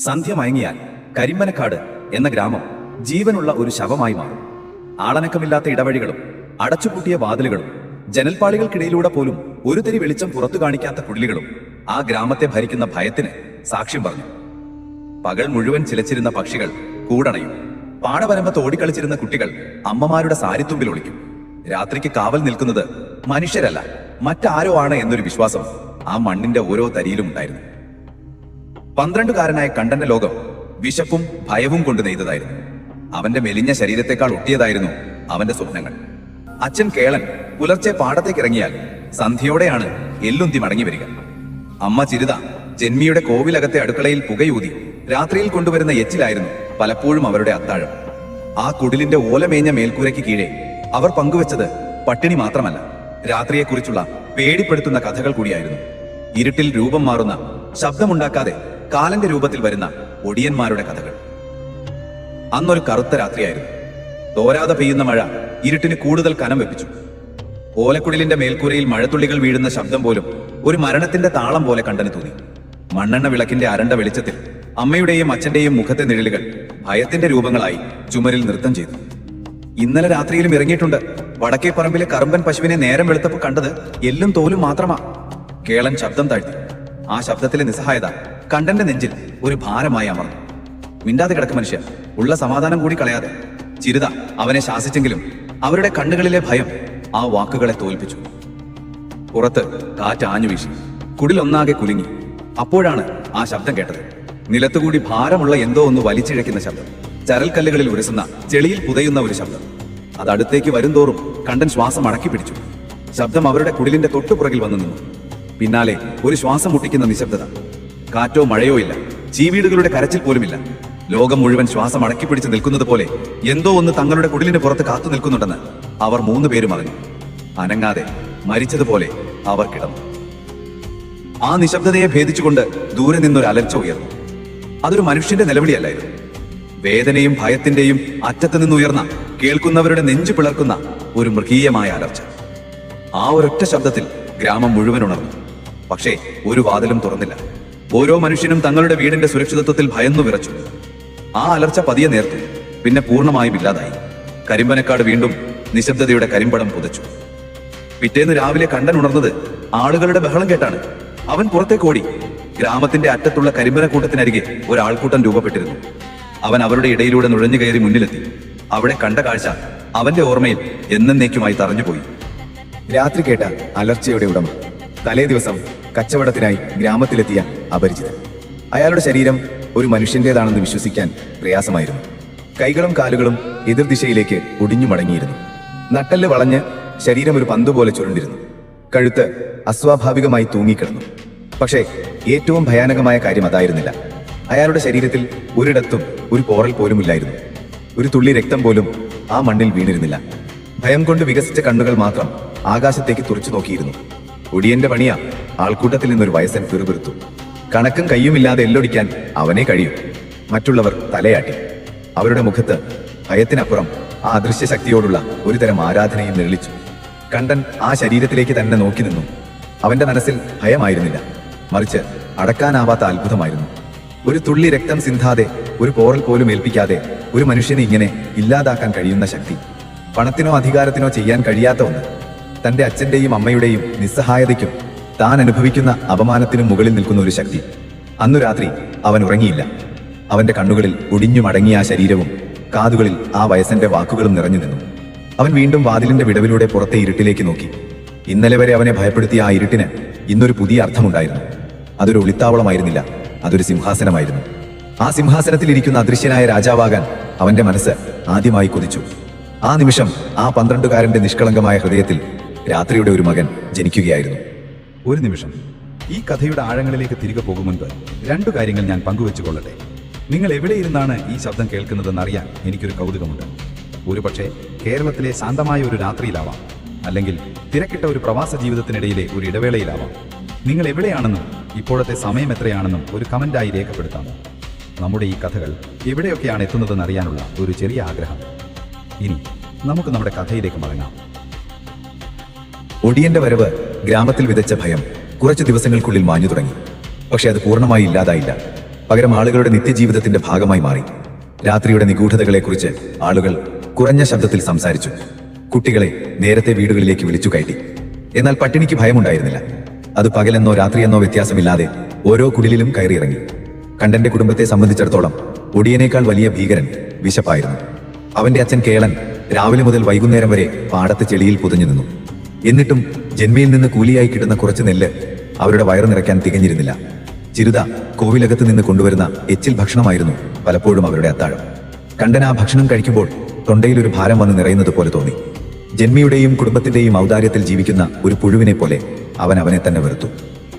സന്ധ്യ മയങ്ങിയാൽ കരിമ്പനക്കാട് എന്ന ഗ്രാമം ജീവനുള്ള ഒരു ശവമായി മാറും. ആളനക്കമില്ലാത്ത ഇടവഴികളും അടച്ചുപൂട്ടിയ വാതിലുകളും ജനൽപ്പാളികൾക്കിടയിലൂടെ പോലും ഒരു തിരി വെളിച്ചം പുറത്തു കാണിക്കാത്ത കുടിലുകളും ആ ഗ്രാമത്തെ ഭരിക്കുന്ന ഭയത്തിന് സാക്ഷ്യം പറഞ്ഞു. പകൽ മുഴുവൻ ചിലച്ചിരുന്ന പക്ഷികൾ കൂടണയും. പാടവരമ്പത്ത് ഓടിക്കളിച്ചിരുന്ന കുട്ടികൾ അമ്മമാരുടെ സാരിത്തുമ്പിൽ ഒളിക്കും. രാത്രിക്ക് കാവൽ നിൽക്കുന്നത് മനുഷ്യരല്ല, മറ്റാരോ ആണ് എന്നൊരു വിശ്വാസം ആ മണ്ണിന്റെ ഓരോ തരിയിലും ഉണ്ടായിരുന്നു. 12കാരനായ കണ്ടന്റെ ലോകം വിശപ്പും ഭയവും കൊണ്ട് നെയ്തതായിരുന്നു. അവന്റെ മെലിഞ്ഞ ശരീരത്തെക്കാൾ ഒട്ടിയതായിരുന്നു അവന്റെ സ്വപ്നങ്ങൾ. അച്ഛൻ കേളൻ പുലർച്ചെ പാടത്തേക്ക് ഇറങ്ങിയാൽ സന്ധ്യയോടെയാണ് എല്ലുന്തി മടങ്ങി വരിക. അമ്മ ചിരിത ജന്മിയുടെ കോവിലകത്തെ അടുക്കളയിൽ പുകയൂതി രാത്രിയിൽ കൊണ്ടുവരുന്ന എച്ചിലായിരുന്നു പലപ്പോഴും അവരുടെ അത്താഴം. ആ കുടിലിന്റെ ഓലമേഞ്ഞ മേൽക്കൂരയ്ക്ക് കീഴെ അവർ പങ്കുവെച്ചത് പട്ടിണി മാത്രമല്ല, രാത്രിയെക്കുറിച്ചുള്ള പേടിപ്പെടുത്തുന്ന കഥകൾ കൂടിയായിരുന്നു. ഇരുട്ടിൽ രൂപം മാറുന്ന, ശബ്ദമുണ്ടാക്കാതെ കാലന്റെ രൂപത്തിൽ വരുന്ന ഒടിയന്മാരുടെ കഥകൾ. അന്നൊരു കറുത്ത രാത്രിയായിരുന്നു. തോരാതെ പെയ്യുന്ന മഴ ഇരുട്ടിന് കൂടുതൽ കനം വെപ്പിച്ചു. ഓലക്കുടിലിന്റെ മേൽക്കൂരയിൽ മഴത്തുള്ളികൾ വീഴുന്ന ശബ്ദം പോലും ഒരു മരണത്തിന്റെ താളം പോലെ കണ്ടന് തോന്നി. മണ്ണെണ്ണ വിളക്കിന്റെ അരണ്ട വെളിച്ചത്തിൽ അമ്മയുടെയും അച്ഛന്റെയും മുഖത്തെ നിഴലുകൾ ഭയത്തിന്റെ രൂപങ്ങളായി ചുമരിൽ നൃത്തം ചെയ്തു. ഇന്നലെ രാത്രിയിലും ഇറങ്ങിയിട്ടുണ്ട്. വടക്കേ പറമ്പിലെ കറുമ്പൻ പശുവിനെ നേരം വെളുത്തപ്പോൾ കണ്ടത് എല്ലും തോലും മാത്രമാ. കേളൻ ശബ്ദം താഴ്ത്തി. ആ ശബ്ദത്തിലെ നിസ്സഹായത കണ്ടന്റെ നെഞ്ചിൽ ഒരു ഭാരമായി അമർന്നു. മിണ്ടാതെ കിടക്ക മനുഷ്യ, ഉള്ള സമാധാനം കൂടി കളയാതെ. ചിരിത അവനെ ശാസിച്ചെങ്കിലും അവരുടെ കണ്ണുകളിലെ ഭയം ആ വാക്കുകളെ തോൽപ്പിച്ചു. പുറത്ത് കാറ്റ് ആഞ്ഞു വീശി. കുടിലൊന്നാകെ കുലുങ്ങി. അപ്പോഴാണ് ആ ശബ്ദം കേട്ടത്. നിലത്തുകൂടി ഭാരമുള്ള എന്തോ ഒന്ന് വലിച്ചിഴയ്ക്കുന്ന ശബ്ദം. ചരൽക്കല്ലുകളിൽ ഉരസുന്ന, ചെളിയിൽ പുതയുന്ന ഒരു ശബ്ദം. അത് അടുത്തേക്ക് വരുംതോറും കണ്ടൻ ശ്വാസം അടക്കി പിടിച്ചു. ശബ്ദം അവരുടെ കുടിലിന്റെ തൊട്ടുപുറകിൽ വന്നു നിന്നു. പിന്നാലെ ഒരു ശ്വാസം മുട്ടിക്കുന്ന നിശബ്ദത. കാറ്റോ മഴയോ ഇല്ല, ചീവീടുകളുടെ കരച്ചിൽ പോലുമില്ല. ലോകം മുഴുവൻ ശ്വാസം അടക്കി പിടിച്ച് നിൽക്കുന്നത് പോലെ എന്തോ ഒന്ന് തങ്ങളുടെ കുടിലിന് പുറത്ത് കാത്തു നിൽക്കുന്നുണ്ടെന്ന് അവർ 3 പേരും അറിഞ്ഞു. അനങ്ങാതെ മരിച്ചതുപോലെ അവർ കിടന്നു. ആ നിശബ്ദതയെ ഭേദിച്ചുകൊണ്ട് ദൂരെ നിന്നൊരു അലർച്ച ഉയർന്നു. അതൊരു മനുഷ്യന്റെ നിലവിളിയല്ലായിരുന്നു. വേദനയും ഭയത്തിന്റെയും അറ്റത്ത് നിന്നുയർന്ന, കേൾക്കുന്നവരുടെ നെഞ്ചു പിളർക്കുന്ന ഒരു മൃഗീയമായ അലർച്ച. ആ ഒരൊറ്റ ശബ്ദത്തിൽ ഗ്രാമം മുഴുവൻ ഉണർന്നു. പക്ഷേ ഒരു വാതിലും തുറന്നില്ല. ഓരോ മനുഷ്യനും തങ്ങളുടെ വീടിന്റെ സുരക്ഷിതത്വത്തിൽ ഭയന്നു വിറച്ചു. ആ അലർച്ച പതിയെ നേർത്തു, പിന്നെ പൂർണ്ണമായും ഇല്ലാതായി. കരിമ്പനക്കാട് വീണ്ടും നിശബ്ദതയുടെ കരിമ്പടം പുതച്ചു. പിറ്റേന്ന് രാവിലെ കണ്ടൻ ഉണർന്നത് ആളുകളുടെ ബഹളം കേട്ടാണ്. അവൻ പുറത്തേക്ക് ഓടി. ഗ്രാമത്തിന്റെ അറ്റത്തുള്ള കരിമ്പനക്കൂട്ടത്തിനരികെ ഒരാൾക്കൂട്ടം രൂപപ്പെട്ടിരുന്നു. അവൻ അവരുടെ ഇടയിലൂടെ നുഴഞ്ഞു കയറി മുന്നിലെത്തി. അവിടെ കണ്ട കാഴ്ച അവന്റെ ഓർമ്മയിൽ എന്നേക്കുമായി തറഞ്ഞുപോയി. രാത്രി കേട്ട അലർച്ചയുടെ ഉടമ, തലേ ദിവസം കച്ചവടത്തിനായി ഗ്രാമത്തിലെത്തിയ അപരിചിതൻ. അയാളുടെ ശരീരം ഒരു മനുഷ്യന്റേതാണെന്ന് വിശ്വസിക്കാൻ പ്രയാസമായിരുന്നു. കൈകളും കാലുകളും എതിർദിശയിലേക്ക് ഒടിഞ്ഞു മടങ്ങിയിരുന്നു. നട്ടെല്ല് വളഞ്ഞ് ശരീരം ഒരു പന്തുപോലെ ചുരുണ്ടിരുന്നു. കഴുത്ത് അസ്വാഭാവികമായി തൂങ്ങിക്കിടന്നു. പക്ഷേ ഏറ്റവും ഭയാനകമായ കാര്യം അതായിരുന്നില്ല. അയാളുടെ ശരീരത്തിൽ ഒരിടത്തും ഒരു പോറൽ പോലുമില്ലായിരുന്നു. ഒരു തുള്ളി രക്തം പോലും ആ മണ്ണിൽ വീണിരുന്നില്ല. ഭയം കൊണ്ട് വികസിച്ച കണ്ണുകൾ മാത്രം ആകാശത്തേക്ക് തുറച്ചു നോക്കിയിരുന്നു. ഒടിയന്റെ പണിയാ. ആൾക്കൂട്ടത്തിൽ നിന്നൊരു വയസ്സൻ പിറുപിറുത്തു. കണക്കും കയ്യുമില്ലാതെ എല്ലൊടിക്കാൻ അവനെ കഴിയും. മറ്റുള്ളവർ തലയാട്ടി. അവരുടെ മുഖത്ത് ഭയത്തിനപ്പുറം ആ അദൃശ്യ ശക്തിയോടുള്ള ഒരുതരം ആരാധനയും നിഴലിച്ചു. കണ്ടൻ ആ ശരീരത്തിലേക്ക് തന്നെ നോക്കി നിന്നു. അവന്റെ മനസ്സിൽ ഭയമായിരുന്നില്ല, മറിച്ച് അടക്കാനാവാത്ത അത്ഭുതമായിരുന്നു. ഒരു തുള്ളി രക്തം സിന്ധാതെ, ഒരു പോറൽ പോലും ഏൽപ്പിക്കാതെ ഒരു മനുഷ്യനെ ഇങ്ങനെ ഇല്ലാതാക്കാൻ കഴിയുന്ന ശക്തി. പണത്തിനോ അധികാരത്തിനോ ചെയ്യാൻ കഴിയാത്ത ഒന്ന്. തന്റെ അച്ഛന്റെയും അമ്മയുടെയും നിസ്സഹായതയ്ക്കും താൻ അനുഭവിക്കുന്ന അപമാനത്തിനും മുകളിൽ നിൽക്കുന്ന ഒരു ശക്തി. അന്നു രാത്രി അവൻ ഉറങ്ങിയില്ല. അവന്റെ കണ്ണുകളിൽ ഒടിഞ്ഞു മടങ്ങിയ ആ ശരീരവും കാതുകളിൽ ആ വയസ്സന്റെ വാക്കുകളും നിറഞ്ഞു നിന്നു. അവൻ വീണ്ടും വാതിലിന്റെ വിടവിലൂടെ പുറത്തെ ഇരുട്ടിലേക്ക് നോക്കി. ഇന്നലെ വരെ അവനെ ഭയപ്പെടുത്തിയ ആ ഇരുട്ടിന് ഇന്നൊരു പുതിയ അർത്ഥമുണ്ടായിരുന്നു. അതൊരു ഒളിത്താവളമായിരുന്നില്ല, അതൊരു സിംഹാസനമായിരുന്നു. ആ സിംഹാസനത്തിൽ ഇരിക്കുന്ന അദൃശ്യനായ രാജാവാകാൻ അവന്റെ മനസ്സ് ആദ്യമായി കൊതിച്ചു. ആ നിമിഷം ആ 12കാരന്റെ നിഷ്കളങ്കമായ ഹൃദയത്തിൽ രാത്രിയുടെ ഒരു മകൻ ജനിക്കുകയായിരുന്നു. ഒരു നിമിഷം, ഈ കഥയുടെ ആഴങ്ങളിലേക്ക് തിരികെ പോകും മുൻപ് 2 കാര്യങ്ങൾ ഞാൻ പങ്കുവെച്ചു കൊള്ളട്ടെ. നിങ്ങൾ എവിടെയിരുന്നാണ് ഈ ശബ്ദം കേൾക്കുന്നതെന്നറിയാൻ എനിക്കൊരു കൗതുകമുണ്ട്. ഒരുപക്ഷെ കേരളത്തിലെ ശാന്തമായ ഒരു രാത്രിയിലാവാം, അല്ലെങ്കിൽ തിരക്കിട്ട ഒരു പ്രവാസ ജീവിതത്തിനിടയിലെ ഒരു ഇടവേളയിലാവാം. നിങ്ങൾ എവിടെയാണെന്നും ഇപ്പോഴത്തെ സമയം എത്രയാണെന്നും ഒരു കമന്റായി രേഖപ്പെടുത്താമോ? നമ്മുടെ ഈ കഥകൾ എവിടെയൊക്കെയാണ് എത്തുന്നതെന്ന് അറിയാനുള്ള ഒരു ചെറിയ ആഗ്രഹം. ഇനി നമുക്ക് നമ്മുടെ കഥയിലേക്ക് മടങ്ങാം. ഒടിയന്റെ വരവ് ഗ്രാമത്തിൽ വിതച്ച ഭയം കുറച്ചു ദിവസങ്ങൾക്കുള്ളിൽ മാഞ്ഞു തുടങ്ങി. പക്ഷെ അത് പൂർണ്ണമായി ഇല്ലാതായില്ല. പകരം ആളുകളുടെ നിത്യജീവിതത്തിന്റെ ഭാഗമായി മാറി. രാത്രിയുടെ നിഗൂഢതകളെക്കുറിച്ച് ആളുകൾ കുറഞ്ഞ ശബ്ദത്തിൽ സംസാരിച്ചു. കുട്ടികളെ നേരത്തെ വീടുകളിലേക്ക് വിളിച്ചു കയറ്റി. എന്നാൽ പട്ടിണിക്ക് ഭയമുണ്ടായിരുന്നില്ല. അത് പകലെന്നോ രാത്രിയെന്നോ വ്യത്യാസമില്ലാതെ ഓരോ കുടിലിലും കയറിയിറങ്ങി. കണ്ടന്റെ കുടുംബത്തെ സംബന്ധിച്ചിടത്തോളം ഒടിയനേക്കാൾ വലിയ ഭീകരൻ വിശപ്പായിരുന്നു. അവന്റെ അച്ഛൻ കേളൻ രാവിലെ മുതൽ വൈകുന്നേരം വരെ പാടത്ത് ചെളിയിൽ പുതഞ്ഞു നിന്നു. എന്നിട്ടും ജന്മിയിൽ നിന്ന് കൂലിയായി കിട്ടുന്ന കുറച്ച് നെല്ല് അവരുടെ വയറു നിറയ്ക്കാൻ തികഞ്ഞിരുന്നില്ല. ചിരുത കോവിലകത്ത് നിന്ന് കൊണ്ടുവരുന്ന എച്ചിൽ ഭക്ഷണമായിരുന്നു പലപ്പോഴും അവരുടെ അത്താഴം. കണ്ടൻ ആ ഭക്ഷണം കഴിക്കുമ്പോൾ തൊണ്ടയിൽ ഒരു ഭാരം വന്ന് നിറയുന്നത് പോലെ തോന്നി. ജന്മിയുടെയും കുടുംബത്തിന്റെയും ഔദാര്യത്തിൽ ജീവിക്കുന്ന ഒരു പുഴുവിനെ പോലെ അവൻ അവനെ തന്നെ വെറുത്തു.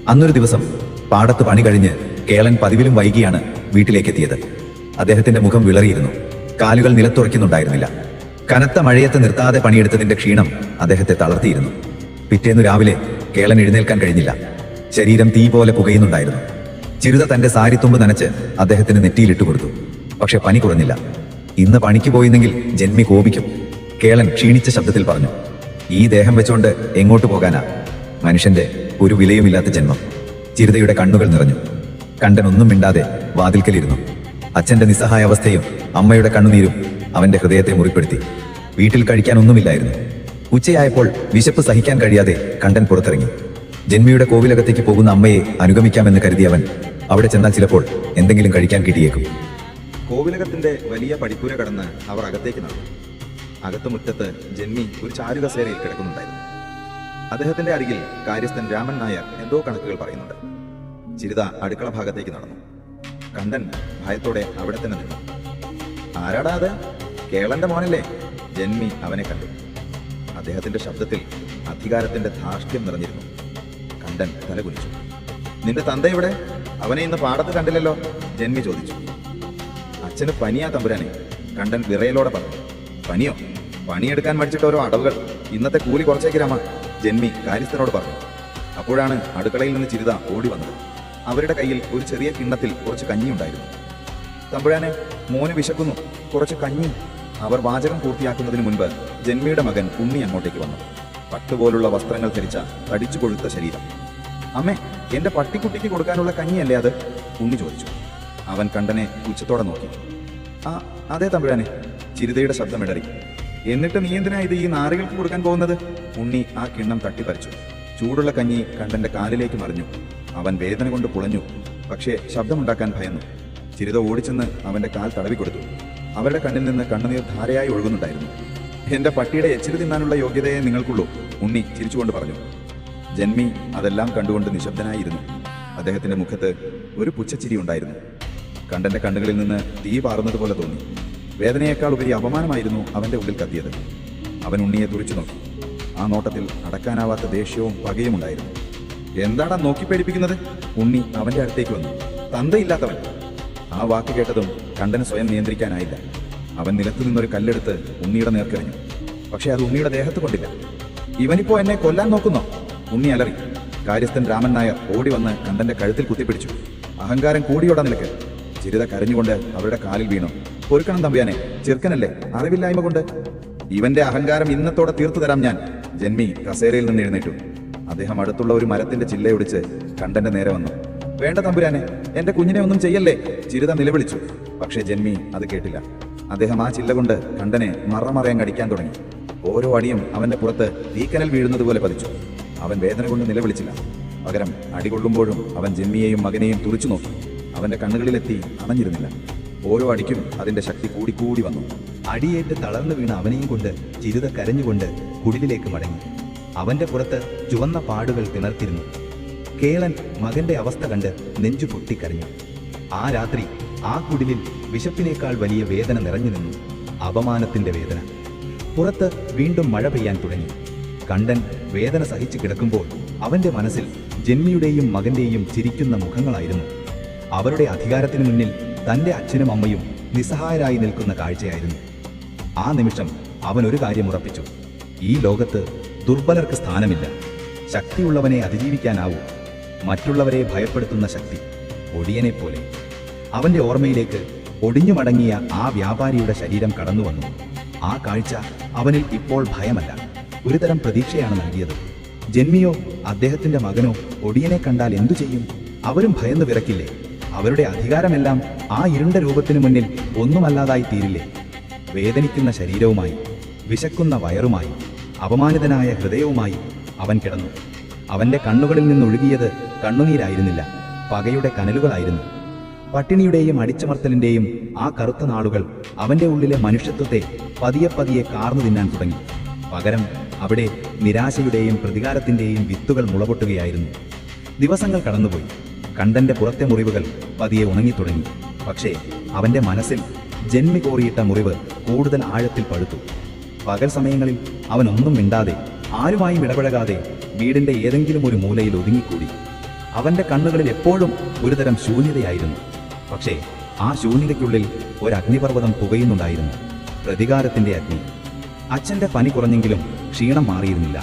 അന്നൊരു ദിവസം പാടത്ത് പണി കഴിഞ്ഞ് കേളൻ പതിവിലും വൈകിയാണ് വീട്ടിലേക്കെത്തിയത്. അദ്ദേഹത്തിന്റെ മുഖം വിളറിയിരുന്നു. കാലുകൾ നിലത്തുറയ്ക്കുന്നുണ്ടായിരുന്നില്ല. കനത്ത മഴയത്ത് നിർത്താതെ പണിയെടുത്തതിന്റെ ക്ഷീണം അദ്ദേഹത്തെ തളർത്തിയിരുന്നു. പിറ്റേന്നു രാവിലെ കേളൻ എഴുന്നേൽക്കാൻ കഴിഞ്ഞില്ല. ശരീരം തീ പോലെ പുകയുന്നുണ്ടായിരുന്നു. ചിരുത തന്റെ സാരിത്തുമ്പ് നനച്ച് അദ്ദേഹത്തിന് നെറ്റിയിലിട്ട് കൊടുത്തു. പക്ഷെ പനി കുറഞ്ഞില്ല. ഇന്ന് പണിക്ക് പോയിരുന്നെങ്കിൽ ജന്മി കോപിക്കും, കേളൻ ക്ഷീണിച്ച ശബ്ദത്തിൽ പറഞ്ഞു. ഈ ദേഹം വെച്ചോണ്ട് എങ്ങോട്ട് പോകാനാ? മനുഷ്യന്റെ ഒരു വിലയുമില്ലാത്ത ജന്മം. ചിരുതയുടെ കണ്ണുകൾ നിറഞ്ഞു. കണ്ടൻ ഒന്നും മിണ്ടാതെ വാതിൽക്കലിരുന്നു. അച്ഛന്റെ നിസ്സഹായാവസ്ഥയും അമ്മയുടെ കണ്ണുനീരും അവന്റെ ഹൃദയത്തെ മുറിപ്പെടുത്തി. വീട്ടിൽ കഴിക്കാൻ ഒന്നുമില്ലായിരുന്നു. ഉച്ചയായപ്പോൾ വിശപ്പ് സഹിക്കാൻ കഴിയാതെ കണ്ടൻ പുറത്തിറങ്ങി. ജന്മിയുടെ കോവിലകത്തേക്ക് പോകുന്ന അമ്മയെ അനുഗമിക്കാമെന്ന് കരുതിയവൻ അവിടെ ചെന്നാൽ ചിലപ്പോൾ എന്തെങ്കിലും കഴിക്കാൻ കിട്ടിയേക്കും. കോവിലകത്തിന്റെ വലിയ പടിപ്പുര കടന്ന് അവർ അകത്തേക്ക് നടന്നു. അകത്ത് മുറ്റത്ത് ജന്മി ഒരു ചാരുകസേരയിൽ കിടക്കുന്നുണ്ടായിരുന്നു. അദ്ദേഹത്തിന്റെ അരികിൽ കാര്യസ്ഥൻ രാമൻ നായർ എന്തോ കണക്കുകൾ പറയുന്നുണ്ട്. ചിരിത അടുക്കള ഭാഗത്തേക്ക് നടന്നു. കണ്ടൻ ഭയത്തോടെ അവിടെ തന്നെ നിന്നു. ആരാടാ അത്? കേളന്റെ മോനല്ലേ? ജന്മി അവനെ കണ്ടു. അദ്ദേഹത്തിന്റെ ശബ്ദത്തിൽ അധികാരത്തിന്റെ ധാർഷ്ട്യം നിറഞ്ഞിരുന്നു. കണ്ടൻ തലകുനിച്ചു. നിന്റെ തന്ത എവിടെ? അവനെ ഇന്ന് പാടത്ത് കണ്ടില്ലല്ലോ? ജന്മി ചോദിച്ചു. അച്ഛന് പനിയാ തമ്പുരാനെ, കണ്ടൻ വിറയലോടെ പറഞ്ഞു. പനിയോ? പണിയെടുക്കാൻ മടിച്ചിട്ട് ഓരോ അടവുകൾ. ഇന്നത്തെ കൂലി കുറച്ചേക്ക് രാമ, ജന്മി കാര്യസ്ഥനോട് പറഞ്ഞു. അപ്പോഴാണ് അടുക്കളയിൽ നിന്ന് ചിരിത ഓടി വന്നത്. അവരുടെ കയ്യിൽ ഒരു ചെറിയ കിണ്ണത്തിൽ കുറച്ച് കഞ്ഞി ഉണ്ടായിരുന്നു. തമ്പുരാനെ, മോന് വിശക്കുന്നു, കുറച്ച് കഞ്ഞി. അവർ വാചകം പൂർത്തിയാക്കുന്നതിന് മുൻപ് ജന്മിയുടെ മകൻ ഉണ്ണി അങ്ങോട്ടേക്ക് വന്നു. പട്ടുപോലുള്ള വസ്ത്രങ്ങൾ ധരിച്ച തടിച്ചു കൊഴുത്ത ശരീരം. അമ്മേ, എന്റെ പട്ടിക്കുട്ടിക്ക് കൊടുക്കാനുള്ള കഞ്ഞിയല്ലേ അത്? ഉണ്ണി ചോദിച്ചു. അവൻ കണ്ടനെ ഉച്ചത്തോടെ നോക്കി. ആ അതെ തമ്പുരാനെ. ചിരിതയുടെ ശബ്ദം ഇടറി. എന്നിട്ട് നീ എന്തിനാ ഇത് ഈ നാറികൾക്ക് കൊടുക്കാൻ പോകുന്നത്? ഉണ്ണി ആ കിണ്ണം തട്ടിപ്പറിച്ചു. ചൂടുള്ള കഞ്ഞി കണ്ടന്റെ കാലിലേക്ക് മറിഞ്ഞു. അവൻ വേദന കൊണ്ട് പുളഞ്ഞു. പക്ഷേ ശബ്ദമുണ്ടാക്കാൻ ഭയന്നു. ചിരിത ഓടിച്ചെന്ന് അവന്റെ കാൽ തടവി കൊടുത്തു. അവരുടെ കണ്ണിൽ നിന്ന് കണ്ണുനീർ ധാരയായി ഒഴുകുന്നുണ്ടായിരുന്നു. എന്റെ പട്ടിയുടെ എച്ചിരി തിന്നാനുള്ള യോഗ്യതയെ നിങ്ങൾക്കുള്ളൂ, ഉണ്ണി ചിരിച്ചുകൊണ്ട് പറഞ്ഞു. ജന്മി അതെല്ലാം കണ്ടുകൊണ്ട് നിശബ്ദനായിരുന്നു. അദ്ദേഹത്തിന്റെ മുഖത്ത് ഒരു പുച്ഛച്ചിരി ഉണ്ടായിരുന്നു. കണ്ടന്റെ കണ്ണുകളിൽ നിന്ന് തീ പാറുന്നത് പോലെ തോന്നി. വേദനയേക്കാൾ ഉപരി അപമാനമായിരുന്നു അവന്റെ ഉള്ളിൽ കത്തിയത്. അവൻ ഉണ്ണിയെ തുറിച്ചു നോക്കി. ആ നോട്ടത്തിൽ അടക്കാനാവാത്ത ദേഷ്യവും പകയും ഉണ്ടായിരുന്നു. എന്താടാ നോക്കി പേടിപ്പിക്കുന്നത്? ഉണ്ണി അവന്റെ അടുത്തേക്ക് വന്നു. തന്തയില്ലാത്തവൻ. ആ വാക്ക് കേട്ടതും കണ്ടന് സ്വയം നിയന്ത്രിക്കാനായില്ല. അവൻ നിലത്തു നിന്നൊരു കല്ലെടുത്ത് ഉണ്ണിയുടെ നേർക്കെറിഞ്ഞു. പക്ഷെ അത് ഉണ്ണിയുടെ ദേഹത്ത് കൊണ്ടില്ല. ഇവനിപ്പോ എന്നെ കൊല്ലാൻ നോക്കുന്നോ? ഉണ്ണി അലറി. കാര്യസ്ഥൻ രാമൻ നായർ ഓടി വന്ന് കണ്ടന്റെ കഴുത്തിൽ കുത്തിപ്പിടിച്ചു. അഹങ്കാരം കൂടിയോടാ നിലക്ക്. ചിരിത കരഞ്ഞുകൊണ്ട് അവരുടെ കാലിൽ വീണു. പൊറുക്കണം തമ്പുരാനെ, ചെറുക്കനല്ലേ, അറിവില്ലായ്മ കൊണ്ട്. ഇവന്റെ അഹങ്കാരം ഇന്നത്തോടെ തീർത്തു തരാം ഞാൻ. ജന്മി കസേരയിൽ നിന്ന് എഴുന്നേറ്റു. അദ്ദേഹം അടുത്തുള്ള ഒരു മരത്തിന്റെ ചില്ലയൊടിച്ച് കണ്ടന്റെ നേരെ വന്നു. വേണ്ട തമ്പുരാനെ, എന്റെ കുഞ്ഞിനെ ഒന്നും ചെയ്യല്ലേ, ചിരിത നിലവിളിച്ചു. പക്ഷേ ജന്മി അത് കേട്ടില്ല. അദ്ദേഹം ആ ചില്ല കൊണ്ട് കണ്ടനെ മറമറയം കടിക്കാൻ തുടങ്ങി. ഓരോ അടിയും അവന്റെ പുറത്ത് തീക്കനൽ വീഴുന്നത് പോലെ പതിച്ചു. അവൻ വേദന കൊണ്ട് നിലവിളിച്ചില്ല. പകരം അടികൊള്ളുമ്പോഴും അവൻ ജന്മിയെയും മകനെയും തുറിച്ചു നോക്കി. അവന്റെ കണ്ണുകളിലെത്തി അണഞ്ഞിരുന്നില്ല. ഓരോ അടിക്കും അതിന്റെ ശക്തി കൂടിക്കൂടി വന്നു. അടിയേറ്റ് തളർന്നു വീണ അവനെയും കൊണ്ട് ചിരിത കരഞ്ഞുകൊണ്ട് കുടിലിലേക്ക് മടങ്ങി. അവന്റെ പുറത്ത് ചുവന്ന പാടുകൾ തിണർത്തിരുന്നു. കേളൻ മകന്റെ അവസ്ഥ കണ്ട് നെഞ്ചു പൊട്ടിക്കരഞ്ഞു. ആ രാത്രി ആ കുടിലിൽ വിശപ്പിനേക്കാൾ വലിയ വേദന നിറഞ്ഞു നിന്നു. അപമാനത്തിന്റെ വേദന. പുറത്ത് വീണ്ടും മഴ പെയ്യാൻ തുടങ്ങി. കണ്ടൻ വേദന സഹിച്ചു കിടക്കുമ്പോൾ അവന്റെ മനസ്സിൽ ജന്മിയുടെയും മകന്റെയും ചിരിക്കുന്ന മുഖങ്ങളായിരുന്നു. അവരുടെ അധികാരത്തിനു മുന്നിൽ തന്റെ അച്ഛനും അമ്മയും നിസ്സഹായരായി നിൽക്കുന്ന കാഴ്ചയായിരുന്നു. ആ നിമിഷം അവൻ ഒരു കാര്യം ഉറപ്പിച്ചു. ഈ ലോകത്ത് ദുർബലർക്ക് സ്ഥാനമില്ല. ശക്തിയുള്ളവനെ അതിജീവിക്കാനാവൂ. മറ്റുള്ളവരെ ഭയപ്പെടുത്തുന്ന ശക്തി, ഒടിയനെപ്പോലെ. അവന്റെ ഓർമ്മയിലേക്ക് ഒടിഞ്ഞു മടങ്ങിയ ആ വ്യാപാരിയുടെ ശരീരം കടന്നുവന്നു. ആ കാഴ്ച അവനിൽ ഇപ്പോൾ ഭയമല്ല, ഒരുതരം പ്രതീക്ഷയാണ് നൽകിയത്. ജന്മിയോ അദ്ദേഹത്തിന്റെ മകനോ ഒടിയനെ കണ്ടാൽ എന്തു ചെയ്യും? അവരും ഭയന്നു വിറക്കില്ലേ? അവരുടെ അധികാരമെല്ലാം ആ ഇരുണ്ട രൂപത്തിനു മുന്നിൽ ഒന്നുമല്ലാതായി തീരില്ലേ? വേദനിക്കുന്ന ശരീരവുമായി, വിശക്കുന്ന വയറുമായി, അപമാനിതനായ ഹൃദയവുമായി അവൻ കിടന്നു. അവന്റെ കണ്ണുകളിൽ നിന്നൊഴുകിയത് കണ്ണുനീരായിരുന്നില്ല, പകയുടെ കനലുകളായിരുന്നു. പട്ടിണിയുടെയും അടിച്ചമർത്തലിന്റെയും ആ കറുത്ത നാളുകൾ അവന്റെ ഉള്ളിലെ മനുഷ്യത്വത്തെ പതിയെ പതിയെ കാർന്നു തിന്നാൻ തുടങ്ങി. പകരം അവിടെ നിരാശയുടെയും പ്രതികാരത്തിന്റെയും വിത്തുകൾ മുളപൊട്ടുകയായിരുന്നു. ദിവസങ്ങൾ കടന്നുപോയി. കണ്ടന്റെ പുറത്തെ മുറിവുകൾ പതിയെ ഉണങ്ങിത്തുടങ്ങി. പക്ഷേ അവന്റെ മനസ്സിൽ ജന്മി കോറിയിട്ട മുറിവ് കൂടുതൽ ആഴത്തിൽ പഴുത്തു. പകൽ സമയങ്ങളിൽ അവൻ ഒന്നും മിണ്ടാതെ, ആരുമായും ഇടപഴകാതെ വീടിന്റെ ഏതെങ്കിലും ഒരു മൂലയിൽ ഒതുങ്ങിക്കൂടി. അവന്റെ കണ്ണുകളിൽ എപ്പോഴും ഒരുതരം ശൂന്യതയായിരുന്നു. പക്ഷേ ആ ശൂന്യതയ്ക്കുള്ളിൽ ഒരു അഗ്നിപർവ്വതം പുകയുന്നുണ്ടായിരുന്നു, പ്രതികാരത്തിന്റെ അഗ്നി. അച്ഛന്റെ പനി കുറഞ്ഞെങ്കിലും ക്ഷീണം മാറിയിരുന്നില്ല.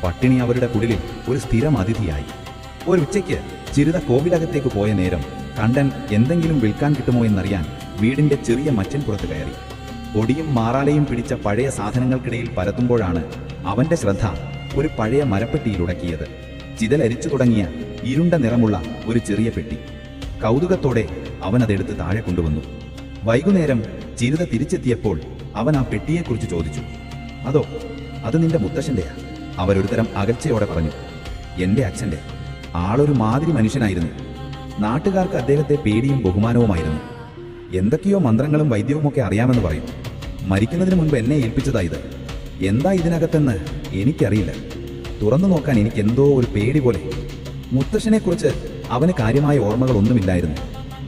പട്ടിണി അവരുടെ കുടിലിൽ ഒരു സ്ഥിരം അതിഥിയായി. ഒരു ഉച്ചയ്ക്ക് ചിരുത കോവിലകത്തേക്ക് പോയ നേരം കണ്ടൻ എന്തെങ്കിലും വിൽക്കാൻ കിട്ടുമോ എന്നറിയാൻ വീടിന്റെ ചെറിയ മച്ചിൻ പുറത്ത് കയറി. പൊടിയും മാറാലയും പിടിച്ച പഴയ സാധനങ്ങൾക്കിടയിൽ പരത്തുമ്പോഴാണ് അവന്റെ ശ്രദ്ധ ഒരു പഴയ മരപ്പെട്ടിയിലുടക്കിയത്. ചിതലരിച്ചു തുടങ്ങിയ ഇരുണ്ട നിറമുള്ള ഒരു ചെറിയ പെട്ടി. കൗതുകത്തോടെ അവൻ അതെടുത്ത് താഴെ കൊണ്ടുവന്നു. വൈകുന്നേരം ചിരുത തിരിച്ചെത്തിയപ്പോൾ അവൻ ആ പെട്ടിയെക്കുറിച്ച് ചോദിച്ചു. അത് നിന്റെ മുത്തശ്ശന്റെയാ? അവരൊരുതരം അകൽച്ചയോടെ പറഞ്ഞു. എന്റെ അച്ഛന്റെ. ആളൊരു മാതിരി മനുഷ്യനായിരുന്നു. നാട്ടുകാർക്ക് അദ്ദേഹത്തെ പേടിയും ബഹുമാനവുമായിരുന്നു. എന്തൊക്കെയോ മന്ത്രങ്ങളും വൈദ്യവുമൊക്കെ അറിയാമെന്ന് പറയും. മരിക്കുന്നതിന് മുൻപ് എന്നെ ഏൽപ്പിച്ചതാ ഇത്. എന്താ ഇതിനകത്തെന്ന് എനിക്കറിയില്ല. തുറന്നു നോക്കാൻ എനിക്കെന്തോ ഒരു പേടി പോലെ. മുത്തശ്ശനെക്കുറിച്ച് അവന് കാര്യമായ ഓർമ്മകളൊന്നുമില്ലായിരുന്നു.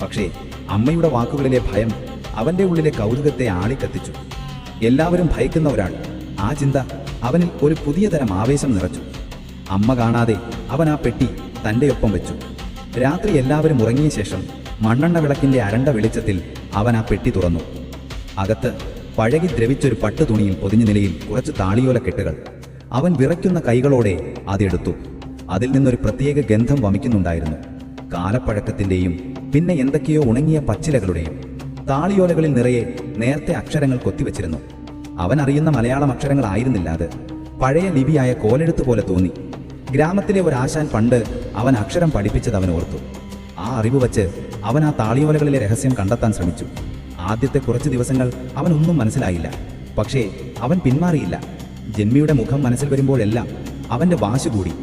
പക്ഷേ അമ്മയുടെ വാക്കുകളിലെ ഭയം അവന്റെ ഉള്ളിലെ കൗതുകത്തെ ആളിക്കത്തിച്ചു. എല്ലാവരും ഭയക്കുന്ന ഒരാൾ, ആ ചിന്ത അവനിൽ ഒരു പുതിയ തരം ആവേശം നിറച്ചു. അമ്മ കാണാതെ അവൻ ആ പെട്ടി തൻ്റെ ഒപ്പം വെച്ചു. രാത്രി എല്ലാവരും ഉറങ്ങിയ ശേഷം മണ്ണെണ്ണ വിളക്കിന്റെ അരണ്ട വെളിച്ചത്തിൽ അവൻ ആ പെട്ടി തുറന്നു. അകത്ത് പഴകി ദ്രവിച്ചൊരു പട്ടു തുണിയിൽ പൊതിഞ്ഞ നിലയിൽ കുറച്ച് താളിയോല കെട്ടുകൾ. അവൻ വിറയ്ക്കുന്ന കൈകളോടെ അതെടുത്തു. അതിൽ നിന്നൊരു പ്രത്യേക ഗന്ധം വമിക്കുന്നുണ്ടായിരുന്നു. കാലപ്പഴക്കത്തിന്റെയും പിന്നെ എന്തൊക്കെയോ ഉണങ്ങിയ പച്ചിലകളുടെയും. താളിയോലകളിൽ നിറയെ നേരത്തെ അക്ഷരങ്ങൾ കൊത്തിവെച്ചിരുന്നു. അവൻ അറിയുന്ന മലയാളം അക്ഷരങ്ങളായിരുന്നില്ല അത്. പഴയ ലിപിയായ കോലെഴുത്ത് പോലെ തോന്നി. ഗ്രാമത്തിലെ ഒരാശാൻ പണ്ട് അവൻ അക്ഷരം പഠിപ്പിച്ചത് അവൻ ഓർത്തു. ആ അറിവ് വച്ച് അവൻ ആ താളിയോലകളിലെ രഹസ്യം കണ്ടെത്താൻ ശ്രമിച്ചു. ആദ്യത്തെ കുറച്ച് ദിവസങ്ങൾ അവനൊന്നും മനസ്സിലായില്ല. പക്ഷേ അവൻ പിന്മാറിയില്ല. ജന്മിയുടെ മുഖം മനസ്സിൽ വരുമ്പോഴെല്ലാം അവന്റെ വാശി കൂടി.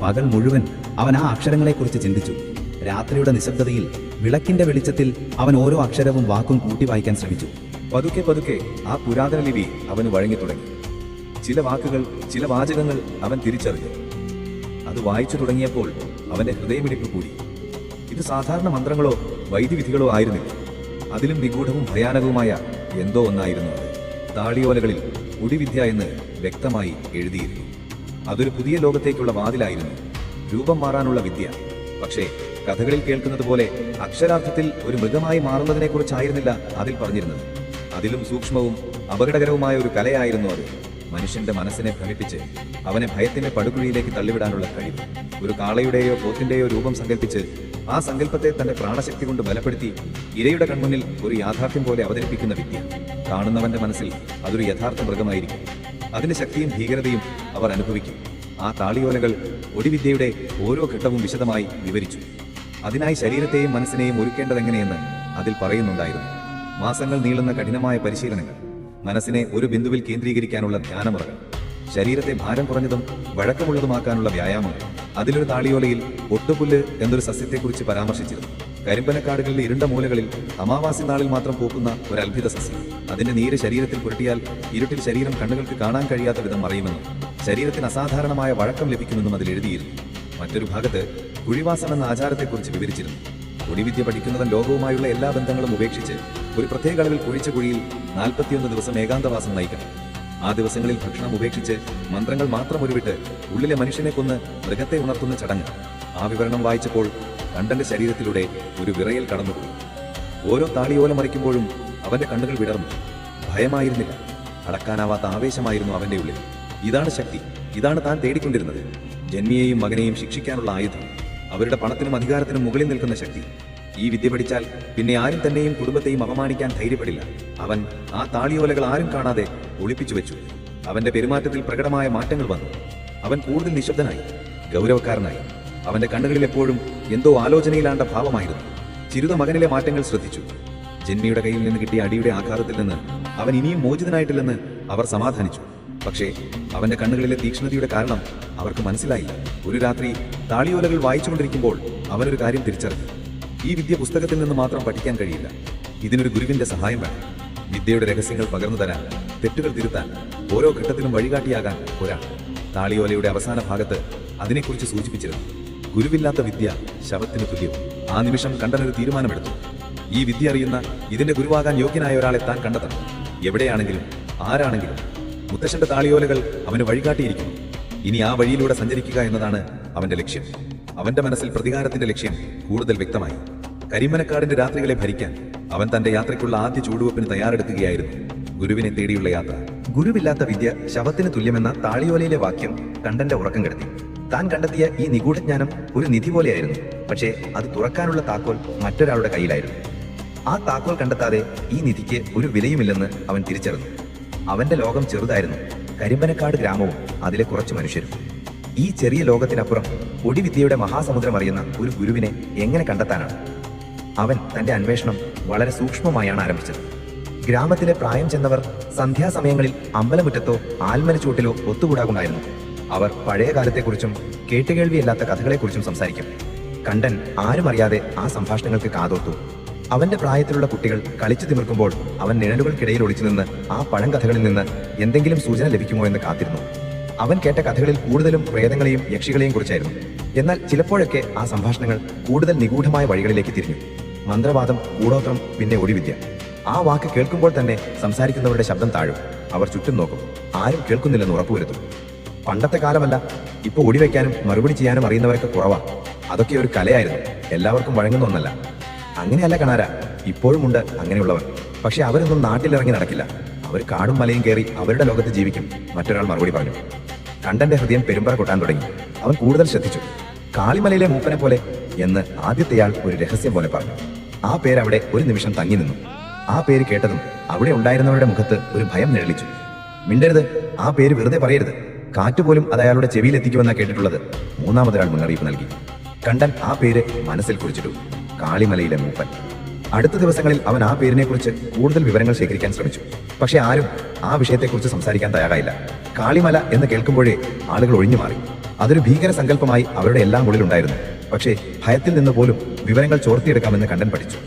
പകൽ മുഴുവൻ അവൻ ആ അക്ഷരങ്ങളെക്കുറിച്ച് ചിന്തിച്ചു. രാത്രിയുടെ നിശബ്ദതയിൽ വിളക്കിന്റെ വെളിച്ചത്തിൽ അവൻ ഓരോ അക്ഷരവും വാക്കും കൂട്ടി വായിക്കാൻ ശ്രമിച്ചു. പതുക്കെ പതുക്കെ ആ പുരാതന ലിപി അവന് വഴങ്ങി തുടങ്ങി. ചില വാക്കുകൾ, ചില വാചകങ്ങൾ അവൻ തിരിച്ചറിഞ്ഞു. അത് വായിച്ചു തുടങ്ങിയപ്പോൾ അവന്റെ ഹൃദയമിടിപ്പ് കൂടി. ഇത് സാധാരണ മന്ത്രങ്ങളോ വൈദ്യവിധികളോ ആയിരുന്നില്ല. അതിലും നിഗൂഢവും ഭയാനകവുമായ എന്തോ ഒന്നായിരുന്നു അത്. താളിയോലകളിൽ കുടിവിദ്യ എന്ന് വ്യക്തമായി എഴുതിയിരുന്നു. അതൊരു പുതിയ ലോകത്തേക്കുള്ള വാതിലായിരുന്നു, രൂപം മാറാനുള്ള വിദ്യ. പക്ഷേ കഥകളിൽ കേൾക്കുന്നത് പോലെ അക്ഷരാർത്ഥത്തിൽ ഒരു മൃഗമായി മാറുന്നതിനെക്കുറിച്ചായിരുന്നില്ല അതിൽ പറഞ്ഞിരുന്നത്. അതിലും സൂക്ഷ്മവും അപകടകരവുമായ ഒരു കലയായിരുന്നു അത്. മനുഷ്യന്റെ മനസ്സിനെ ഭ്രമിപ്പിച്ച് അവനെ ഭയത്തിന്റെ പടുകുഴിയിലേക്ക് തള്ളിവിടാനുള്ള കഴിവ്. ഒരു കാളയുടെയോ പോത്തിന്റെയോ രൂപം സങ്കല്പിച്ച് ആ സങ്കല്പത്തെ തന്റെ പ്രാണശക്തി കൊണ്ട് ബലപ്പെടുത്തി ഇരയുടെ കൺമുന്നിൽ ഒരു യാഥാർത്ഥ്യം പോലെ അവതരിപ്പിക്കുന്ന വിദ്യ. കാണുന്നവന്റെ മനസ്സിൽ അതൊരു യഥാർത്ഥ മൃഗമായിരിക്കും. അതിന്റെ ശക്തിയും ഭീകരതയും അവർ അനുഭവിക്കും. ആ താളിയോലകൾ ഒടിവിദ്യയുടെ ഓരോ ഘട്ടവും വിശദമായി വിവരിച്ചു. അതിനായി ശരീരത്തെയും മനസ്സിനെയും ഒരുക്കേണ്ടതെങ്ങനെയെന്ന് അതിൽ പറയുന്നുണ്ടായിരുന്നു. മാസങ്ങൾ നീളുന്ന കഠിനമായ പരിശീലനങ്ങൾ, മനസ്സിനെ ഒരു ബിന്ദുവിൽ കേന്ദ്രീകരിക്കാനുള്ള ധ്യാനമുറകൾ, ശരീരത്തെ ഭാരം കുറഞ്ഞതും വഴക്കമുള്ളതുമാക്കാനുള്ള വ്യായാമങ്ങൾ. അതിലൊരു താളിയോലയിൽ ഒട്ടുപുല്ല് എന്നൊരു സസ്യത്തെക്കുറിച്ച് പരാമർശിച്ചിരുന്നു. കരിമ്പനക്കാടുകളിലെ ഇരുണ്ട മൂലകളിൽ അമാവാസി നാളിൽ മാത്രം പൂക്കുന്ന ഒരു അത്ഭുത സസ്യം. അതിന്റെ നീര് ശരീരത്തിൽ പുരട്ടിയാൽ ഇരുട്ടിൽ ശരീരം കണ്ണുകൾക്ക് കാണാൻ കഴിയാത്ത വിധം മറയുമെന്നും ശരീരത്തിന് അസാധാരണമായ വഴക്കം ലഭിക്കുമെന്നും അതിൽ എഴുതിയിരുന്നു. മറ്റൊരു ഭാഗത്ത് കുഴിവാസം എന്ന ആചാരത്തെക്കുറിച്ച് വിവരിച്ചിരുന്നു. കുടിവിദ്യ പഠിക്കുന്നവൻ ലോകവുമായുള്ള എല്ലാ ബന്ധങ്ങളും ഉപേക്ഷിച്ച് ഒരു പ്രത്യേക അളവിൽ കുഴിച്ച കുഴിയിൽ 41 ദിവസം ഏകാന്തവാസം നയിക്കണം. ആ ദിവസങ്ങളിൽ ഭക്ഷണം ഉപേക്ഷിച്ച് മന്ത്രങ്ങൾ മാത്രം ഉരുവിട്ട് ഉള്ളിലെ മനുഷ്യനെ കൊന്ന് മൃഗത്തെ ഉണർത്തുന്ന ചടങ്ങ്. ആ വിവരണം വായിച്ചപ്പോൾ കണ്ടന്റെ ശരീരത്തിലൂടെ ഒരു വിറയൽ കടന്നുപോയി. ഓരോ താളിയോല മറിക്കുമ്പോഴും അവന്റെ കണ്ണുകൾ വിടർന്നു. ഭയമായിരുന്നില്ല, അടക്കാനാവാത്ത ആവേശമായിരുന്നു അവന്റെ ഉള്ളിൽ. ഇതാണ് ശക്തി, ഇതാണ് താൻ തേടിക്കൊണ്ടിരുന്നത്. ജന്മിയെയും മകനെയും ശിക്ഷിക്കാനുള്ള ആയുധം, അവരുടെ പണത്തിനും അധികാരത്തിനും മുകളിൽ നിൽക്കുന്ന ശക്തി. ഈ വിദ്യ പഠിച്ചാൽ പിന്നെ ആരും തന്നെയും കുടുംബത്തെയും അപമാനിക്കാൻ ധൈര്യപ്പെടില്ല. അവൻ ആ താളിയോലകൾ ആരും കാണാതെ ഒളിപ്പിച്ചു വെച്ചു. അവന്റെ പെരുമാറ്റത്തിൽ പ്രകടമായ മാറ്റങ്ങൾ വന്നു. അവൻ കൂടുതൽ നിശബ്ദനായി, ഗൗരവക്കാരനായി. അവന്റെ കണ്ണുകളിൽ എപ്പോഴും എന്തോ ആലോചനയിലാണ്ട ഭാവമായിരുന്നു. ചിരുത മകനിലെ മാറ്റങ്ങൾ ശ്രദ്ധിച്ചു. ജന്മിയുടെ കയ്യിൽ നിന്ന് കിട്ടിയ അടിയുടെ ആഘാതത്തിൽ നിന്ന് അവൻ ഇനിയും മോചിതനായിട്ടില്ലെന്ന് അവർ സമാധാനിച്ചു. പക്ഷേ അവന്റെ കണ്ണുകളിലെ തീക്ഷ്ണതയുടെ കാരണം അവർക്ക് മനസ്സിലായില്ല. ഒരു രാത്രി താളിയോലകൾ വായിച്ചുകൊണ്ടിരിക്കുമ്പോൾ അവനൊരു കാര്യം തിരിച്ചറിഞ്ഞു. ഈ വിദ്യ പുസ്തകത്തിൽ നിന്ന് മാത്രം പഠിക്കാൻ കഴിയില്ല. ഇതിനൊരു ഗുരുവിന്റെ സഹായം വേണം. വിദ്യയുടെ രഹസ്യങ്ങൾ പകർന്നു തരാൻ, തെറ്റുകൾ തിരുത്താൻ, ഓരോ ഘട്ടത്തിലും വഴികാട്ടിയാകാൻ ഒരാൾ. താളിയോലയുടെ അവസാന ഭാഗത്ത് അതിനെക്കുറിച്ച് സൂചിപ്പിച്ചിരുന്നു. ഗുരുവില്ലാത്ത വിദ്യ ശവത്തിന് തുല്യവും. ആ നിമിഷം കണ്ടനൊരു തീരുമാനമെടുത്തു. ഈ വിദ്യ അറിയുന്ന, ഇതിന്റെ ഗുരുവാകാൻ യോഗ്യനായ ഒരാളെ താൻ കണ്ടെത്തണം. എവിടെയാണെങ്കിലും ആരാണെങ്കിലും. മുത്തശ്ശന്റെ താളിയോലകൾ അവന് വഴികാട്ടിയിരിക്കുന്നു. ഇനി ആ വഴിയിലൂടെ സഞ്ചരിക്കുക എന്നതാണ് അവന്റെ ലക്ഷ്യം. അവന്റെ മനസ്സിൽ പ്രതികാരത്തിന്റെ ലക്ഷ്യം കൂടുതൽ വ്യക്തമായി. കരിമ്പനക്കാടിന്റെ രാത്രികളെ ഭരിക്കാൻ അവൻ തന്റെ യാത്രയ്ക്കുള്ള ആദ്യ ചുവടുവെപ്പിന് തയ്യാറെടുക്കുകയായിരുന്നു. ഗുരുവിനെ തേടിയുള്ള യാത്ര. ഗുരുവില്ലാത്ത വിദ്യ ശവത്തിന് തുല്യമെന്ന താളിയോലയിലെ വാക്യം കണ്ടന്റെ ഉറക്കം കെടുത്തി. താൻ കണ്ടെത്തിയ ഈ നിഗൂഢജ്ഞാനം ഒരു നിധി പോലെയായിരുന്നു. പക്ഷേ അത് തുറക്കാനുള്ള താക്കോൽ മറ്റൊരാളുടെ കയ്യിലായിരുന്നു. ആ താക്കോൽ കണ്ടെത്താതെ ഈ നിധിക്ക് ഒരു വിലയുമില്ലെന്ന് അവൻ തിരിച്ചറിഞ്ഞു. അവന്റെ ലോകം ചെറുതായിരുന്നു. കരിമ്പനക്കാട് ഗ്രാമവും അതിലെ കുറച്ച് മനുഷ്യരും. ഈ ചെറിയ ലോകത്തിനപ്പുറം ഒടിവിദ്യയുടെ മഹാസമുദ്രം അറിയുന്ന ഒരു ഗുരുവിനെ എങ്ങനെ കണ്ടെത്താനാണ്? അവൻ തന്റെ അന്വേഷണം വളരെ സൂക്ഷ്മമായാണ് ആരംഭിച്ചത്. ഗ്രാമത്തിലെ പ്രായം ചെന്നവർ സന്ധ്യാസമയങ്ങളിൽ അമ്പലമുറ്റത്തോ ആൽമരച്ചൂട്ടിലോ ഒത്തുകൂടാകുമായിരുന്നു. അവർ പഴയ കാലത്തെക്കുറിച്ചും കേട്ടുകേൾവിയില്ലാത്ത കഥകളെക്കുറിച്ചും സംസാരിക്കും. കണ്ടൻ ആരും അറിയാതെ ആ സംഭാഷണങ്ങൾക്ക് കാതോർത്തു. അവന്റെ പ്രായത്തിലുള്ള കുട്ടികൾ കളിച്ചു തിമിർക്കുമ്പോൾ അവൻ നിഴലുകൾക്കിടയിൽ ഒളിച്ചു നിന്ന് ആ പഴങ്കഥകളിൽ നിന്ന് എന്തെങ്കിലും സൂചന ലഭിക്കുമോ എന്ന് കാത്തിരുന്നു. അവൻ കേട്ട കഥകളിൽ കൂടുതലും പ്രേതങ്ങളെയും യക്ഷികളെയും കുറിച്ചായിരുന്നു. എന്നാൽ ചിലപ്പോഴൊക്കെ ആ സംഭാഷണങ്ങൾ കൂടുതൽ നിഗൂഢമായ വഴികളിലേക്ക് തിരിഞ്ഞു. മന്ത്രവാദം, കൂടോത്രം, പിന്നെ ഒടിവിദ്യ. ആ വാക്ക് കേൾക്കുമ്പോൾ തന്നെ സംസാരിക്കുന്നവരുടെ ശബ്ദം താഴും. അവർ ചുറ്റും നോക്കും. ആരും കേൾക്കുന്നില്ലെന്ന് ഉറപ്പുവരുത്തും. പണ്ടത്തെ കാലമല്ല. ഇപ്പോൾ ഒടിവെക്കാനും മറുപടി ചെയ്യാനും അറിയുന്നവരൊക്കെ കുറവാ. അതൊക്കെ ഒരു കലയായിരുന്നു. എല്ലാവർക്കും വഴങ്ങുന്ന ഒന്നല്ല. അങ്ങനെയല്ല കണാര, ഇപ്പോഴുമുണ്ട് അങ്ങനെയുള്ളവർ. പക്ഷെ അവരൊന്നും നാട്ടിലിറങ്ങി നടക്കില്ല. അവർ കാടും മലയും കയറി അവരുടെ ലോകത്ത് ജീവിക്കും. മറ്റൊരാൾ മറുപടി പറഞ്ഞു. കണ്ടന്റെ ഹൃദയം പെരുമ്പറ കൊട്ടാൻ തുടങ്ങി. അവൻ കൂടുതൽ ശ്രദ്ധിച്ചു. കാളിമലയിലെ മൂപ്പനെ പോലെ എന്ന് ആദ്യത്തെയാൾ ഒരു രഹസ്യം പോലെ പറഞ്ഞു. ആ പേര് അവിടെ ഒരു നിമിഷം തങ്ങി നിന്നു. ആ പേര് കേട്ടതും അവിടെ ഉണ്ടായിരുന്നവരുടെ മുഖത്ത് ഒരു ഭയം നിഴലിച്ചു. മിണ്ടരുത്, ആ പേര് വെറുതെ പറയരുത്. കാറ്റുപോലും അത് അയാളുടെ ചെവിയിൽ എത്തിക്കുമെന്നാണ് കേട്ടിട്ടുള്ളത്. മൂന്നാമതൊരാൾ മുന്നറിയിപ്പ് നൽകി. കണ്ടൻ ആ പേര് മനസ്സിൽ കുറിച്ചിട്ടു. കാളിമലയിലെ മൂപ്പൻ. അടുത്ത ദിവസങ്ങളിൽ അവൻ ആ പേരിനെക്കുറിച്ച് കൂടുതൽ വിവരങ്ങൾ ശേഖരിക്കാൻ ശ്രമിച്ചു. പക്ഷെ ആരും ആ വിഷയത്തെക്കുറിച്ച് സംസാരിക്കാൻ തയ്യാറായില്ല. കാളിമല എന്ന് കേൾക്കുമ്പോഴേ ആളുകൾ ഒഴിഞ്ഞു മാറി. അതൊരു ഭീകര സങ്കല്പമായി അവരുടെ എല്ലാം ഉള്ളിലുണ്ടായിരുന്നു. പക്ഷേ ഭയത്തിൽ നിന്ന് പോലും വിവരങ്ങൾ ചോർത്തിയെടുക്കാമെന്ന് കണ്ടൻ പഠിച്ചു.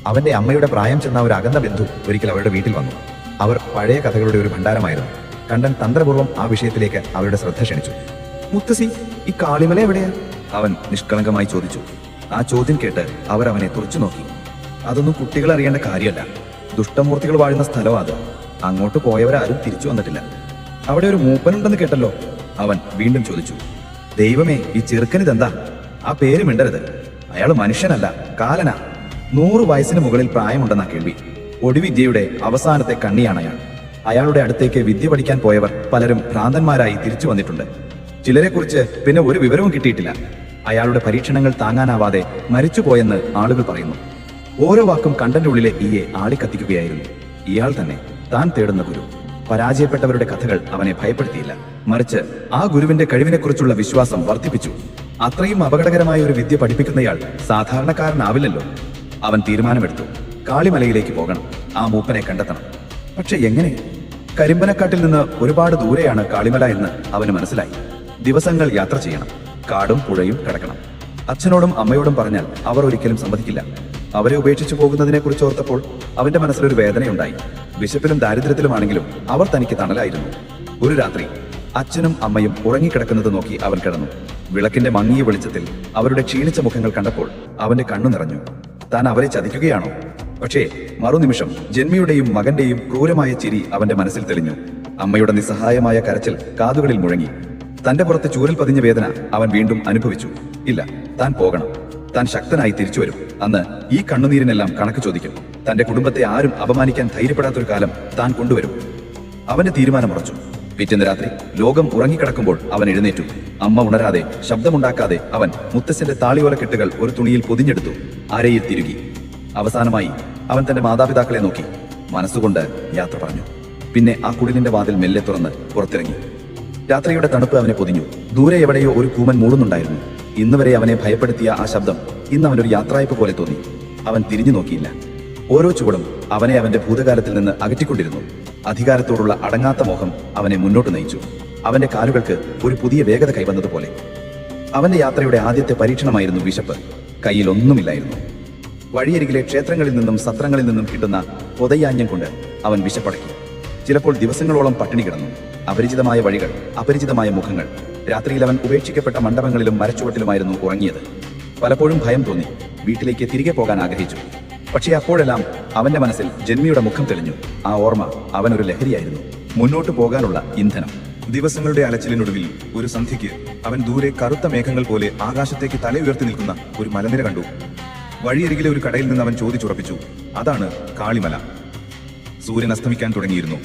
അവന്റെ അമ്മയുടെ പ്രായം ചെന്ന ഒരു അകന്ന ബന്ധു ഒരിക്കൽ അവരുടെ വീട്ടിൽ വന്നു. അവർ പഴയ കഥകളുടെ ഒരു ഭണ്ഡാരമായിരുന്നു. കണ്ടൻ തന്ത്രപൂർവ്വം ആ വിഷയത്തിലേക്ക് അവരുടെ ശ്രദ്ധ ക്ഷണിച്ചു. മുത്തശ്ശി, ഈ കാളിമല എവിടെയാ? അവൻ നിഷ്കളങ്കമായി ചോദിച്ചു. ആ ചോദ്യം കേട്ട് അവർ അവനെ തുറച്ചു നോക്കി. അതൊന്നും കുട്ടികൾ അറിയേണ്ട കാര്യമല്ല. ദുഷ്ടമൂർത്തികൾ വാഴുന്ന സ്ഥലമാണ് അത്. അങ്ങോട്ട് പോയവരാരും തിരിച്ചു വന്നിട്ടില്ല. അവിടെ ഒരു മൂപ്പനുണ്ടെന്ന് കേട്ടല്ലോ. അവൻ വീണ്ടും ചോദിച്ചു. ദൈവമേ, ഈ ചെറുക്കനിതെന്താ? ആ പേര് മിണ്ടരുത്. അയാൾ മനുഷ്യനല്ല, കാലനാ. 100 വയസ്സിന് മുകളിൽ പ്രായമുണ്ടെന്നാ കേൾവി. ഒടിവിദ്യയുടെ അവസാനത്തെ കണ്ണിയാണ് അയാൾ. അയാളുടെ അടുത്തേക്ക് വിദ്യ പഠിക്കാൻ പോയവർ പലരും ഭ്രാന്തന്മാരായി തിരിച്ചു വന്നിട്ടുണ്ട്. ചിലരെക്കുറിച്ച് പിന്നെ ഒരു വിവരവും കിട്ടിയിട്ടില്ല. അയാളുടെ പരീക്ഷണങ്ങൾ താങ്ങാനാവാതെ മരിച്ചുപോയെന്ന് ആളുകൾ പറയുന്നു. ഓരോ വാക്കും കണ്ടന്റെ ഉള്ളിലെ ഈയെ ആളിക്കത്തിക്കുകയായിരുന്നു. ഇയാൾ തന്നെ, താൻ തേടുന്ന ഗുരു. പരാജയപ്പെട്ടവരുടെ കഥകൾ അവനെ ഭയപ്പെടുത്തിയില്ല. മറിച്ച് ആ ഗുരുവിന്റെ കഴിവിനെക്കുറിച്ചുള്ള വിശ്വാസം വർദ്ധിപ്പിച്ചു. അത്രയും അപകടകരമായ ഒരു വിദ്യ പഠിപ്പിക്കുന്നയാൾ സാധാരണക്കാരനാവില്ലല്ലോ. അവൻ തീരുമാനമെടുത്തു. കാളിമലയിലേക്ക് പോകണം. ആ മൂപ്പനെ കണ്ടെത്തണം. പക്ഷെ എങ്ങനെ? കരിമ്പനക്കാട്ടിൽ നിന്ന് ഒരുപാട് ദൂരെയാണ് കാളിമല എന്ന് അവന് മനസ്സിലായി. ദിവസങ്ങൾ യാത്ര ചെയ്യണം. കാടും പുഴയും കടക്കണം. അച്ഛനോടും അമ്മയോടും പറഞ്ഞാൽ അവർ ഒരിക്കലും സമ്മതിക്കില്ല. അവരെ ഉപേക്ഷിച്ചു പോകുന്നതിനെ കുറിച്ച് ഓർത്തപ്പോൾ അവന്റെ മനസ്സിലൊരു വേദനയുണ്ടായി. വിശപ്പിലും ദാരിദ്ര്യത്തിലുമാണെങ്കിലും അവർ തനിക്ക് തണലായിരുന്നു. ഒരു രാത്രി അച്ഛനും അമ്മയും ഉറങ്ങിക്കിടക്കുന്നത് നോക്കി അവൻ കിടന്നു. വിളക്കിന്റെ മങ്ങിയ വെളിച്ചത്തിൽ അവരുടെ ക്ഷീണിച്ച മുഖങ്ങൾ കണ്ടപ്പോൾ അവന്റെ കണ്ണു നിറഞ്ഞു. താൻ അവരെ ചതിക്കുകയാണോ? പക്ഷേ മറുനിമിഷം ജന്മിയുടെയും മകന്റെയും ക്രൂരമായ ചിരി അവന്റെ മനസ്സിൽ തെളിഞ്ഞു. അമ്മയുടെ നിസ്സഹായമായ കരച്ചിൽ കാതുകളിൽ മുഴങ്ങി. തന്റെ പുറത്ത് ചൂരൽ പതിഞ്ഞ വേദന അവൻ വീണ്ടും അനുഭവിച്ചു. ഇല്ല, താൻ പോകണം. താൻ ശക്തനായി തിരിച്ചു വരും. അന്ന് ഈ കണ്ണുനീരിനെല്ലാം കണക്ക് ചോദിക്കും. തന്റെ കുടുംബത്തെ ആരും അപമാനിക്കാൻ ധൈര്യപ്പെടാത്തൊരു കാലം താൻ കൊണ്ടുവരും. അവന്റെ തീരുമാനമുറച്ചു. പിറ്റേന്ന് രാത്രി ലോകം ഉറങ്ങിക്കിടക്കുമ്പോൾ അവൻ എഴുന്നേറ്റു. അമ്മ ഉണരാതെ, ശബ്ദമുണ്ടാക്കാതെ അവൻ മുത്തശ്ശന്റെ താളിയോലക്കെട്ടുകൾ ഒരു തുണിയിൽ പൊതിഞ്ഞെടുത്തു. അരയിൽ തിരുകി. അവസാനമായി അവൻ തന്റെ മാതാപിതാക്കളെ നോക്കി മനസ്സുകൊണ്ട് യാത്ര പറഞ്ഞു. പിന്നെ ആ കുടിലിന്റെ വാതിൽ മെല്ലെ തുറന്ന് പുറത്തിറങ്ങി. രാത്രിയുടെ തണുപ്പ് അവനെ പൊതിഞ്ഞു. ദൂരെ എവിടെയോ ഒരു കൂമൻ മൂടുന്നുണ്ടായിരുന്നു. ഇന്നുവരെ അവനെ ഭയപ്പെടുത്തിയ ആ ശബ്ദം ഇന്ന് അവനൊരു യാത്രയപ്പ് പോലെ തോന്നി. അവൻ തിരിഞ്ഞു നോക്കിയില്ല. ഓരോ ചുവടും അവനെ അവന്റെ ഭൂതകാലത്തിൽ നിന്ന് അകറ്റിക്കൊണ്ടിരുന്നു. അധികാരത്തോടുള്ള അടങ്ങാത്ത മോഹം അവനെ മുന്നോട്ട് നയിച്ചു. അവന്റെ കാലുകൾക്ക് ഒരു പുതിയ വേഗത കൈവന്നതുപോലെ. അവന്റെ യാത്രയുടെ ആദ്യത്തെ പരീക്ഷണമായിരുന്നു വിശപ്പ്. കയ്യിൽ ഒന്നുമില്ലായിരുന്നു. വഴിയരികിലെ ക്ഷേത്രങ്ങളിൽ നിന്നും സത്രങ്ങളിൽ നിന്നും കിട്ടുന്ന പൊതയാഞ്ഞം കൊണ്ട് അവൻ വിശപ്പടക്കി. ചിലപ്പോൾ ദിവസങ്ങളോളം പട്ടിണി കിടന്നു. അപരിചിതമായ വഴികൾ, അപരിചിതമായ മുഖങ്ങൾ. രാത്രിയിൽ അവൻ ഉപേക്ഷിക്കപ്പെട്ട മണ്ഡപങ്ങളിലും മരച്ചുവട്ടിലുമായിരുന്നു ഉറങ്ങിയത്. പലപ്പോഴും ഭയം തോന്നി. വീട്ടിലേക്ക് തിരികെ പോകാൻ ആഗ്രഹിച്ചു. പക്ഷേ അപ്പോഴെല്ലാം അവന്റെ മനസ്സിൽ ജന്മിയുടെ മുഖം തെളിഞ്ഞു. ആ ഓർമ്മ അവനൊരു ലഹരിയായിരുന്നു, മുന്നോട്ട് പോകാനുള്ള ഇന്ധനം. ദിവസങ്ങളുടെ അലച്ചിലിനൊടുവിൽ ഒരു സന്ധ്യയ്ക്ക് അവൻ ദൂരെ കറുത്ത മേഘങ്ങൾ പോലെ ആകാശത്തേക്ക് തല ഉയർത്തി നിൽക്കുന്ന ഒരു മലനിര കണ്ടു. വഴിയരികിലെ ഒരു കടയിൽ നിന്ന് അവൻ ചോദിച്ചുറപ്പിച്ചു, അതാണ് കാളിമല. സൂര്യൻ അസ്തമിക്കാൻ തുടങ്ങിയിരുന്നു.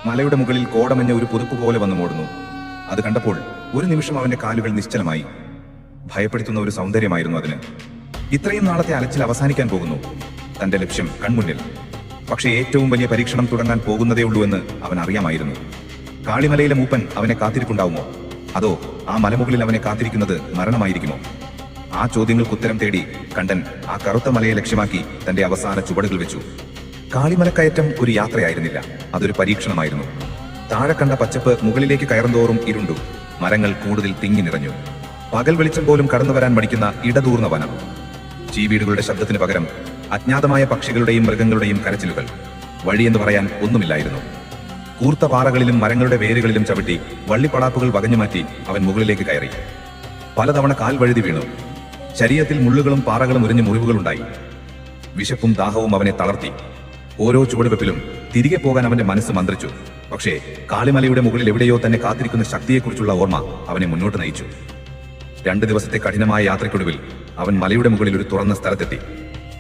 മലയുടെ മുകളിൽ കോടമഞ്ഞ ഒരു പുതുപ്പ് പോലെ വന്നു മൂടുന്നു. അത് കണ്ടപ്പോൾ ഒരു നിമിഷം അവന്റെ കാലുകൾ നിശ്ചലമായി. ഭയപ്പെടുത്തുന്ന ഒരു സൗന്ദര്യമായിരുന്നു അതിന്. ഇത്രയും നാളത്തെ അലച്ചിൽ അവസാനിക്കാൻ പോകുന്നു. തന്റെ ലക്ഷ്യം കൺമുന്നിൽ. പക്ഷേ ഏറ്റവും വലിയ പരീക്ഷണം തുടങ്ങാൻ പോകുന്നതേ ഉള്ളൂ എന്ന് അവൻ അറിയാമായിരുന്നു. കാളിമലയിലെ മൂപ്പൻ അവനെ കാത്തിരിപ്പുണ്ടാവുമോ? അതോ ആ മലമുകളിൽ അവനെ കാത്തിരിക്കുന്നത് മരണമായിരിക്കുമോ? ആ ചോദ്യങ്ങൾക്ക് ഉത്തരം തേടി കണ്ടൻ ആ കറുത്ത മലയെ ലക്ഷ്യമാക്കി തന്റെ അവസാന ചുവടുകൾ വെച്ചു. കാളിമലക്കയറ്റം ഒരു യാത്രയായിരുന്നില്ല, അതൊരു പരീക്ഷണമായിരുന്നു. താഴെ കണ്ട പച്ചപ്പ് മുകളിലേക്ക് കയറുന്തോറും ഇരുണ്ടു. മരങ്ങൾ കൂടുതൽ തിങ്ങി നിറഞ്ഞു. പകൽ വെളിച്ചം പോലും കടന്നു വരാൻ മടിക്കുന്ന ഇടതൂർന്ന വനം. ചീവീടുകളുടെ ശബ്ദത്തിന് പകരം അജ്ഞാതമായ പക്ഷികളുടെയും മൃഗങ്ങളുടെയും കരച്ചിലുകൾ. വഴിയെന്ന് പറയാൻ ഒന്നുമില്ലായിരുന്നു. കൂർത്ത പാറകളിലും മരങ്ങളുടെ വേരുകളിലും ചവിട്ടി വള്ളിപ്പടാപ്പുകൾ വകഞ്ഞുമാറ്റി അവൻ മുകളിലേക്ക് കയറി. പലതവണ കാൽ വഴുതി വീണു. ശരീരത്തിൽ മുള്ളുകളും പാറകളും ഉരിഞ്ഞ് മുറിവുകളുണ്ടായി. വിശപ്പും ദാഹവും അവനെ തളർത്തി. ഓരോ ചുവടുവെപ്പിലും തിരികെ പോകാൻ അവന്റെ മനസ്സ് മന്ത്രിച്ചു. പക്ഷേ കാളിമലയുടെ മുകളിൽ എവിടെയോ തന്നെ കാത്തിരിക്കുന്ന ശക്തിയെക്കുറിച്ചുള്ള ഓർമ്മ അവനെ മുന്നോട്ട് നയിച്ചു. 2 ദിവസത്തെ കഠിനമായ യാത്രയ്ക്കൊടുവിൽ അവൻ മലയുടെ മുകളിൽ ഒരു തുറന്ന സ്ഥലത്തെത്തി.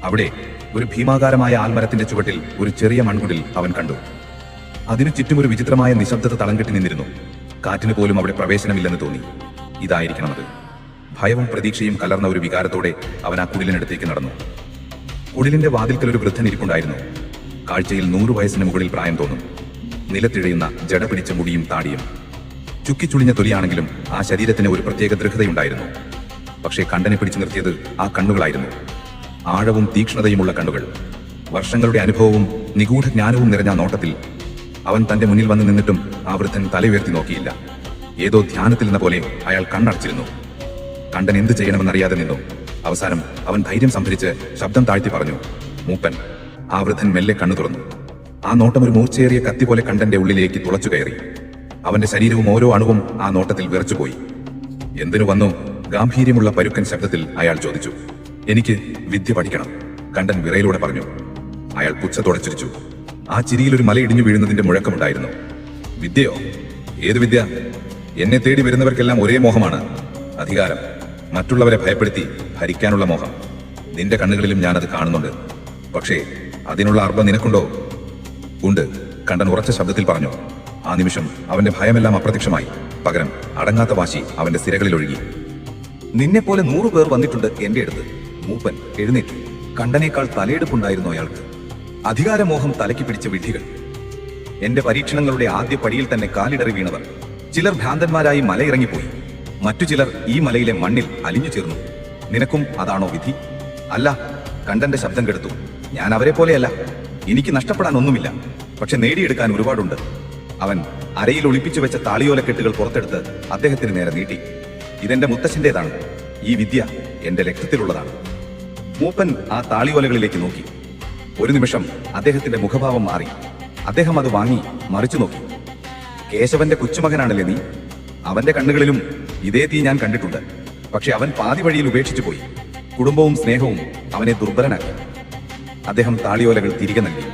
അവിടെ ഒരു ഭീമാകാരമായ ആൽമരത്തിന്റെ ചുവട്ടിൽ ഒരു ചെറിയ മൺകുടിൽ അവൻ കണ്ടു. അതിനു ചുറ്റും ഒരു വിചിത്രമായ നിശബ്ദത തളം കെട്ടി നിന്നിരുന്നു. കാറ്റിന് പോലും അവിടെ പ്രവേശനമില്ലെന്ന് തോന്നി. ഇതായിരിക്കണം അത്. ഭയവും പ്രതീക്ഷയും കലർന്ന ഒരു വികാരത്തോടെ അവൻ ആ കുടിലിനടുത്തേക്ക് നടന്നു. കുടിലിന്റെ വാതിൽക്കൽ ഒരു വൃദ്ധൻ ഇരിപ്പുണ്ടായിരുന്നു. കാഴ്ചയിൽ 100 വയസ്സിന് മുകളിൽ പ്രായം തോന്നും. നിലത്തിഴയുന്ന ജട പിടിച്ച മുടിയും താടിയും. ചുക്കിച്ചുളിഞ്ഞ തൊലിയാണെങ്കിലും ആ ശരീരത്തിന് ഒരു പ്രത്യേക ദൃഢതയുണ്ടായിരുന്നു. പക്ഷേ കണ്ടനെ പിടിച്ചു നിർത്തിയത് ആ കണ്ണുകളായിരുന്നു. ആഴവും തീക്ഷ്ണതയുമുള്ള കണ്ണുകൾ. വർഷങ്ങളുടെ അനുഭവവും നിഗൂഢ ജ്ഞാനവും നിറഞ്ഞ നോട്ടത്തിൽ അവൻ തന്റെ മുന്നിൽ വന്ന് നിന്നിട്ടും ആ വൃദ്ധൻ തലയുയർത്തി നോക്കിയില്ല. ഏതോ ധ്യാനത്തിൽ എന്ന പോലെ അയാൾ കണ്ണടച്ചിരുന്നു. കണ്ടൻ എന്ത് ചെയ്യണമെന്നറിയാതെ നിന്നു. അവസാനം അവൻ ധൈര്യം സംഭരിച്ച് ശബ്ദം താഴ്ത്തി പറഞ്ഞു, മൂപ്പൻ. ആ വൃദ്ധൻ മെല്ലെ കണ്ണു തുറന്നു. ആ നോട്ടം ഒരു മൂർച്ചയേറിയ കത്തി പോലെ കണ്ടന്റെ ഉള്ളിലേക്ക് തുളച്ചു കയറി. അവന്റെ ശരീരവും ഓരോ അണുവും ആ നോട്ടത്തിൽ വിറച്ചുപോയി. എന്തിനു വന്നു? ഗാംഭീര്യമുള്ള പരുക്കൻ ശബ്ദത്തിൽ അയാൾ ചോദിച്ചു. എനിക്ക് വിദ്യ പഠിക്കണം, കണ്ടൻ വിറയിലൂടെ പറഞ്ഞു. അയാൾ പുച്ഛത്തോടെ ചിരിച്ചു. ആ ചിരിയിൽ ഒരു മല ഇടിഞ്ഞു വീഴുന്നതിന്റെ മുഴക്കമുണ്ടായിരുന്നു. വിദ്യയോ? ഏത് വിദ്യ? എന്നെ തേടി വരുന്നവർക്കെല്ലാം ഒരേ മോഹമാണ്, അധികാരം. മറ്റുള്ളവരെ ഭയപ്പെടുത്തി ഭരിക്കാനുള്ള മോഹം. നിന്റെ കണ്ണുകളിലും ഞാനത് കാണുന്നുണ്ട്. പക്ഷേ അതിനുള്ള അർഭം നിനക്കുണ്ടോ? ഉണ്ട്, കണ്ടൻ ഉറച്ച ശബ്ദത്തിൽ പറഞ്ഞു. ആ നിമിഷം അവന്റെ ഭയമെല്ലാം അപ്രത്യക്ഷമായി. പകരം അടങ്ങാത്ത വാശി അവന്റെ സിരകളിൽ ഒഴുകി. നിന്നെപ്പോലെ 100 പേർ വന്നിട്ടുണ്ട് എന്റെ അടുത്ത്. മൂപ്പൻ എഴുന്നേറ്റു. കണ്ടനേക്കാൾ തലയെടുപ്പുണ്ടായിരുന്നു അയാൾക്ക്. അധികാരമോഹം തലയ്ക്ക് പിടിച്ച വിഡ്ഢികൾ. എന്റെ പരീക്ഷണങ്ങളുടെ ആദ്യ പടിയിൽ തന്നെ കാലിടറി വീണവർ. ചിലർ ഭ്രാന്തന്മാരായി മലയിറങ്ങിപ്പോയി. മറ്റു ചിലർ ഈ മലയിലെ മണ്ണിൽ അലിഞ്ഞു ചേർന്നു. നിനക്കും അതാണോ വിധി? അല്ല, കണ്ടന്റെ ശബ്ദം കെടുത്തു. ഞാൻ അവരെ പോലെയല്ല. എനിക്ക് നഷ്ടപ്പെടാൻ ഒന്നുമില്ല, പക്ഷെ നേടിയെടുക്കാൻ ഒരുപാടുണ്ട്. അവൻ അരയിൽ ഒളിപ്പിച്ചു വെച്ച താളിയോലക്കെട്ടുകൾ പുറത്തെടുത്ത് അദ്ദേഹത്തിന് നേരെ നീട്ടി. ഇതെന്റെ മുത്തശ്ശന്റേതാണ്. ഈ വിദ്യ എന്റെ രക്തത്തിലുള്ളതാണ്. മൂപ്പൻ ആ താളിയോലകളിലേക്ക് നോക്കി. ഒരു നിമിഷം അദ്ദേഹത്തിന്റെ മുഖഭാവം മാറി. അദ്ദേഹം അത് വാങ്ങി മറിച്ചു നോക്കി. കേശവന്റെ കൊച്ചുമകനാണല്ലേ നീ? അവന്റെ കണ്ണുകളിലും ഇതേ തീ ഞാൻ കണ്ടിട്ടുണ്ട്. പക്ഷെ അവൻ പാതി വഴിയിൽ ഉപേക്ഷിച്ചു പോയി. കുടുംബവും സ്നേഹവും അവനെ ദുർബലനാക്കി. അദ്ദേഹം താളിയോലകൾ തിരികെ നൽകി.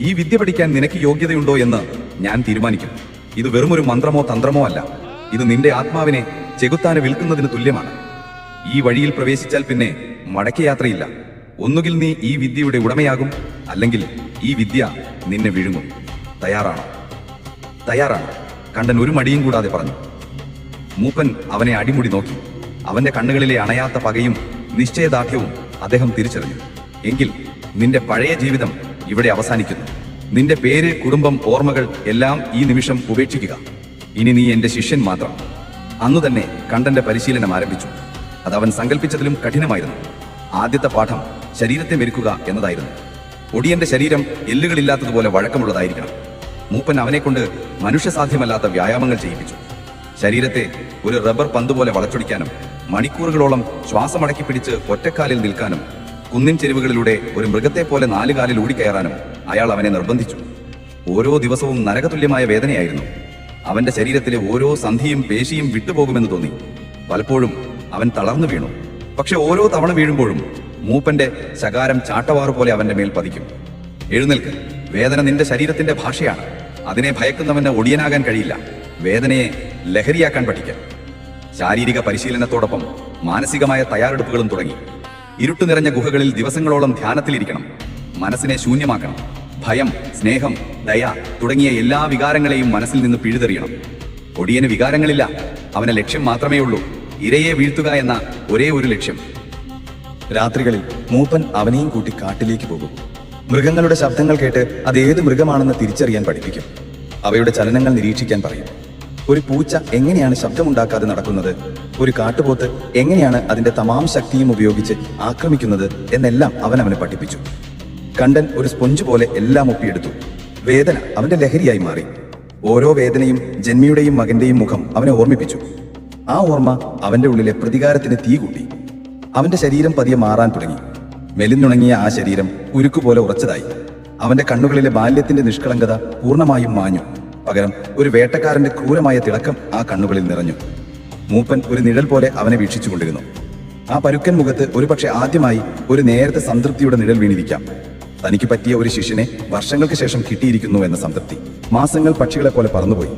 ഈ വിദ്യ പഠിക്കാൻ നിനക്ക് യോഗ്യതയുണ്ടോ എന്ന് ഞാൻ തീരുമാനിക്കും. ഇത് വെറുമൊരു മന്ത്രമോ തന്ത്രമോ അല്ല. ഇത് നിന്റെ ആത്മാവിനെ ചെകുത്താന് വിൽക്കുന്നതിന് തുല്യമാണ്. ഈ വഴിയിൽ പ്രവേശിച്ചാൽ പിന്നെ മടക്കയാത്രയില്ല. ഒന്നുകിൽ നീ ഈ വിദ്യയുടെ ഉടമയാകും, അല്ലെങ്കിൽ ഈ വിദ്യ നിന്നെ വിഴുങ്ങും. തയ്യാറാണോ? തയ്യാറാണ്, കണ്ടൻ ഒരു മടിയും കൂടാതെ പറഞ്ഞു. മൂപ്പൻ അവനെ അടിമുടി നോക്കി. അവന്റെ കണ്ണുകളിലെ അണയാത്ത പകയും നിശ്ചയദാർഢ്യവും അദ്ദേഹം തിരിച്ചറിഞ്ഞു. എങ്കിൽ നിന്റെ പഴയ ജീവിതം ഇവിടെ അവസാനിക്കുന്നു. നിന്റെ പേര്, കുടുംബം, ഓർമ്മകൾ എല്ലാം ഈ നിമിഷം ഉപേക്ഷിക്കുക. ഇനി നീ എന്റെ ശിഷ്യൻ മാത്രം. അന്നു തന്നെ കണ്ടന്റെ പരിശീലനം ആരംഭിച്ചു. അതവൻ സങ്കല്പിച്ചതിലും കഠിനമായിരുന്നു. ആദ്യത്തെ പാഠം ശരീരത്തെ മെരുക്കുക എന്നതായിരുന്നു. ഒടിയന്റെ ശരീരം എല്ലുകളില്ലാത്തതുപോലെ വഴക്കമുള്ളതായിരിക്കണം. മൂപ്പൻ അവനെക്കൊണ്ട് മനുഷ്യസാധ്യമല്ലാത്ത വ്യായാമങ്ങൾ ചെയ്യിപ്പിച്ചു. ശരീരത്തെ ഒരു റബ്ബർ പന്ത് പോലെ വളച്ചൊടിക്കാനും മണിക്കൂറുകളോളം ശ്വാസമടക്കി പിടിച്ച് ഒറ്റക്കാലിൽ നിൽക്കാനും കുന്നിൻ ചെരുവുകളിലൂടെ ഒരു മൃഗത്തെ പോലെ 4 കാലിൽ ഓടിക്കയറാനും അയാൾ അവനെ നിർബന്ധിച്ചു. ഓരോ ദിവസവും നരകതുല്യമായ വേദനയായിരുന്നു. അവന്റെ ശരീരത്തിലെ ഓരോ സന്ധിയും പേശിയും വിട്ടുപോകുമെന്ന് തോന്നി. പലപ്പോഴും അവൻ തളർന്നു വീണു. പക്ഷെ ഓരോ തവണ വീഴുമ്പോഴും മൂപ്പന്റെ ശകാരം ചാട്ടവാറു പോലെ അവന്റെ മേൽ പതിക്കും. എഴുന്നേൽക്ക്, വേദന നിന്റെ ശരീരത്തിന്റെ ഭാഷയാണ്. അതിനെ ഭയക്കുന്നവന് ഒടിയനാകാൻ കഴിയില്ല. വേദനയെ ലഹരിയാക്കാൻ പഠിക്കാം. ശാരീരിക പരിശീലനത്തോടൊപ്പം മാനസികമായ തയ്യാറെടുപ്പുകളും തുടങ്ങി. ഇരുട്ടു നിറഞ്ഞ ഗുഹകളിൽ ദിവസങ്ങളോളം ധ്യാനത്തിലിരിക്കണം. മനസ്സിനെ ശൂന്യമാക്കണം. ഭയം, സ്നേഹം, ദയ തുടങ്ങിയ എല്ലാ വികാരങ്ങളെയും മനസ്സിൽ നിന്ന് പിഴുതെറിയണം. ഒടിയന് വികാരങ്ങളില്ല. അവന് ലക്ഷ്യം മാത്രമേ ഉള്ളൂ, ഇരയെ വീഴ്ത്തുക എന്ന ഒരേ ഒരു ലക്ഷ്യം. രാത്രികളിൽ മൂപ്പൻ അവനെയും കൂട്ടി കാട്ടിലേക്ക് പോകും. മൃഗങ്ങളുടെ ശബ്ദങ്ങൾ കേട്ട് അത് ഏത് മൃഗമാണെന്ന് തിരിച്ചറിയാൻ പഠിപ്പിക്കും. അവയുടെ ചലനങ്ങൾ നിരീക്ഷിക്കാൻ പറയും. ഒരു പൂച്ച എങ്ങനെയാണ് ശബ്ദമുണ്ടാക്കാതെ നടക്കുന്നത്, ഒരു കാട്ടുപോത്ത് എങ്ങനെയാണ് അതിന്റെ തമാം ശക്തിയും ഉപയോഗിച്ച് ആക്രമിക്കുന്നത് എന്നെല്ലാം അവനെ പഠിപ്പിച്ചു. കണ്ടൻ ഒരു സ്പോഞ്ച് പോലെ എല്ലാം ഒപ്പിയെടുത്തു. വേദന അവന്റെ ലഹരിയായി മാറി. ഓരോ വേദനയും ജന്മിയുടെയും മകന്റെയും മുഖം അവനെ ഓർമ്മിപ്പിച്ചു. ആ ഓർമ്മ അവന്റെ ഉള്ളിലെ പ്രതികാരത്തിന് തീ കൂട്ടി. അവന്റെ ശരീരം പതിയെ മാറാൻ തുടങ്ങി. മെലിഞ്ഞുണങ്ങിയ ആ ശരീരം ഉരുക്കുപോലെ ഉറച്ചതായി. അവന്റെ കണ്ണുകളിലെ ബാല്യത്തിന്റെ നിഷ്കളങ്കത പൂർണ്ണമായും മാഞ്ഞു. പകരം ഒരു വേട്ടക്കാരന്റെ ക്രൂരമായ തിളക്കം ആ കണ്ണുകളിൽ നിറഞ്ഞു. മൂപ്പൻ ഒരു നിഴൽ പോലെ അവനെ വീക്ഷിച്ചുകൊണ്ടിരുന്നു. ആ പരുക്കൻ മുഖത്ത് ഒരുപക്ഷെ ആദ്യമായി ഒരു നേരത്തെ സംതൃപ്തിയുടെ നിഴൽ വീണിരിക്കാം. തനിക്ക് പറ്റിയ ഒരു ശിഷ്യനെ വർഷങ്ങൾക്ക് ശേഷം കിട്ടിയിരിക്കുന്നു എന്ന സംതൃപ്തി. മാസങ്ങൾ പക്ഷികളെ പോലെ പറന്നുപോയി.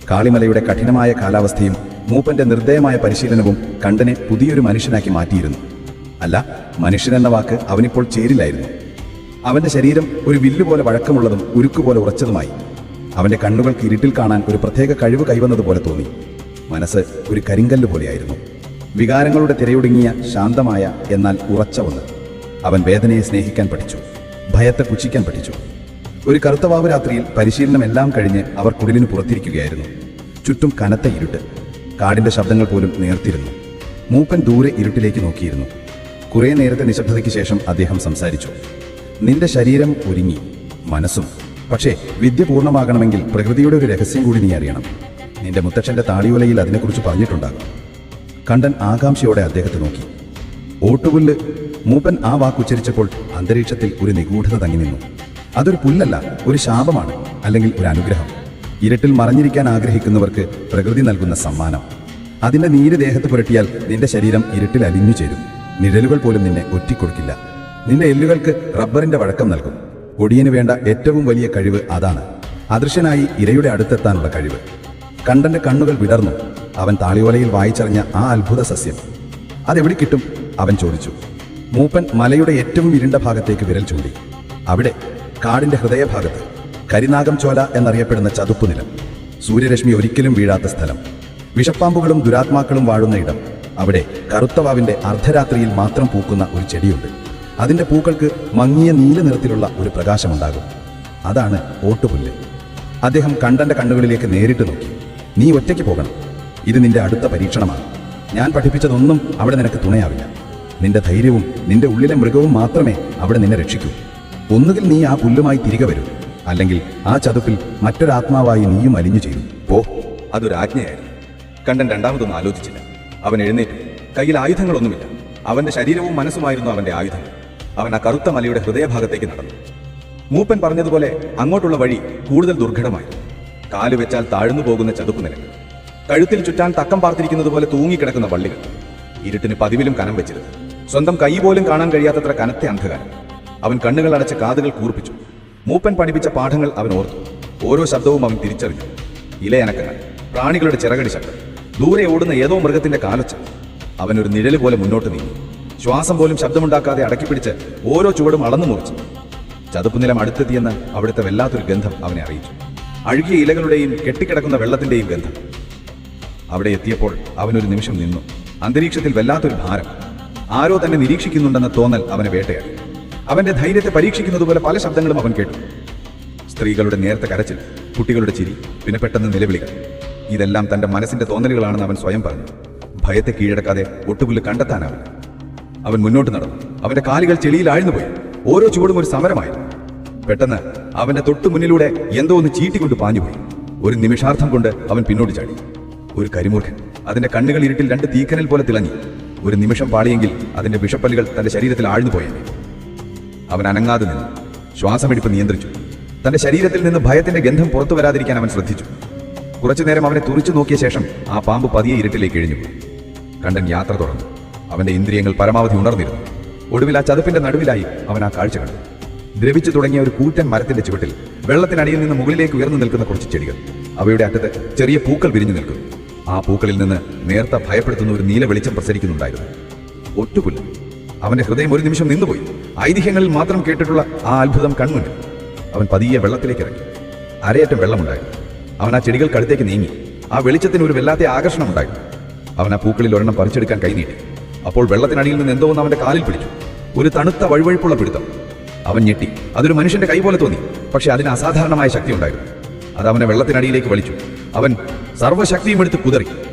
കാളിമലയുടെ കഠിനമായ കാലാവസ്ഥയും മൂപ്പന്റെ നിർദ്ദയമായ പരിശീലനവും കണ്ടനെ പുതിയൊരു മനുഷ്യനാക്കി മാറ്റിയിരുന്നു. അല്ല, മനുഷ്യനെന്ന വാക്ക് അവനിപ്പോൾ ചേരില്ലായിരുന്നു. അവന്റെ ശരീരം ഒരു വില്ലുപോലെ വഴക്കമുള്ളതും ഉരുക്കുപോലെ ഉറച്ചതുമായി. അവന്റെ കണ്ണുകൾക്ക് ഇരുട്ടിൽ കാണാൻ ഒരു പ്രത്യേക കഴിവ് കൈവന്നതുപോലെ തോന്നി. മനസ്സ് ഒരു കരിങ്കല്ല് പോലെയായിരുന്നു. വികാരങ്ങളുടെ തിരയൊടുങ്ങിയ ശാന്തമായ എന്നാൽ ഉറച്ച ഒന്ന്. അവൻ വേദനയെ സ്നേഹിക്കാൻ പഠിച്ചു, ഭയത്തെ പുച്ഛിക്കാൻ പഠിച്ചു. ഒരു കറുത്തവാവ് രാത്രിയിൽ പരിശീലനമെല്ലാം കഴിഞ്ഞ് അവർ കുടിലിന് പുറത്തിരിക്കുകയായിരുന്നു. ചുറ്റും കനത്ത ഇരുട്ട്. കാടിന്റെ ശബ്ദങ്ങൾ പോലും നേർത്തിരുന്നു. മൂപ്പൻ ദൂരെ ഇരുട്ടിലേക്ക് നോക്കിയിരുന്നു. കുറെ നേരത്തെ നിശബ്ദതയ്ക്ക് ശേഷം അദ്ദേഹം സംസാരിച്ചു. നിന്റെ ശരീരം ഒരുങ്ങി, മനസ്സും. പക്ഷേ വിദ്യ പൂർണ്ണമാകണമെങ്കിൽ പ്രകൃതിയുടെ ഒരു രഹസ്യം കൂടി നീ അറിയണം. നിന്റെ മുത്തച്ഛന്റെ താളിയോലയിൽ അതിനെക്കുറിച്ച് പറഞ്ഞിട്ടുണ്ടാകും. കണ്ടൻ ആകാംക്ഷയോടെ അദ്ദേഹത്തെ നോക്കി. ഓട്ടുപുല്ല്. മൂപ്പൻ ആ വാക്കുച്ചരിച്ചപ്പോൾ അന്തരീക്ഷത്തിൽ ഒരു നിഗൂഢത തങ്ങി നിന്നു. അതൊരു പുല്ലല്ല, ഒരു ശാപമാണ്, അല്ലെങ്കിൽ ഒരു അനുഗ്രഹം. ഇരുട്ടിൽ മറഞ്ഞിരിക്കാൻ ആഗ്രഹിക്കുന്നവർക്ക് പ്രകൃതി നൽകുന്ന സമ്മാനം. അതിന്റെ നീര് ദേഹത്ത് പുരട്ടിയാൽ നിന്റെ ശരീരം ഇരുട്ടിൽ അലിഞ്ഞു ചേരും. നിഴലുകൾ പോലും നിന്നെ ഒറ്റിക്കൊടുക്കില്ല. നിന്റെ എല്ലുകൾക്ക് റബ്ബറിന്റെ വഴക്കം നൽകും. ഒടിയന് വേണ്ട ഏറ്റവും വലിയ കഴിവ് അതാണ്, അദൃശ്യനായി ഇരയുടെ അടുത്തെത്താനുള്ള കഴിവ്. കണ്ടന്റെ കണ്ണുകൾ വിടർന്നു. അവൻ താളിയോലയിൽ വായിച്ചറിഞ്ഞ ആ അത്ഭുത സസ്യം അതെവിടെ കിട്ടും? അവൻ ചോദിച്ചു. മൂപ്പൻ മലയുടെ ഏറ്റവും ഇരുണ്ട ഭാഗത്തേക്ക് വിരൽ ചൂണ്ടി. അവിടെ കാടിന്റെ ഹൃദയഭാഗത്ത് കരിനാഗം ചോല എന്നറിയപ്പെടുന്ന ചതുപ്പുനിലം. സൂര്യരശ്മി ഒരിക്കലും വീഴാത്ത സ്ഥലം. വിഷപ്പാമ്പുകളും ദുരാത്മാക്കളും വാഴുന്ന ഇടം. അവിടെ കറുത്തവാവിന്റെ അർദ്ധരാത്രിയിൽ മാത്രം പൂക്കുന്ന ഒരു ചെടിയുണ്ട്. അതിന്റെ പൂക്കൾക്ക് മങ്ങിയ നീല നിറത്തിലുള്ള ഒരു പ്രകാശമുണ്ടാകും. അതാണ് ഓട്ടുപുല്ല്. അദ്ദേഹം കണ്ടന്റെ കണ്ണുകളിലേക്ക് നേരിട്ട് നോക്കി. നീ ഒറ്റയ്ക്ക് പോകണം. ഇത് നിന്റെ അടുത്ത പരീക്ഷണമാണ്. ഞാൻ പഠിപ്പിച്ചതൊന്നും അവിടെ നിനക്ക് തുണയാവില്ല. നിന്റെ ധൈര്യവും നിന്റെ ഉള്ളിലെ മൃഗവും മാത്രമേ അവിടെ നിന്നെ രക്ഷിക്കൂ. ഒന്നുകിൽ നീ ആ പുല്ലുമായി തിരികെ വരൂ, അല്ലെങ്കിൽ ആ ചതുപ്പിൽ മറ്റൊരാത്മാവായി നീയും അലിഞ്ഞു ചെയ്യും. പോ. അതൊരാജ്ഞയായിരുന്നു. കണ്ടൻ രണ്ടാമതൊന്നും ആലോചിച്ചില്ല. അവൻ എഴുന്നേറ്റു. കയ്യിൽ ആയുധങ്ങളൊന്നുമില്ല. അവന്റെ ശരീരവും മനസ്സുമായിരുന്നു അവന്റെ ആയുധങ്ങൾ. അവൻ ആ കറുത്ത മലയുടെ ഹൃദയഭാഗത്തേക്ക് നടന്നു. മൂപ്പൻ പറഞ്ഞതുപോലെ അങ്ങോട്ടുള്ള വഴി കൂടുതൽ ദുർഘടമായിരുന്നു. കാല് വെച്ചാൽ താഴ്ന്നു പോകുന്ന ചതുപ്പ് നിലങ്ങൾ, കഴുത്തിൽ ചുറ്റാൻ തക്കം പാർത്തിരിക്കുന്നത് പോലെ തൂങ്ങിക്കിടക്കുന്ന വള്ളികൾ. ഇരുട്ടിന് പതിവിലും കനം വെച്ചിരുന്നു. സ്വന്തം കൈ പോലും കാണാൻ കഴിയാത്തത്ര കനത്ത അന്ധകാരം. അവൻ കണ്ണുകൾ അടച്ച് കാതുകൾ കൂർപ്പിച്ചു. മൂപ്പൻ പഠിപ്പിച്ച പാഠങ്ങൾ അവൻ ഓർത്തു. ഓരോ ശബ്ദവും അവൻ തിരിച്ചറിഞ്ഞു. ഇലയനക്കങ്ങൾ, പ്രാണികളുടെ ചിറകടി ശബ്ദം, ദൂരെ ഓടുന്ന ഏതോ മൃഗത്തിന്റെ കാലൊച്ച. അവൻ ഒരു നിഴല് പോലെ മുന്നോട്ട് നീങ്ങി. ശ്വാസം പോലും ശബ്ദമുണ്ടാക്കാതെ അടക്കിപ്പിടിച്ച് ഓരോ ചുവടും അളന്നു മുറിച്ചു. ചതുപ്പുനിലം അടുത്തെത്തിയെന്ന് അവിടുത്തെ വല്ലാത്തൊരു ഗന്ധം അവനെ അറിയിച്ചു. അഴുകിയ ഇലകളുടെയും കെട്ടിക്കിടക്കുന്ന വെള്ളത്തിന്റെയും ഗന്ധം. അവിടെ എത്തിയപ്പോൾ അവനൊരു നിമിഷം നിന്നു. അന്തരീക്ഷത്തിൽ വല്ലാത്തൊരു ഭാരം. ആരോ തന്നെ നിരീക്ഷിക്കുന്നുണ്ടെന്ന തോന്നൽ അവനെ വേട്ടയാടി. അവന്റെ ധൈര്യത്തെ പരീക്ഷിക്കുന്നതുപോലെ പല ശബ്ദങ്ങളും അവൻ കേട്ടു. സ്ത്രീകളുടെ നേരത്തെ കരച്ചിൽ, കുട്ടികളുടെ ചിരി, പിന്നെ പെട്ടെന്ന് നിലവിളികൾ. ഇതെല്ലാം തന്റെ മനസ്സിന്റെ തോന്നലുകളാണെന്ന് അവൻ സ്വയം പറഞ്ഞു. ഭയത്തെ കീഴടക്കാതെ ഒട്ടുപുല്ല് കണ്ടെത്താനാവില്ല. അവൻ മുന്നോട്ട് നടന്നു. അവന്റെ കാലുകൾ ചെളിയിൽ ആഴ്ന്നുപോയി. ഓരോ ചുവടും ഒരു സമരമായിരുന്നു. പെട്ടെന്ന് അവന്റെ തൊട്ടു മുന്നിലൂടെ എന്തോ ഒന്ന് ചീട്ടിക്കൊണ്ട് പാഞ്ഞുപോയി. ഒരു നിമിഷാർത്ഥം കൊണ്ട് അവൻ പിന്നോട്ട് ചാടി. ഒരു കരിമൂർഖൻ. അതിന്റെ കണ്ണുകൾ ഇരുട്ടിൽ രണ്ട് തീക്കനൽ പോലെ തിളങ്ങി. ഒരു നിമിഷം പാളിയെങ്കിൽ അതിന്റെ വിഷപ്പല്ലുകൾ തന്റെ ശരീരത്തിൽ ആഴ്ന്നുപോയേനെ. അവൻ അനങ്ങാതെ നിന്നു. ശ്വാസമെടുപ്പ് നിയന്ത്രിച്ചു. തന്റെ ശരീരത്തിൽ നിന്ന് ഭയത്തിന്റെ ഗന്ധം പുറത്തു വരാതിരിക്കാൻ അവൻ ശ്രദ്ധിച്ചു. കുറച്ചുനേരം അവനെ തുറിച്ചു നോക്കിയ ശേഷം ആ പാമ്പ് പതിയെ ഇരുട്ടിലേക്ക് എഴിഞ്ഞുപോയി. കണ്ടൻ യാത്ര തുടർന്നു. അവന്റെ ഇന്ദ്രിയങ്ങൾ പരമാവധി ഉണർന്നിരുന്നു. ഒടുവിൽ ആ ചതുപ്പിന്റെ നടുവിലായി അവൻ ആ കാഴ്ച കണ്ടു. ദ്രവിച്ചു തുടങ്ങിയ ഒരു കൂറ്റൻ മരത്തിന്റെ ചുവട്ടിൽ വെള്ളത്തിനടിയിൽ നിന്ന് മുകളിലേക്ക് ഉയർന്നു നിൽക്കുന്ന കുറച്ച് ചെടികൾ. അവയുടെ അറ്റത്ത് ചെറിയ പൂക്കൾ വിരിഞ്ഞു നിൽക്കുന്നു. ആ പൂക്കളിൽ നിന്ന് നേർത്ത ഭയപ്പെടുത്തുന്ന ഒരു നീല വെളിച്ചം പ്രസരിക്കുന്നുണ്ടായിരുന്നു. ഒറ്റുപുല്ല്. അവന്റെ ഹൃദയം ഒരു നിമിഷം നിന്നുപോയി. ഐതിഹ്യങ്ങളിൽ മാത്രം കേട്ടിട്ടുള്ള ആ അത്ഭുതം കൺമുന്നിൽ. അവൻ പതിയെ വെള്ളത്തിലേക്ക് ഇറങ്ങി. അരയറ്റം വെള്ളമുണ്ടായിരുന്നു. അവൻ ആ ചെടികൾക്കടുത്തേക്ക് നീങ്ങി. ആ വെളിച്ചത്തിന് ഒരു വല്ലാത്ത ആകർഷണം ഉണ്ടായിരുന്നു. അവൻ ആ പൂക്കളിൽ ഒരെണ്ണം പറിച്ചെടുക്കാൻ കൈനീട്ടി. അപ്പോൾ വെള്ളത്തിനടിയിൽ നിന്ന് എന്തോ ഒന്ന് അവന്റെ കാലിൽ പിടിച്ചു. ഒരു തണുത്ത വഴുവഴുപ്പുള്ള പിടുത്തം. അവൻ ഞെട്ടി. അതൊരു മനുഷ്യന്റെ കൈ പോലെ തോന്നി. പക്ഷെ അതിന് അസാധാരണമായ ശക്തി ഉണ്ടായിരുന്നു. അത് അവനെ വെള്ളത്തിനടിയിലേക്ക് വലിച്ചു. അവൻ സർവ്വശക്തിയും എടുത്ത് കുതറി.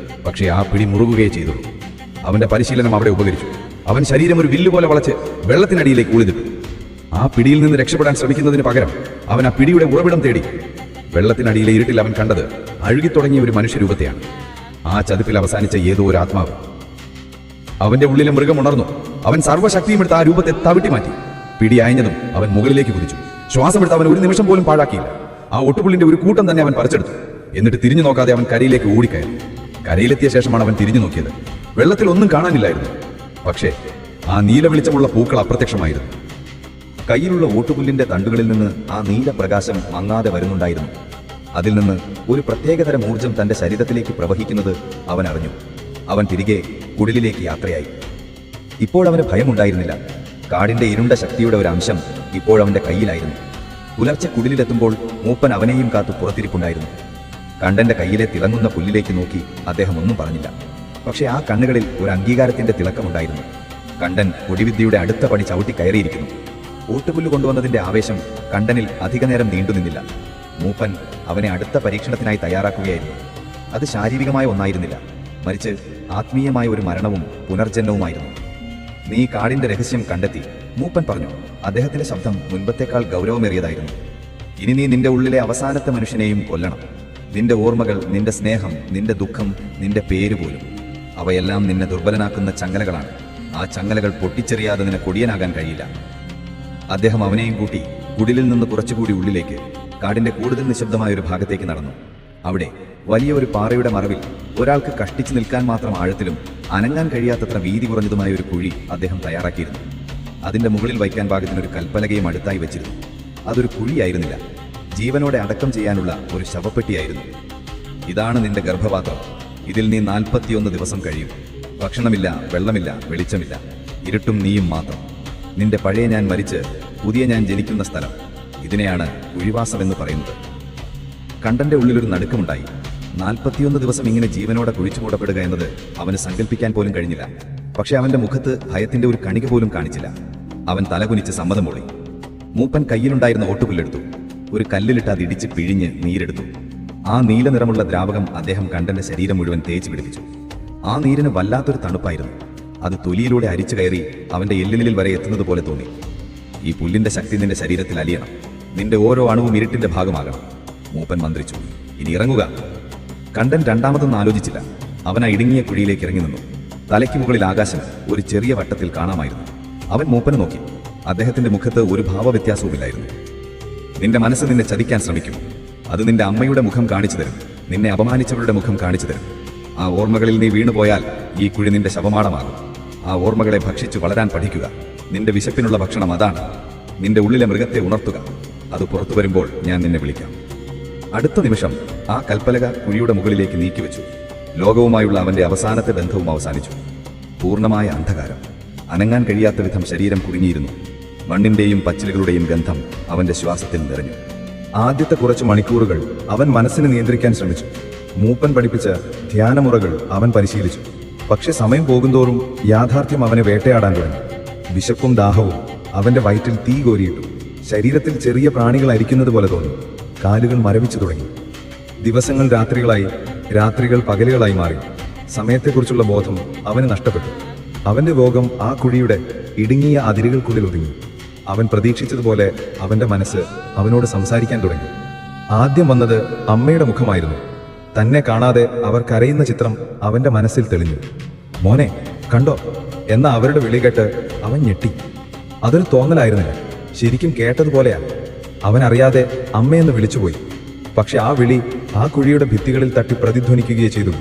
പക്ഷേ ആ പിടി മുറുകുകയേ ചെയ്തുള്ളൂ. അവന്റെ പരിശീലനം അവിടെ ഉപകരിച്ചു. അവൻ ശരീരം ഒരു വില്ലുപോലെ വളച്ച് വെള്ളത്തിനടിയിലേക്ക് ഉളിതിട്ടു. ആ പിടിയിൽ നിന്ന് രക്ഷപ്പെടാൻ ശ്രമിക്കുന്നതിന് പകരം അവൻ ആ പിടിയുടെ ഉറവിടം തേടി. വെള്ളത്തിനടിയിലെ ഇരുട്ടിൽ അവൻ കണ്ടത് അഴുകിത്തുടങ്ങിയ ഒരു മനുഷ്യരൂപത്തെയാണ്. ആ ചതുപ്പിൽ അവസാനിച്ച ഏതോ ഒരു ആത്മാവ്. അവന്റെ ഉള്ളിലെ മൃഗം ഉണർന്നു. അവൻ സർവ്വശക്തിയും എടുത്ത് ആ രൂപത്തെ തവിട്ടി മാറ്റി. പിടി അയഞ്ഞതും അവൻ മുകളിലേക്ക് കുതിച്ചു. ശ്വാസമെടുത്ത് അവൻ ഒരു നിമിഷം പോലും പാഴാക്കിയില്ല. ആ ഒട്ടുപുള്ളിന്റെ ഒരു കൂട്ടം തന്നെ അവൻ പറിച്ചെടുത്തു. എന്നിട്ട് തിരിഞ്ഞു നോക്കാതെ അവൻ കരയിലേക്ക് ഓടിക്കയറി. കരയിലെത്തിയ ശേഷമാണ് അവൻ തിരിഞ്ഞു നോക്കിയത്. വെള്ളത്തിൽ ഒന്നും കാണാനില്ലായിരുന്നു. പക്ഷേ ആ നീല വെളിച്ചമുള്ള പൂക്കൾ അപ്രത്യക്ഷമായിരുന്നു. കയ്യിലുള്ള ഓട്ടുപുല്ലിന്റെ തണ്ടുകളിൽ നിന്ന് ആ നീല പ്രകാശം മങ്ങാതെ വരുന്നുണ്ടായിരുന്നു. അതിൽ നിന്ന് ഒരു പ്രത്യേകതരം ഊർജം തന്റെ ശരീരത്തിലേക്ക് പ്രവഹിക്കുന്നത് അവൻ അറിഞ്ഞു. അവൻ തിരികെ കുടിലിലേക്ക് യാത്രയായി. ഇപ്പോൾ അവന് ഭയമുണ്ടായിരുന്നില്ല. കാടിന്റെ ഇരുണ്ട ശക്തിയുടെ ഒരു അംശം ഇപ്പോഴവന്റെ കയ്യിലായിരുന്നു. പുലർച്ചെ കുടിലിലെത്തുമ്പോൾ മൂപ്പൻ അവനെയും കാത്തു പുറത്തിരിപ്പുണ്ടായിരുന്നു. കണ്ടന്റെ കയ്യിലെ തിളങ്ങുന്ന പുല്ലിലേക്ക് നോക്കി അദ്ദേഹം ഒന്നും പറഞ്ഞില്ല. പക്ഷെ ആ കണ്ണുകളിൽ ഒരു അംഗീകാരത്തിന്റെ തിളക്കമുണ്ടായിരുന്നു. കണ്ടൻ ഒടിവിദ്യയുടെ അടുത്ത പടി ചവിട്ടി കയറിയിരിക്കുന്നു. ഓട്ടുപുല്ല് കൊണ്ടുവന്നതിന്റെ ആവേശം കണ്ടനിൽ അധികനേരം നീണ്ടുനിന്നില്ല. മൂപ്പൻ അവനെ അടുത്ത പരീക്ഷണത്തിനായി തയ്യാറാക്കുകയായിരുന്നു. അത് ശാരീരികമായ ഒന്നായിരുന്നില്ല, മറിച്ച് ആത്മീയമായ ഒരു മരണവും പുനർജന്മവുമായിരുന്നു. നീ കാടിന്റെ രഹസ്യം കണ്ടെത്തി, മൂപ്പൻ പറഞ്ഞു. അദ്ദേഹത്തിന്റെ ശബ്ദം മുൻപത്തേക്കാൾ ഗൗരവമേറിയതായിരുന്നു. ഇനി നീ നിന്റെ ഉള്ളിലെ അവസാനത്തെ മനുഷ്യനെയും കൊല്ലണം. നിന്റെ ഓർമ്മകൾ, നിന്റെ സ്നേഹം, നിന്റെ ദുഃഖം, നിന്റെ പേര് പോലും, അവയെല്ലാം നിന്നെ ദുർബലനാക്കുന്ന ചങ്ങലകളാണ്. ആ ചങ്ങലകൾ പൊട്ടിച്ചെറിയാതെ നിന്നെ കൊടിയനാകാൻ കഴിയില്ല. അദ്ദേഹം അവനെയും കൂട്ടി കുടിലിൽ നിന്ന് കുറച്ചുകൂടി ഉള്ളിലേക്ക്, കാടിന്റെ കൂടുതൽ നിശബ്ദമായ ഒരു ഭാഗത്തേക്ക് നടന്നു. അവിടെ വലിയ ഒരു പാറയുടെ മറവിൽ ഒരാൾക്ക് കഷ്ടിച്ചു നിൽക്കാൻ മാത്രം ആഴത്തിലും അനങ്ങാൻ കഴിയാത്തത്ര വീതി കുറഞ്ഞതുമായ ഒരു കുഴി അദ്ദേഹം തയ്യാറാക്കിയിരുന്നു. അതിന്റെ മുകളിൽ വയ്ക്കാൻ പാകത്തിനൊരു കൽപ്പലകയും അടുത്തായി വെച്ചിരുന്നു. അതൊരു കുഴിയായിരുന്നില്ല, ജീവനോടെ അടക്കം ചെയ്യാനുള്ള ഒരു ശവപ്പെട്ടിയായിരുന്നു. ഇതാണ് നിന്റെ ഗർഭപാത്രം. ഇതിൽ നീ 41 ദിവസം കഴിയും. ഭക്ഷണമില്ല, വെള്ളമില്ല, വെളിച്ചമില്ല, ഇരുട്ടും നീയും മാത്രം. നിന്റെ പഴയ ഞാൻ മരിച്ച് പുതിയ ഞാൻ ജനിക്കുന്ന സ്ഥലം. ഇതിനെയാണ് കുഴിവാസമെന്ന് പറയുന്നത്. കണ്ടന്റെ ഉള്ളിലൊരു നടുക്കമുണ്ടായി. 41 ദിവസം ഇങ്ങനെ ജീവനോടെ കുഴിച്ചു മൂടപ്പെടുക എന്നത് അവന് സങ്കല്പിക്കാൻ പോലും കഴിഞ്ഞില്ല. പക്ഷെ അവന്റെ മുഖത്ത് ഭയത്തിന്റെ ഒരു കണിക പോലും കാണിച്ചില്ല. അവൻ തലകുനിച്ച് സമ്മതം മൂളി. മൂപ്പൻ കയ്യിലുണ്ടായിരുന്ന ഓട്ടുപുല്ലെടുത്തു. ഒരു കല്ലിലിട്ട് അത് ഇടിച്ച് പിഴിഞ്ഞ് നീരെടുത്തു. ആ നീല നിറമുള്ള ദ്രാവകം അദ്ദേഹം കണ്ടന്റെ ശരീരം മുഴുവൻ തേച്ച് പിടിപ്പിച്ചു. ആ നീരിന് വല്ലാത്തൊരു തണുപ്പായിരുന്നു. അത് തൊലിയിലൂടെ അരിച്ചു കയറി അവന്റെ എല്ലിനിൽ വരെ എത്തുന്നത് പോലെ തോന്നി. ഈ പുല്ലിന്റെ ശക്തി നിന്റെ ശരീരത്തിൽ അലിയണം. നിന്റെ ഓരോ അണുവും ഇരുട്ടിന്റെ ഭാഗമാകണം. മൂപ്പൻ മന്ത്രിച്ചു. ഇനി ഇറങ്ങുക. കണ്ടൻ രണ്ടാമതൊന്നും ആലോചിച്ചില്ല. അവൻ ആ ഇടുങ്ങിയ കുഴിയിലേക്ക് ഇറങ്ങി നിന്നു. തലയ്ക്ക് മുകളിൽ ആകാശം ഒരു ചെറിയ വട്ടത്തിൽ കാണാമായിരുന്നു. അവൻ മൂപ്പനെ നോക്കി. അദ്ദേഹത്തിന്റെ മുഖത്ത് ഒരു ഭാവവ്യത്യാസവുമില്ലായിരുന്നു. നിന്റെ മനസ്സ് നിന്നെ ചതിക്കാൻ ശ്രമിക്കും. അത് നിന്റെ അമ്മയുടെ മുഖം കാണിച്ചു തരും. നിന്നെ അപമാനിച്ചവരുടെ മുഖം കാണിച്ചു തരും. ആ ഓർമ്മകളിൽ നീ വീണുപോയാൽ ഈ കുഴി നിന്റെ ശവമാടമാകും. ആ ഓർമ്മകളെ ഭക്ഷിച്ചു വളരാൻ പഠിക്കുക. നിന്റെ വിശപ്പിനുള്ള ഭക്ഷണം അതാണ്. നിന്റെ ഉള്ളിലെ മൃഗത്തെ ഉണർത്തുക. അത് പുറത്തു വരുമ്പോൾ ഞാൻ നിന്നെ വിളിക്കാം. അടുത്ത നിമിഷം ആ കൽപ്പലക കുഴിയുടെ മുകളിലേക്ക് നീക്കിവെച്ചു. ലോകവുമായുള്ള അവന്റെ അവസാനത്തെ ബന്ധവും അവസാനിച്ചു. പൂർണ്ണമായ അന്ധകാരം. അനങ്ങാൻ കഴിയാത്ത വിധം ശരീരം കുടുങ്ങിയിരുന്നു. മണ്ണിന്റെയും പച്ചിലുകളുടെയും ഗന്ധം അവന്റെ ശ്വാസത്തിൽ നിറഞ്ഞു. ആദ്യത്തെ കുറച്ച് മണിക്കൂറുകൾ അവൻ മനസ്സിനെ നിയന്ത്രിക്കാൻ ശ്രമിച്ചു. മൂപ്പൻ പഠിപ്പിച്ച ധ്യാനമുറകൾ അവൻ പരിശീലിച്ചു. പക്ഷെ സമയം പോകുന്തോറും യാഥാർത്ഥ്യം അവനെ വേട്ടയാടാൻ തുടങ്ങി. വിശപ്പും ദാഹവും അവന്റെ വയറ്റിൽ തീ കോരിയിട്ടു. ശരീരത്തിൽ ചെറിയ പ്രാണികൾ അരിക്കുന്നത് പോലെ തോന്നി. കാലുകൾ മരവിച്ചു തുടങ്ങി. ദിവസങ്ങൾ രാത്രികളായി, രാത്രികൾ പകലുകളായി മാറി. സമയത്തെക്കുറിച്ചുള്ള ബോധം അവന് നഷ്ടപ്പെട്ടു. അവന്റെ ഭോഗം ആ കുഴിയുടെ ഇടുങ്ങിയ അതിരുകൾക്കുള്ളിൽ ഒതുങ്ങി. അവൻ പ്രതീക്ഷിച്ചതുപോലെ അവന്റെ മനസ്സ് അവനോട് സംസാരിക്കാൻ തുടങ്ങി. ആദ്യം വന്നത് അമ്മയുടെ മുഖമായിരുന്നു. തന്നെ കാണാതെ അവർ കരയുന്ന ചിത്രം അവന്റെ മനസ്സിൽ തെളിഞ്ഞു. മോനെ കണ്ടോ എന്ന അവരുടെ വിളി കേട്ട് അവൻ ഞെട്ടി. അതൊരു തോന്നലായിരുന്നില്ല, ശരിക്കും കേട്ടതുപോലെയാ. അവൻ അറിയാതെ അമ്മയെന്ന് വിളിച്ചുപോയി. പക്ഷെ ആ വിളി ആ കുഴിയുടെ ഭിത്തികളിൽ തട്ടി പ്രതിധ്വനിക്കുകയേ ചെയ്തു.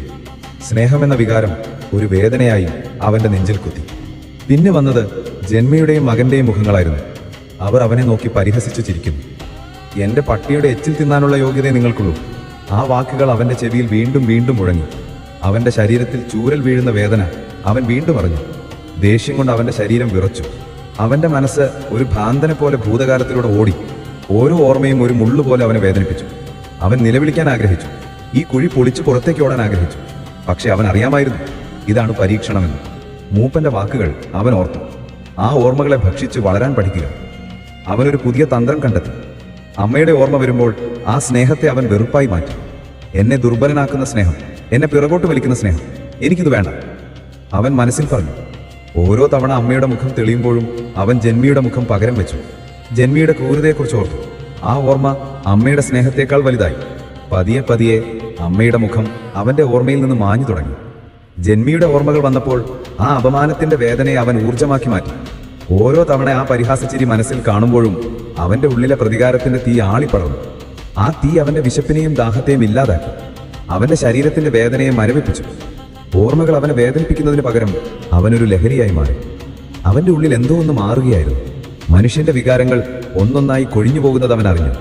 സ്നേഹമെന്ന വികാരം ഒരു വേദനയായി അവന്റെ നെഞ്ചിൽ കുത്തി. പിന്നെ വന്നത് ജന്മയുടെയും മകന്റെയും മുഖങ്ങളായിരുന്നു. അവർ അവനെ നോക്കി പരിഹസിച്ചു ചിരിക്കുന്നു. എന്റെ പട്ടിയുടെ എച്ചിൽ തിന്നാനുള്ള യോഗ്യതയെ നിങ്ങൾക്കുള്ളൂ. ആ വാക്കുകൾ അവന്റെ ചെവിയിൽ വീണ്ടും വീണ്ടും മുഴങ്ങി. അവന്റെ ശരീരത്തിൽ ചൂരൽ വീഴുന്ന വേദന അവൻ വീണ്ടും അറിഞ്ഞു. ദേഷ്യം കൊണ്ട് അവന്റെ ശരീരം വിറച്ചു. അവന്റെ മനസ്സ് ഒരു ഭ്രാന്തനെ പോലെ ഭൂതകാലത്തിലൂടെ ഓടി. ഓരോ ഓർമ്മയും ഒരു മുള്ളുപോലെ അവനെ വേദനിപ്പിച്ചു. അവൻ നിലവിളിക്കാൻ ആഗ്രഹിച്ചു, ഈ കുഴി പൊളിച്ചു പുറത്തേക്ക് ഓടാൻ ആഗ്രഹിച്ചു. പക്ഷെ അവൻ അറിയാമായിരുന്നു ഇതാണ് പരീക്ഷണമെന്ന്. മൂപ്പന്റെ വാക്കുകൾ അവൻ ഓർത്തു. ആ ഓർമ്മകളെ ഭക്ഷിച്ച് വളരാൻ പഠിക്കുക. അവനൊരു പുതിയ തന്ത്രം കണ്ടെത്തി. അമ്മയുടെ ഓർമ്മ വരുമ്പോൾ ആ സ്നേഹത്തെ അവൻ വെറുപ്പായി മാറ്റി. എന്നെ ദുർബലനാക്കുന്ന സ്നേഹം, എന്നെ പിറകോട്ട് വലിക്കുന്ന സ്നേഹം, എനിക്കിത് വേണ്ട, അവൻ മനസ്സിൽ പറഞ്ഞു. ഓരോ തവണ അമ്മയുടെ മുഖം തെളിയുമ്പോഴും അവൻ ജന്മിയുടെ മുഖം പകരം വെച്ചു. ജന്മിയുടെ ക്രൂരതയെക്കുറിച്ച് ഓർത്തു. ആ ഓർമ്മ അമ്മയുടെ സ്നേഹത്തേക്കാൾ വലുതായി. പതിയെ പതിയെ അമ്മയുടെ മുഖം അവന്റെ ഓർമ്മയിൽ നിന്ന് മാഞ്ഞു തുടങ്ങി. ജന്മിയുടെ ഓർമ്മകൾ വന്നപ്പോൾ ആ അപമാനത്തിന്റെ വേദനയെ അവൻ ഊർജ്ജമാക്കി മാറ്റി. ഓരോ തവണ ആ പരിഹാസച്ചിരി മനസ്സിൽ കാണുമ്പോഴും അവന്റെ ഉള്ളിലെ പ്രതികാരത്തിന്റെ തീ ആളിപ്പടർന്നു. ആ തീ അവന്റെ വിശപ്പിനെയും ദാഹത്തെയും ഇല്ലാതാക്കി. അവന്റെ ശരീരത്തിന്റെ വേദനയെ മരവിപ്പിച്ചു. ഓർമ്മകൾ അവനെ വേദനിപ്പിക്കുന്നതിന് പകരം അവനൊരു ലഹരിയായി മാറി. അവന്റെ ഉള്ളിൽ എന്തോ ഒന്ന് മാറുകയായിരുന്നു. മനുഷ്യന്റെ വികാരങ്ങൾ ഒന്നൊന്നായി കൊഴിഞ്ഞു പോകുന്നത് അവൻ അറിഞ്ഞു.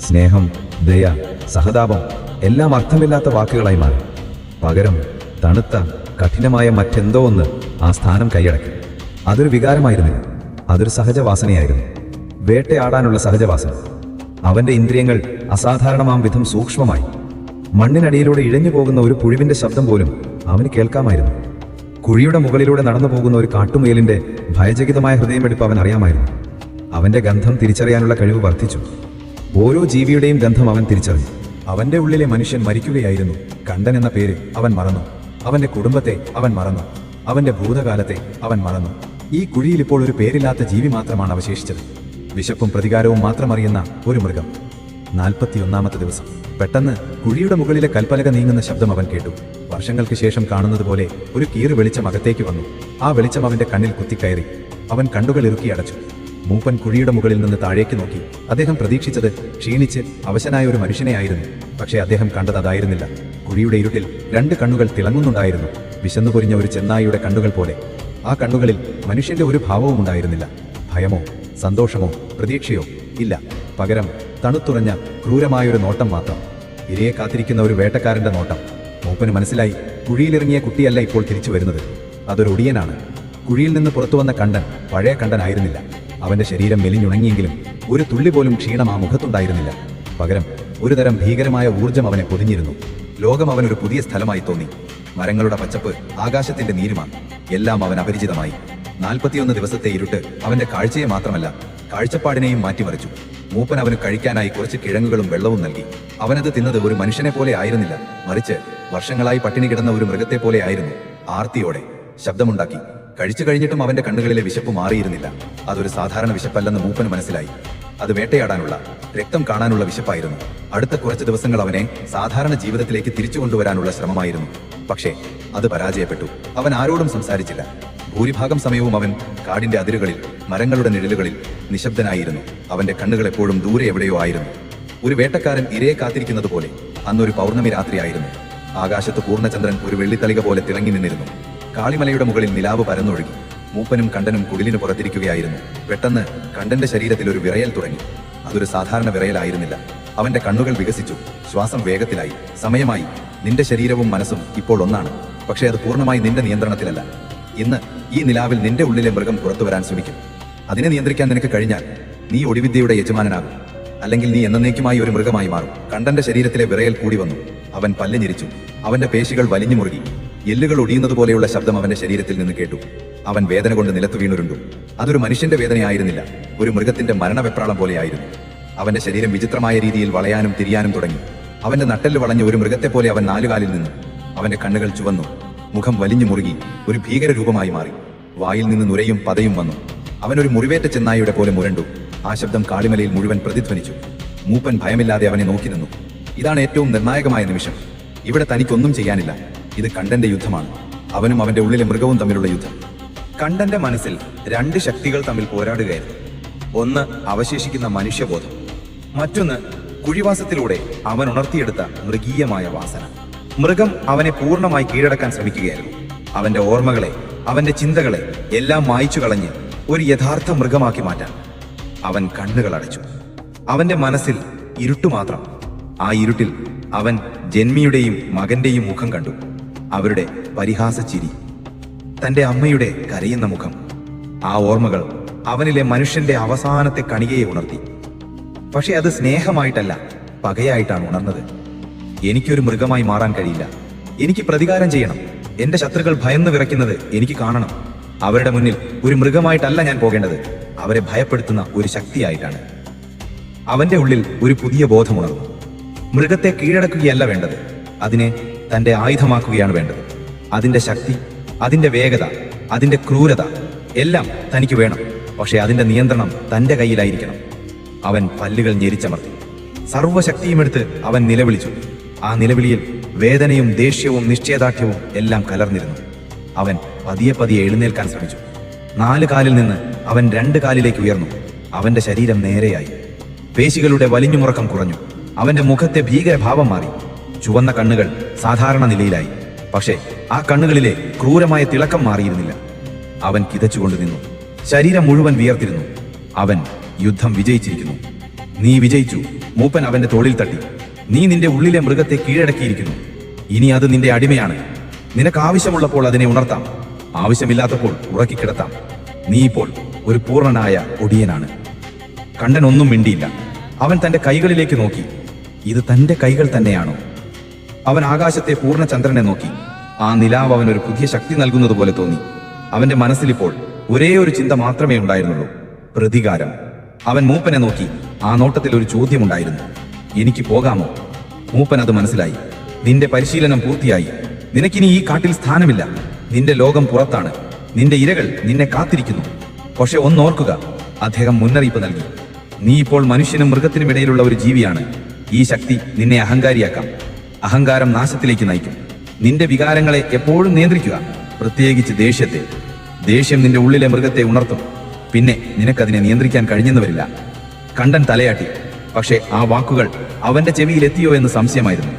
സ്നേഹം, ദയ, സഹതാപം എല്ലാം അർത്ഥമില്ലാത്ത വാക്കുകളായി മാറി. പകരം തണുത്ത കഠിനമായ മറ്റെന്തോ ഒന്ന് ആ സ്ഥാനം കൈയടക്കി. അതൊരു വികാരമായിരുന്നില്ല, അതൊരു സഹജവാസനയായിരുന്നു. വേട്ടയാടാനുള്ള സഹജവാസന. അവന്റെ ഇന്ദ്രിയങ്ങൾ അസാധാരണമാം വിധം സൂക്ഷ്മമായി. മണ്ണിനടിയിലൂടെ ഇഴഞ്ഞു പോകുന്ന ഒരു പുഴുവിന്റെ ശബ്ദം പോലും അവന് കേൾക്കാമായിരുന്നു. കുഴിയുടെ മുകളിലൂടെ നടന്നു പോകുന്ന ഒരു കാട്ടുമുയലിന്റെ ഭയചകിതമായ ഹൃദയമെടുപ്പ് അവൻ അറിയാമായിരുന്നു. അവന്റെ ഗന്ധം തിരിച്ചറിയാനുള്ള കഴിവ് വർദ്ധിച്ചു. ഓരോ ജീവിയുടെയും ഗന്ധം അവൻ തിരിച്ചറിഞ്ഞു. അവന്റെ ഉള്ളിലെ മനുഷ്യൻ മരിക്കുകയായിരുന്നു. കണ്ടൻ എന്ന പേര് അവൻ മറന്നു. അവന്റെ കുടുംബത്തെ അവൻ മറന്നു. അവന്റെ ഭൂതകാലത്തെ അവൻ മറന്നു. ഈ കുഴിയിൽ ഇപ്പോൾ ഒരു പേരില്ലാത്ത ജീവി മാത്രമാണ് അവശേഷിച്ചത്. വിശപ്പും പ്രതികാരവും മാത്രം അറിയുന്ന ഒരു മൃഗം. 41-ാമത്തെ ദിവസം പെട്ടെന്ന് കുഴിയുടെ മുകളിലെ കൽപ്പലക നീങ്ങുന്ന ശബ്ദം അവൻ കേട്ടു. വർഷങ്ങൾക്ക് ശേഷം കാണുന്നത് പോലെ ഒരു കീറ് വെളിച്ചം അകത്തേക്ക് വന്നു. ആ വെളിച്ചം അവന്റെ കണ്ണിൽ കുത്തിക്കയറി. അവൻ കണ്ണുകൾ ഇറുക്കി അടച്ചു. മൂപ്പൻ കുഴിയുടെ മുകളിൽ നിന്ന് താഴേക്ക് നോക്കി. അദ്ദേഹം പ്രതീക്ഷിച്ചത് ക്ഷീണിച്ച് അവശനായ ഒരു മനുഷ്യനെയായിരുന്നു. പക്ഷേ അദ്ദേഹം കണ്ടത് അതായിരുന്നില്ല. കുഴിയുടെ ഇരുട്ടിൽ 2 കണ്ണുകൾ തിളങ്ങുന്നുണ്ടായിരുന്നു. വിശന്നു പൊരിഞ്ഞ ഒരു ചെന്നായിയുടെ കണ്ണുകൾ പോലെ. ആ കണ്ണുകളിൽ മനുഷ്യന്റെ ഒരു ഭാവവും ഉണ്ടായിരുന്നില്ല. ഭയമോ സന്തോഷമോ പ്രതീക്ഷയോ ഇല്ല. പകരം തണുത്തുറഞ്ഞ ക്രൂരമായൊരു നോട്ടം മാത്രം. ഇരയെ കാത്തിരിക്കുന്ന ഒരു വേട്ടക്കാരന്റെ നോട്ടം. മൂപ്പന് മനസ്സിലായി, കുഴിയിലിറങ്ങിയ കുട്ടിയല്ല ഇപ്പോൾ തിരിച്ചു വരുന്നത്. അതൊരു ഒടിയനാണ്. കുഴിയിൽ നിന്ന് പുറത്തു വന്ന കണ്ടൻ പഴയ കണ്ടനായിരുന്നില്ല. അവന്റെ ശരീരം മെലിഞ്ഞുണങ്ങിയെങ്കിലും ഒരു തുള്ളി പോലും ക്ഷീണം ആ മുഖത്തുണ്ടായിരുന്നില്ല. പകരം ഒരുതരം ഭീകരമായ ഊർജം അവനെ പൊതിഞ്ഞിരുന്നു. ലോകം അവനൊരു പുതിയ സ്ഥലമായി തോന്നി. മരങ്ങളുടെ പച്ചപ്പ്, ആകാശത്തിന്റെ നീരുമ എല്ലാം അവൻ അപരിചിതമായി. 41 ദിവസത്തെ ഇരുട്ട് അവന്റെ കാഴ്ചയെ മാത്രമല്ല, കാഴ്ചപ്പാടിനെയും മാറ്റിമറിച്ചു. മൂപ്പൻ അവന് കഴിക്കാനായി കുറച്ച് കിഴങ്ങുകളും വെള്ളവും നൽകി. അവനത് തിന്നത് ഒരു മനുഷ്യനെ പോലെ ആയിരുന്നില്ല, മറിച്ച് വർഷങ്ങളായി പട്ടിണി കിടന്ന ഒരു മൃഗത്തെ പോലെ ആയിരുന്നു. ആർത്തിയോടെ ശബ്ദമുണ്ടാക്കി. കഴിച്ചു കഴിഞ്ഞിട്ടും അവന്റെ കണ്ണുകളിലെ വിശപ്പ് മാറിയിരുന്നില്ല. അതൊരു സാധാരണ വിശപ്പല്ലെന്ന് മൂപ്പന് മനസ്സിലായി. അത് വേട്ടയാടാനുള്ള, രക്തം കാണാനുള്ള വിശപ്പായിരുന്നു. അടുത്ത കുറച്ച് ദിവസങ്ങൾ അവനെ സാധാരണ ജീവിതത്തിലേക്ക് തിരിച്ചു കൊണ്ടുവരാനുള്ള ശ്രമമായിരുന്നു. പക്ഷേ അത് പരാജയപ്പെട്ടു. അവൻ ആരോടും സംസാരിച്ചില്ല. ഭൂരിഭാഗം സമയവും അവൻ കാടിന്റെ അതിരുകളിൽ, മരങ്ങളുടെ നിഴലുകളിൽ നിശബ്ദനായിരുന്നു. അവന്റെ കണ്ണുകൾ എപ്പോഴും ദൂരെ എവിടെയോ ആയിരുന്നു. ഒരു വേട്ടക്കാരൻ ഇരയെ കാത്തിരിക്കുന്നത് പോലെ. അന്നൊരു പൗർണമി രാത്രിയായിരുന്നു. ആകാശത്ത് പൂർണ്ണചന്ദ്രൻ ഒരു വെള്ളിത്തളിക പോലെ തിളങ്ങി നിന്നിരുന്നു. കാളിമലയുടെ മുകളിൽ നിലാവ് പരന്നൊഴുകി. മൂപ്പനും കണ്ടനും കുടിലിന് പുറത്തിരിക്കുകയായിരുന്നു. പെട്ടെന്ന് കണ്ടന്റെ ശരീരത്തിൽ ഒരു വിറയൽ തുടങ്ങി. അതൊരു സാധാരണ വിറയലായിരുന്നില്ല. അവന്റെ കണ്ണുകൾ വികസിച്ചു. ശ്വാസം വേഗത്തിലായി. സമയമായി. നിന്റെ ശരീരവും മനസ്സും ഇപ്പോൾ ഒന്നാണ്. പക്ഷേ അത് പൂർണ്ണമായി നിന്റെ നിയന്ത്രണത്തിലല്ല. ഇന്ന് ഈ നിലാവിൽ നിന്റെ ഉള്ളിലെ മൃഗം പുറത്തു വരാൻ ശ്രമിക്കും. അതിനെ നിയന്ത്രിക്കാൻ നിനക്ക് കഴിഞ്ഞാൽ നീ ഒടിവിദ്യയുടെ യജമാനനാകും. അല്ലെങ്കിൽ നീ എന്നേക്കുമായി ഒരു മൃഗമായി മാറും. കണ്ടന്റെ ശരീരത്തിലെ വിറയൽ കൂടി വന്നു. അവൻ പല്ല് ഞെരിച്ചു. അവന്റെ പേശികൾ വലിഞ്ഞു മുറുകി. എല്ലുകൾ ഒടിയുന്നത് പോലെയുള്ള ശബ്ദം അവന്റെ ശരീരത്തിൽ നിന്ന് കേട്ടു. അവൻ വേദന കൊണ്ട് നിലത്ത് വീണുരുണ്ടു. അതൊരു മനുഷ്യന്റെ വേദനയായിരുന്നില്ല, ഒരു മൃഗത്തിന്റെ മരണവെപ്രാളം പോലെയായിരുന്നു. അവന്റെ ശരീരം വിചിത്രമായ രീതിയിൽ വളയാനും തിരിയാനും തുടങ്ങി. അവന്റെ നട്ടെല്ല് വളഞ്ഞ് ഒരു മൃഗത്തെ പോലെ അവൻ 4 കാലിൽ നിന്നു. അവന്റെ കണ്ണുകൾ ചുവന്നു. മുഖം വലിഞ്ഞു മുറുകി ഒരു ഭീകര രൂപമായി മാറി. വായിൽ നിന്ന് നുരയും പതയും വന്നു. അവനൊരു മുറിവേറ്റ ചെന്നായിയുടെ പോലെ മുരണ്ടു. ആ ശബ്ദം കാളിമലയിൽ മുഴുവൻ പ്രതിധ്വനിച്ചു. മൂപ്പൻ ഭയമില്ലാതെ അവനെ നോക്കി നിന്നു. ഇതാണ് ഏറ്റവും നിർണായകമായ നിമിഷം. ഇവിടെ തനിക്കൊന്നും ചെയ്യാനില്ല. ഇത് കണ്ടന്റെ യുദ്ധമാണ്. അവനും അവന്റെ ഉള്ളിലെ മൃഗവും തമ്മിലുള്ള യുദ്ധം. കണ്ടന്റെ മനസ്സിൽ രണ്ട് ശക്തികൾ തമ്മിൽ പോരാടുകയായിരുന്നു. ഒന്ന് അവശേഷിക്കുന്ന മനുഷ്യബോധം, മറ്റൊന്ന് കുഴിവാസത്തിലൂടെ അവൻ ഉണർത്തിയെടുത്ത മൃഗീയമായ വാസന. മൃഗം അവനെ പൂർണ്ണമായി കീഴടക്കാൻ ശ്രമിക്കുകയായിരുന്നു. അവന്റെ ഓർമ്മകളെ, അവന്റെ ചിന്തകളെ എല്ലാം മായ്ച്ചു കളഞ്ഞ് ഒരു യഥാർത്ഥ മൃഗമാക്കി മാറ്റാൻ. അവൻ കണ്ണുകൾ അടച്ചു. അവന്റെ മനസ്സിൽ ഇരുട്ടു മാത്രം. ആ ഇരുട്ടിൽ അവൻ ജന്മിയുടെയും മകന്റെയും മുഖം കണ്ടു. അവരുടെ പരിഹാസ ചിരി, തന്റെ അമ്മയുടെ കരയുന്ന മുഖം. ആ ഓർമ്മകൾ അവനിലെ മനുഷ്യന്റെ അവസാനത്തെ കണികയെ ഉണർത്തി. പക്ഷെ അത് സ്നേഹമായിട്ടല്ല, പകയായിട്ടാണ് ഉണർന്നത്. എനിക്കൊരു മൃഗമായി മാറാൻ കഴിയില്ല. എനിക്ക് പ്രതികാരം ചെയ്യണം. എന്റെ ശത്രുക്കൾ ഭയന്ന് വിറയ്ക്കുന്നത് എനിക്ക് കാണണം. അവരുടെ മുന്നിൽ ഒരു മൃഗമായിട്ടല്ല ഞാൻ പോകേണ്ടത്, അവരെ ഭയപ്പെടുത്തുന്ന ഒരു ശക്തിയായിട്ടാണ്. അവന്റെ ഉള്ളിൽ ഒരു പുതിയ ബോധമുണർന്നു. മൃഗത്തെ കീഴടക്കുകയല്ല വേണ്ടത്, അതിനെ തന്റെ ആയുധമാക്കുകയാണ് വേണ്ടത്. അതിന്റെ ശക്തി, അതിന്റെ വേഗത, അതിന്റെ ക്രൂരത എല്ലാം തനിക്ക് വേണം. പക്ഷെ അതിന്റെ നിയന്ത്രണം തന്റെ കയ്യിലായിരിക്കണം. അവൻ പല്ലുകൾ ഞെരിച്ചമർത്തി. സർവ്വശക്തിയുമെടുത്ത് അവൻ നിലവിളിച്ചു. ആ നിലവിളിയിൽ വേദനയും ദേഷ്യവും നിശ്ചയദാർഢ്യവും എല്ലാം കലർന്നിരുന്നു. അവൻ പതിയെ പതിയെ എഴുന്നേൽക്കാൻ ശ്രമിച്ചു. 4 കാലിൽ നിന്ന് അവൻ 2 കാലിലേക്ക് ഉയർന്നു. അവന്റെ ശരീരം നേരെയായി. പേശികളുടെ വലിഞ്ഞുമുറക്കം കുറഞ്ഞു. അവന്റെ മുഖത്തെ ഭീകരഭാവം മാറി. ചുവന്ന കണ്ണുകൾ സാധാരണ നിലയിലായി. പക്ഷേ ആ കണ്ണുകളിലെ ക്രൂരമായ തിളക്കം മാറിയിരുന്നില്ല. അവൻ കിതച്ചുകൊണ്ട് നിന്നു. ശരീരം മുഴുവൻ വിയർത്തിരുന്നു. അവൻ യുദ്ധം വിജയിച്ചിരിക്കുന്നു. നീ വിജയിച്ചു. മൂപ്പൻ അവന്റെ തോളിൽ തട്ടി. നീ നിന്റെ ഉള്ളിലെ മൃഗത്തെ കീഴടക്കിയിരിക്കുന്നു. ഇനി അത് നിന്റെ അടിമയാണ്. നിനക്ക് ആവശ്യമുള്ളപ്പോൾ അതിനെ ഉണർത്താം, ആവശ്യമില്ലാത്തപ്പോൾ ഉറക്കിക്കിടത്താം. നീ ഇപ്പോൾ ഒരു പൂർണ്ണനായ ഒടിയനാണ്. കണ്ടൻ ഒന്നും മിണ്ടിയില്ല. അവൻ തന്റെ കൈകളിലേക്ക് നോക്കി. ഇത് തന്റെ കൈകൾ തന്നെയാണോ? അവൻ ആകാശത്തെ പൂർണ്ണചന്ദ്രനെ നോക്കി. ആ നിലാവ് അവനൊരു പുതിയ ശക്തി നൽകുന്നത് പോലെ തോന്നി. അവന്റെ മനസ്സിലിപ്പോൾ ഒരേ ഒരു ചിന്ത മാത്രമേ ഉണ്ടായിരുന്നുള്ളൂ, പ്രതികാരം. അവൻ മൂപ്പനെ നോക്കി. ആ നോട്ടത്തിൽ ഒരു ചോദ്യമുണ്ടായിരുന്നു. എനിക്ക് പോകാമോ? മൂപ്പൻ അത് മനസ്സിലായി. നിന്റെ പരിശീലനം പൂർത്തിയായി. നിനക്കിനി ഈ കാട്ടിൽ സ്ഥാനമില്ല. നിന്റെ ലോകം പുറത്താണ്. നിന്റെ ഇരകൾ നിന്നെ കാത്തിരിക്കുന്നു. പക്ഷെ ഒന്നോർക്കുക, അദ്ദേഹം മുന്നറിയിപ്പ് നൽകി. നീ ഇപ്പോൾ മനുഷ്യനും മൃഗത്തിനും ഇടയിലുള്ള ഒരു ജീവിയാണ്. ഈ ശക്തി നിന്നെ അഹങ്കാരിയാക്കാം. അഹങ്കാരം നാശത്തിലേക്ക് നയിക്കും. നിന്റെ വികാരങ്ങളെ എപ്പോഴും നിയന്ത്രിക്കുക, പ്രത്യേകിച്ച് ദേഷ്യത്തെ. ദേഷ്യം നിന്റെ ഉള്ളിലെ മൃഗത്തെ ഉണർത്തും. പിന്നെ നിനക്കതിനെ നിയന്ത്രിക്കാൻ കഴിഞ്ഞെന്ന് വരില്ല. കണ്ടൻ തലയാട്ടി. പക്ഷേ ആ വാക്കുകൾ അവന്റെ ചെവിയിൽ എത്തിയോ എന്ന് സംശയമായിരുന്നു.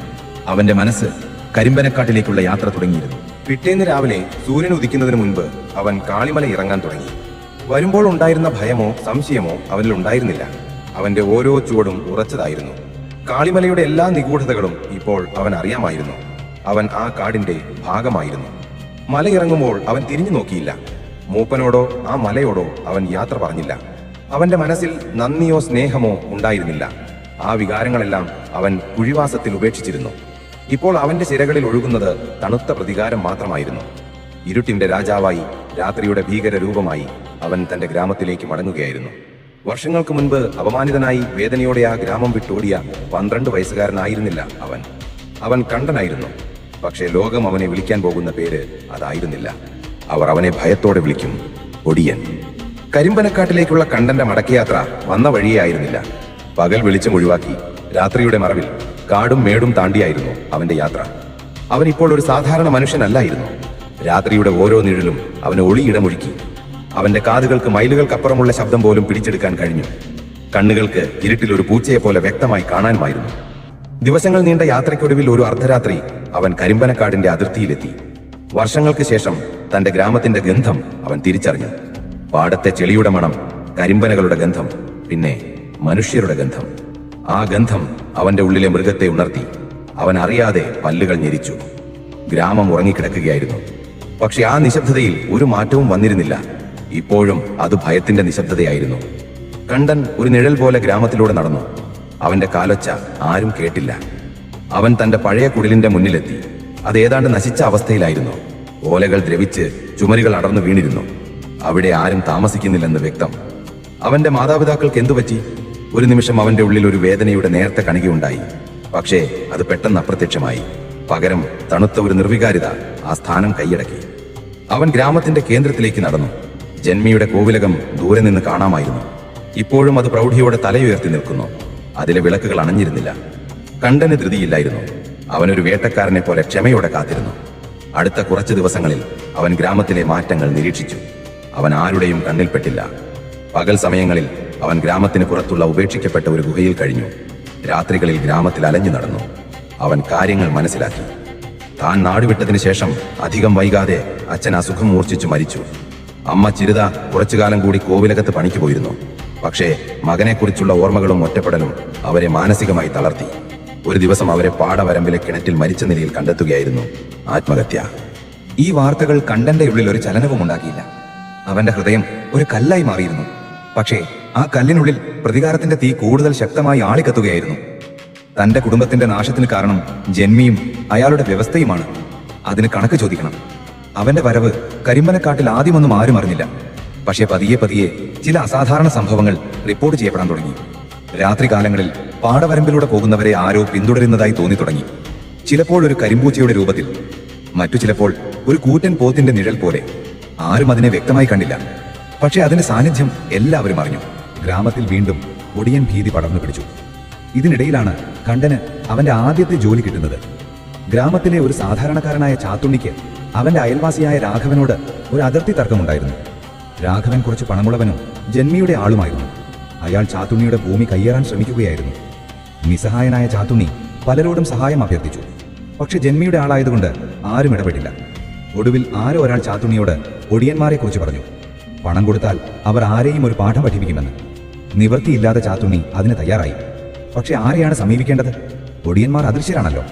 അവന്റെ മനസ്സ് കരിമ്പനക്കാട്ടിലേക്കുള്ള യാത്ര തുടങ്ങിയിരുന്നു. പിറ്റേന്ന് രാവിലെ സൂര്യൻ ഉദിക്കുന്നതിന് മുൻപ് അവൻ കാളിമല ഇറങ്ങാൻ തുടങ്ങി. വരുമ്പോൾ ഉണ്ടായിരുന്ന ഭയമോ സംശയമോ അവനിൽ ഉണ്ടായിരുന്നില്ല. അവന്റെ ഓരോ ചുവടും ഉറച്ചതായിരുന്നു. കാളിമലയുടെ എല്ലാ നിഗൂഢതകളും ഇപ്പോൾ അവൻ അറിയാമായിരുന്നു. അവൻ ആ കാടിന്റെ ഭാഗമായിരുന്നു. മലയിറങ്ങുമ്പോൾ അവൻ തിരിഞ്ഞു നോക്കിയില്ല. മൂപ്പനോടോ ആ മലയോടോ അവൻ യാത്ര പറഞ്ഞില്ല. അവന്റെ മനസ്സിൽ നന്ദിയോ സ്നേഹമോ ഉണ്ടായിരുന്നില്ല. ആ വികാരങ്ങളെല്ലാം അവൻ കുഴിവാസത്തിൽ ഉപേക്ഷിച്ചിരുന്നു. ഇപ്പോൾ അവന്റെ സിരകളിൽ ഒഴുകുന്നത് തണുത്ത പ്രതികാരം മാത്രമായിരുന്നു. ഇരുട്ടിന്റെ രാജാവായി, രാത്രിയുടെ ഭീകര രൂപമായി അവൻ തന്റെ ഗ്രാമത്തിലേക്ക് മടങ്ങുകയായിരുന്നു. വർഷങ്ങൾക്ക് മുൻപ് അപമാനിതനായി വേദനയോടെ ആ ഗ്രാമം വിട്ടോടിയ 12 വയസ്സുകാരനായിരുന്നില്ല അവൻ. അവൻ കണ്ടനായിരുന്നു. പക്ഷേ ലോകം അവനെ വിളിക്കാൻ പോകുന്ന പേര് അതായിരുന്നില്ല. അവർ അവനെ ഭയത്തോടെ വിളിക്കും, ഒടിയൻ. കരിമ്പനക്കാട്ടിലേക്കുള്ള കണ്ടന്റെ മടക്കയാത്ര വന്ന വഴിയേ ആയിരുന്നില്ല. പകൽ വെളിച്ചം ഒഴിവാക്കി രാത്രിയുടെ മറവിൽ കാടും മേടും താണ്ടിയായിരുന്നു അവന്റെ യാത്ര. അവൻ ഇപ്പോൾ ഒരു സാധാരണ മനുഷ്യനല്ലായിരുന്നു. രാത്രിയുടെ ഓരോ നിഴലും അവന് ഒളിയിടമൊഴുക്കി. അവന്റെ കാതുകൾക്ക് മൈലുകൾക്കപ്പുറമുള്ള ശബ്ദം പോലും പിടിച്ചെടുക്കാൻ കഴിഞ്ഞു. കണ്ണുകൾക്ക് ഇരുട്ടിൽ ഒരു പൂച്ചയെ പോലെ വ്യക്തമായി കാണാനുമായിരുന്നു. ദിവസങ്ങൾ നീണ്ട യാത്രയ്ക്കൊടുവിൽ ഒരു അർദ്ധരാത്രി അവൻ കരിമ്പനക്കാടിന്റെ അതിർത്തിയിലെത്തി. വർഷങ്ങൾക്ക് ശേഷം തന്റെ ഗ്രാമത്തിന്റെ ഗന്ധം അവൻ തിരിച്ചറിഞ്ഞു. പാടത്തെ ചെളിയുടെ മണം, കരിമ്പനകളുടെ ഗന്ധം, പിന്നെ മനുഷ്യരുടെ ഗന്ധം. ആ ഗന്ധം അവന്റെ ഉള്ളിലെ മൃഗത്തെ ഉണർത്തി. അവൻ അറിയാതെ പല്ലുകൾ ഞെരിച്ചു. ഗ്രാമം ഉറങ്ങിക്കിടക്കുകയായിരുന്നു. പക്ഷെ ആ നിശബ്ദതയിൽ ഒരു മാറ്റവും വന്നിരുന്നില്ല. ഇപ്പോഴും അത് ഭയത്തിന്റെ നിശബ്ദതയായിരുന്നു. കണ്ടൻ ഒരു നിഴൽ പോലെ ഗ്രാമത്തിലൂടെ നടന്നു. അവന്റെ കാലൊച്ച ആരും കേട്ടില്ല. അവൻ തന്റെ പഴയ കുടിലിന്റെ മുന്നിലെത്തി. അത് ഏതാണ്ട് നശിച്ച അവസ്ഥയിലായിരുന്നു. ഓലകൾ ദ്രവിച്ച് ചുമരുകൾ അടർന്നു വീണിരുന്നു. അവിടെ ആരും താമസിക്കുന്നില്ലെന്ന് വ്യക്തം. അവന്റെ മാതാപിതാക്കൾക്ക് എന്തുപറ്റി? ഒരു നിമിഷം അവന്റെ ഉള്ളിൽ ഒരു വേദനയുടെ നേർത്ത കണികയുണ്ടായി. പക്ഷേ അത് പെട്ടെന്ന് അപ്രത്യക്ഷമായി. പകരം തണുത്ത ഒരു നിർവികാരിത ആ സ്ഥാനം കൈയടക്കി. അവൻ ഗ്രാമത്തിന്റെ കേന്ദ്രത്തിലേക്ക് നടന്നു. ജന്മിയുടെ കോവിലകം ദൂരെ നിന്ന് കാണാമായിരുന്നു. ഇപ്പോഴും അത് പ്രൗഢിയോടെ തലയുയർത്തി നിൽക്കുന്നു. അതിലെ വിളക്കുകൾ അണഞ്ഞിരുന്നില്ല. കണ്ടന് ധൃതിയില്ലായിരുന്നു. അവനൊരു വേട്ടക്കാരനെ പോലെ ക്ഷമയോടെ കാത്തിരുന്നു. അടുത്ത കുറച്ച് ദിവസങ്ങളിൽ അവൻ ഗ്രാമത്തിലെ മാറ്റങ്ങൾ നിരീക്ഷിച്ചു. അവൻ ആരുടെയും കണ്ണിൽപ്പെട്ടില്ല. പകൽ സമയങ്ങളിൽ അവൻ ഗ്രാമത്തിന് പുറത്തുള്ള ഉപേക്ഷിക്കപ്പെട്ട ഒരു ഗുഹയിൽ കഴിഞ്ഞു. രാത്രികളിൽ ഗ്രാമത്തിൽ അലഞ്ഞു നടന്നു. അവൻ കാര്യങ്ങൾ മനസ്സിലാക്കി. താൻ നാടുവിട്ടതിന് ശേഷം അധികം വൈകാതെ അച്ഛൻ അസുഖം മൂർച്ഛിച്ചു മരിച്ചു. അമ്മ ചിരിത കുറച്ചുകാലം കൂടി കോവിലകത്ത് പണിക്ക് പോയിരുന്നു. പക്ഷേ മകനെക്കുറിച്ചുള്ള ഓർമ്മകളും ഒറ്റപ്പെടലും അവരെ മാനസികമായി തളർത്തി. ഒരു ദിവസം അവരെ പാടവരമ്പിലെ കിണറ്റിൽ മരിച്ച നിലയിൽ കണ്ടെത്തുകയായിരുന്നു. ആത്മഹത്യ. ഈ വാർത്തകൾ കണ്ടന്റെ ഉള്ളിൽ ഒരു ചലനവും ഉണ്ടാക്കിയില്ല. അവന്റെ ഹൃദയം ഒരു കല്ലായി മാറിയിരുന്നു. പക്ഷേ ആ കല്ലിനുള്ളിൽ പ്രതികാരത്തിന്റെ തീ കൂടുതൽ ശക്തമായി ആളിക്കത്തുകയായിരുന്നു. തന്റെ കുടുംബത്തിന്റെ നാശത്തിന് കാരണം ജന്മിയും അയാളുടെ വ്യവസ്ഥയുമാണ്. അതിന് കണക്ക് ചോദിക്കണം. അവന്റെ വരവ് കരിമ്പനക്കാട്ടിൽ ആദ്യമൊന്നും ആരും അറിഞ്ഞില്ല. പക്ഷേ പതിയെ പതിയെ ചില അസാധാരണ സംഭവങ്ങൾ റിപ്പോർട്ട് ചെയ്യപ്പെടാൻ തുടങ്ങി. രാത്രികാലങ്ങളിൽ പാടവരമ്പിലൂടെ പോകുന്നവരെ ആരോ പിന്തുടരുന്നതായി തോന്നി തുടങ്ങി. ചിലപ്പോൾ ഒരു കരിമ്പൂച്ചയുടെ രൂപത്തിൽ, മറ്റു ചിലപ്പോൾ ഒരു കൂറ്റൻ പോത്തിന്റെ നിഴൽ പോലെ. ആരും അതിനെ വ്യക്തമായി കണ്ടില്ല. പക്ഷെ അതിന്റെ സാന്നിധ്യം എല്ലാവരും അറിഞ്ഞു. ഗ്രാമത്തിൽ വീണ്ടും ഒടിയൻ ഭീതി പടർന്നു പിടിച്ചു. ഇതിനിടയിലാണ് കണ്ടന് അവന്റെ ആദ്യത്തെ ജോലി കിട്ടുന്നത്. ഗ്രാമത്തിലെ ഒരു സാധാരണക്കാരനായ ചാത്തുണ്ണിക്ക് അവന്റെ അയൽവാസിയായ രാഘവനോട് ഒരു അതിർത്തി തർക്കമുണ്ടായിരുന്നു. രാഘവൻ കുറച്ച് പണമുള്ളവനും ജന്മിയുടെ ആളുമായിരുന്നു. അയാൾ ചാത്തുണ്ണിയുടെ ഭൂമി കയ്യേറാൻ ശ്രമിക്കുകയായിരുന്നു. നിസ്സഹായനായ ചാത്തുണ്ണി പലരോടും സഹായം അഭ്യർത്ഥിച്ചു. പക്ഷെ ജന്മിയുടെ ആളായതുകൊണ്ട് ആരും ഇടപെട്ടില്ല. ഒടുവിൽ ആരോ ഒരാൾ ചാത്തുണ്ണിയോട് ഒടിയന്മാരെ കുറിച്ച് പറഞ്ഞു. പണം കൊടുത്താൽ അവർ ആരെയും ഒരു പാഠം പഠിപ്പിക്കുമെന്ന്. നിവൃത്തിയില്ലാതെ ചാത്തുണ്ണി അതിന് തയ്യാറായി. പക്ഷെ ആരെയാണ് സമീപിക്കേണ്ടത്? ഒടിയന്മാർ അദൃശ്യരാണല്ലോ.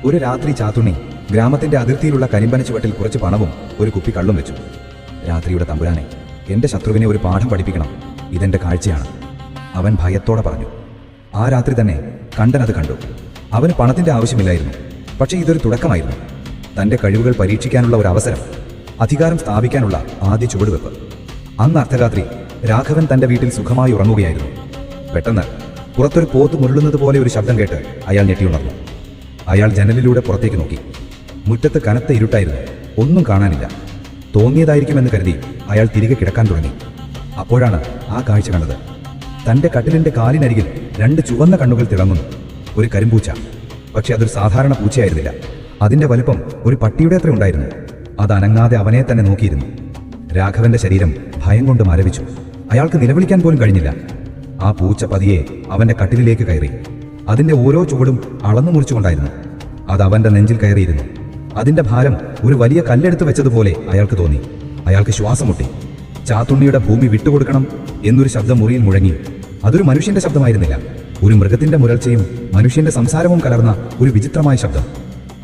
ഒരു രാത്രി ചാത്തുണ്ണി ഗ്രാമത്തിന്റെ അതിർത്തിയിലുള്ള കരിമ്പന ചുവട്ടിൽ കുറച്ച് പണവും ഒരു കുപ്പി കള്ളും വെച്ചു. രാത്രിയുടെ തമ്പുരാനെ, എന്റെ ശത്രുവിനെ ഒരു പാഠം പഠിപ്പിക്കണം. ഇതെന്റെ കാഴ്ചയാണ്, അവൻ ഭയത്തോടെ പറഞ്ഞു. ആ രാത്രി തന്നെ കണ്ടൻ അത് കണ്ടു. അവന് പണത്തിന്റെ ആവശ്യമില്ലായിരുന്നു. പക്ഷേ ഇതൊരു തുടക്കമായിരുന്നു. തന്റെ കഴിവുകൾ പരീക്ഷിക്കാനുള്ള ഒരു അവസരം, അധികാരം സ്ഥാപിക്കാനുള്ള ആദ്യ ചുവടുവെപ്പ്. അന്ന് അർദ്ധരാത്രി രാഘവൻ തന്റെ വീട്ടിൽ സുഖമായി ഉറങ്ങുകയായിരുന്നു. പെട്ടെന്ന് പുറത്തൊരു പോത്ത് മുരളുന്നത് പോലെ ഒരു ശബ്ദം കേട്ട് അയാൾ ഞെട്ടിയുണർന്നു. അയാൾ ജനലിലൂടെ പുറത്തേക്ക് നോക്കി. മുറ്റത്ത് കനത്ത ഇരുട്ടായിരുന്നു. ഒന്നും കാണാനില്ല. തോന്നിയതായിരിക്കുമെന്ന് കരുതി അയാൾ തിരികെ കിടക്കാൻ തുടങ്ങി. അപ്പോഴാണ് ആ കാഴ്ച കണ്ടത്. തന്റെ കട്ടിലിന്റെ കാലിനരികിൽ രണ്ട് ചുവന്ന കണ്ണുകൾ തിളങ്ങുന്നു. ഒരു കരിമ്പൂച്ച. പക്ഷെ അതൊരു സാധാരണ പൂച്ചയായിരുന്നില്ല. അതിന്റെ വലുപ്പം ഒരു പട്ടിയുടെ അത്ര ഉണ്ടായിരുന്നു. അത് അനങ്ങാതെ അവനെ തന്നെ നോക്കിയിരുന്നു. രാഘവന്റെ ശരീരം ഭയം കൊണ്ട് മരവിച്ചു. അയാൾക്ക് നിലവിളിക്കാൻ പോലും കഴിഞ്ഞില്ല. ആ പൂച്ച പതിയെ അവന്റെ കട്ടിലിലേക്ക് കയറി. അതിന്റെ ഓരോ ചുവടും അളന്നു മുറിച്ചുകൊണ്ടായിരുന്നു. അത് അവന്റെ നെഞ്ചിൽ കയറിയിരുന്നു. അതിന്റെ ഭാരം ഒരു വലിയ കല്ലെടുത്ത് വെച്ചതുപോലെ അയാൾക്ക് തോന്നി. അയാൾക്ക് ശ്വാസം മുട്ടി. ചാത്തുണ്ണിയുടെ ഭൂമി വിട്ടുകൊടുക്കണം എന്നൊരു ശബ്ദം മുറിയിൽ മുഴങ്ങി. അതൊരു മനുഷ്യന്റെ ശബ്ദമായിരുന്നില്ല. ഒരു മൃഗത്തിന്റെ മുരൾച്ചയും മനുഷ്യന്റെ സംസാരവും കലർന്ന ഒരു വിചിത്രമായ ശബ്ദം.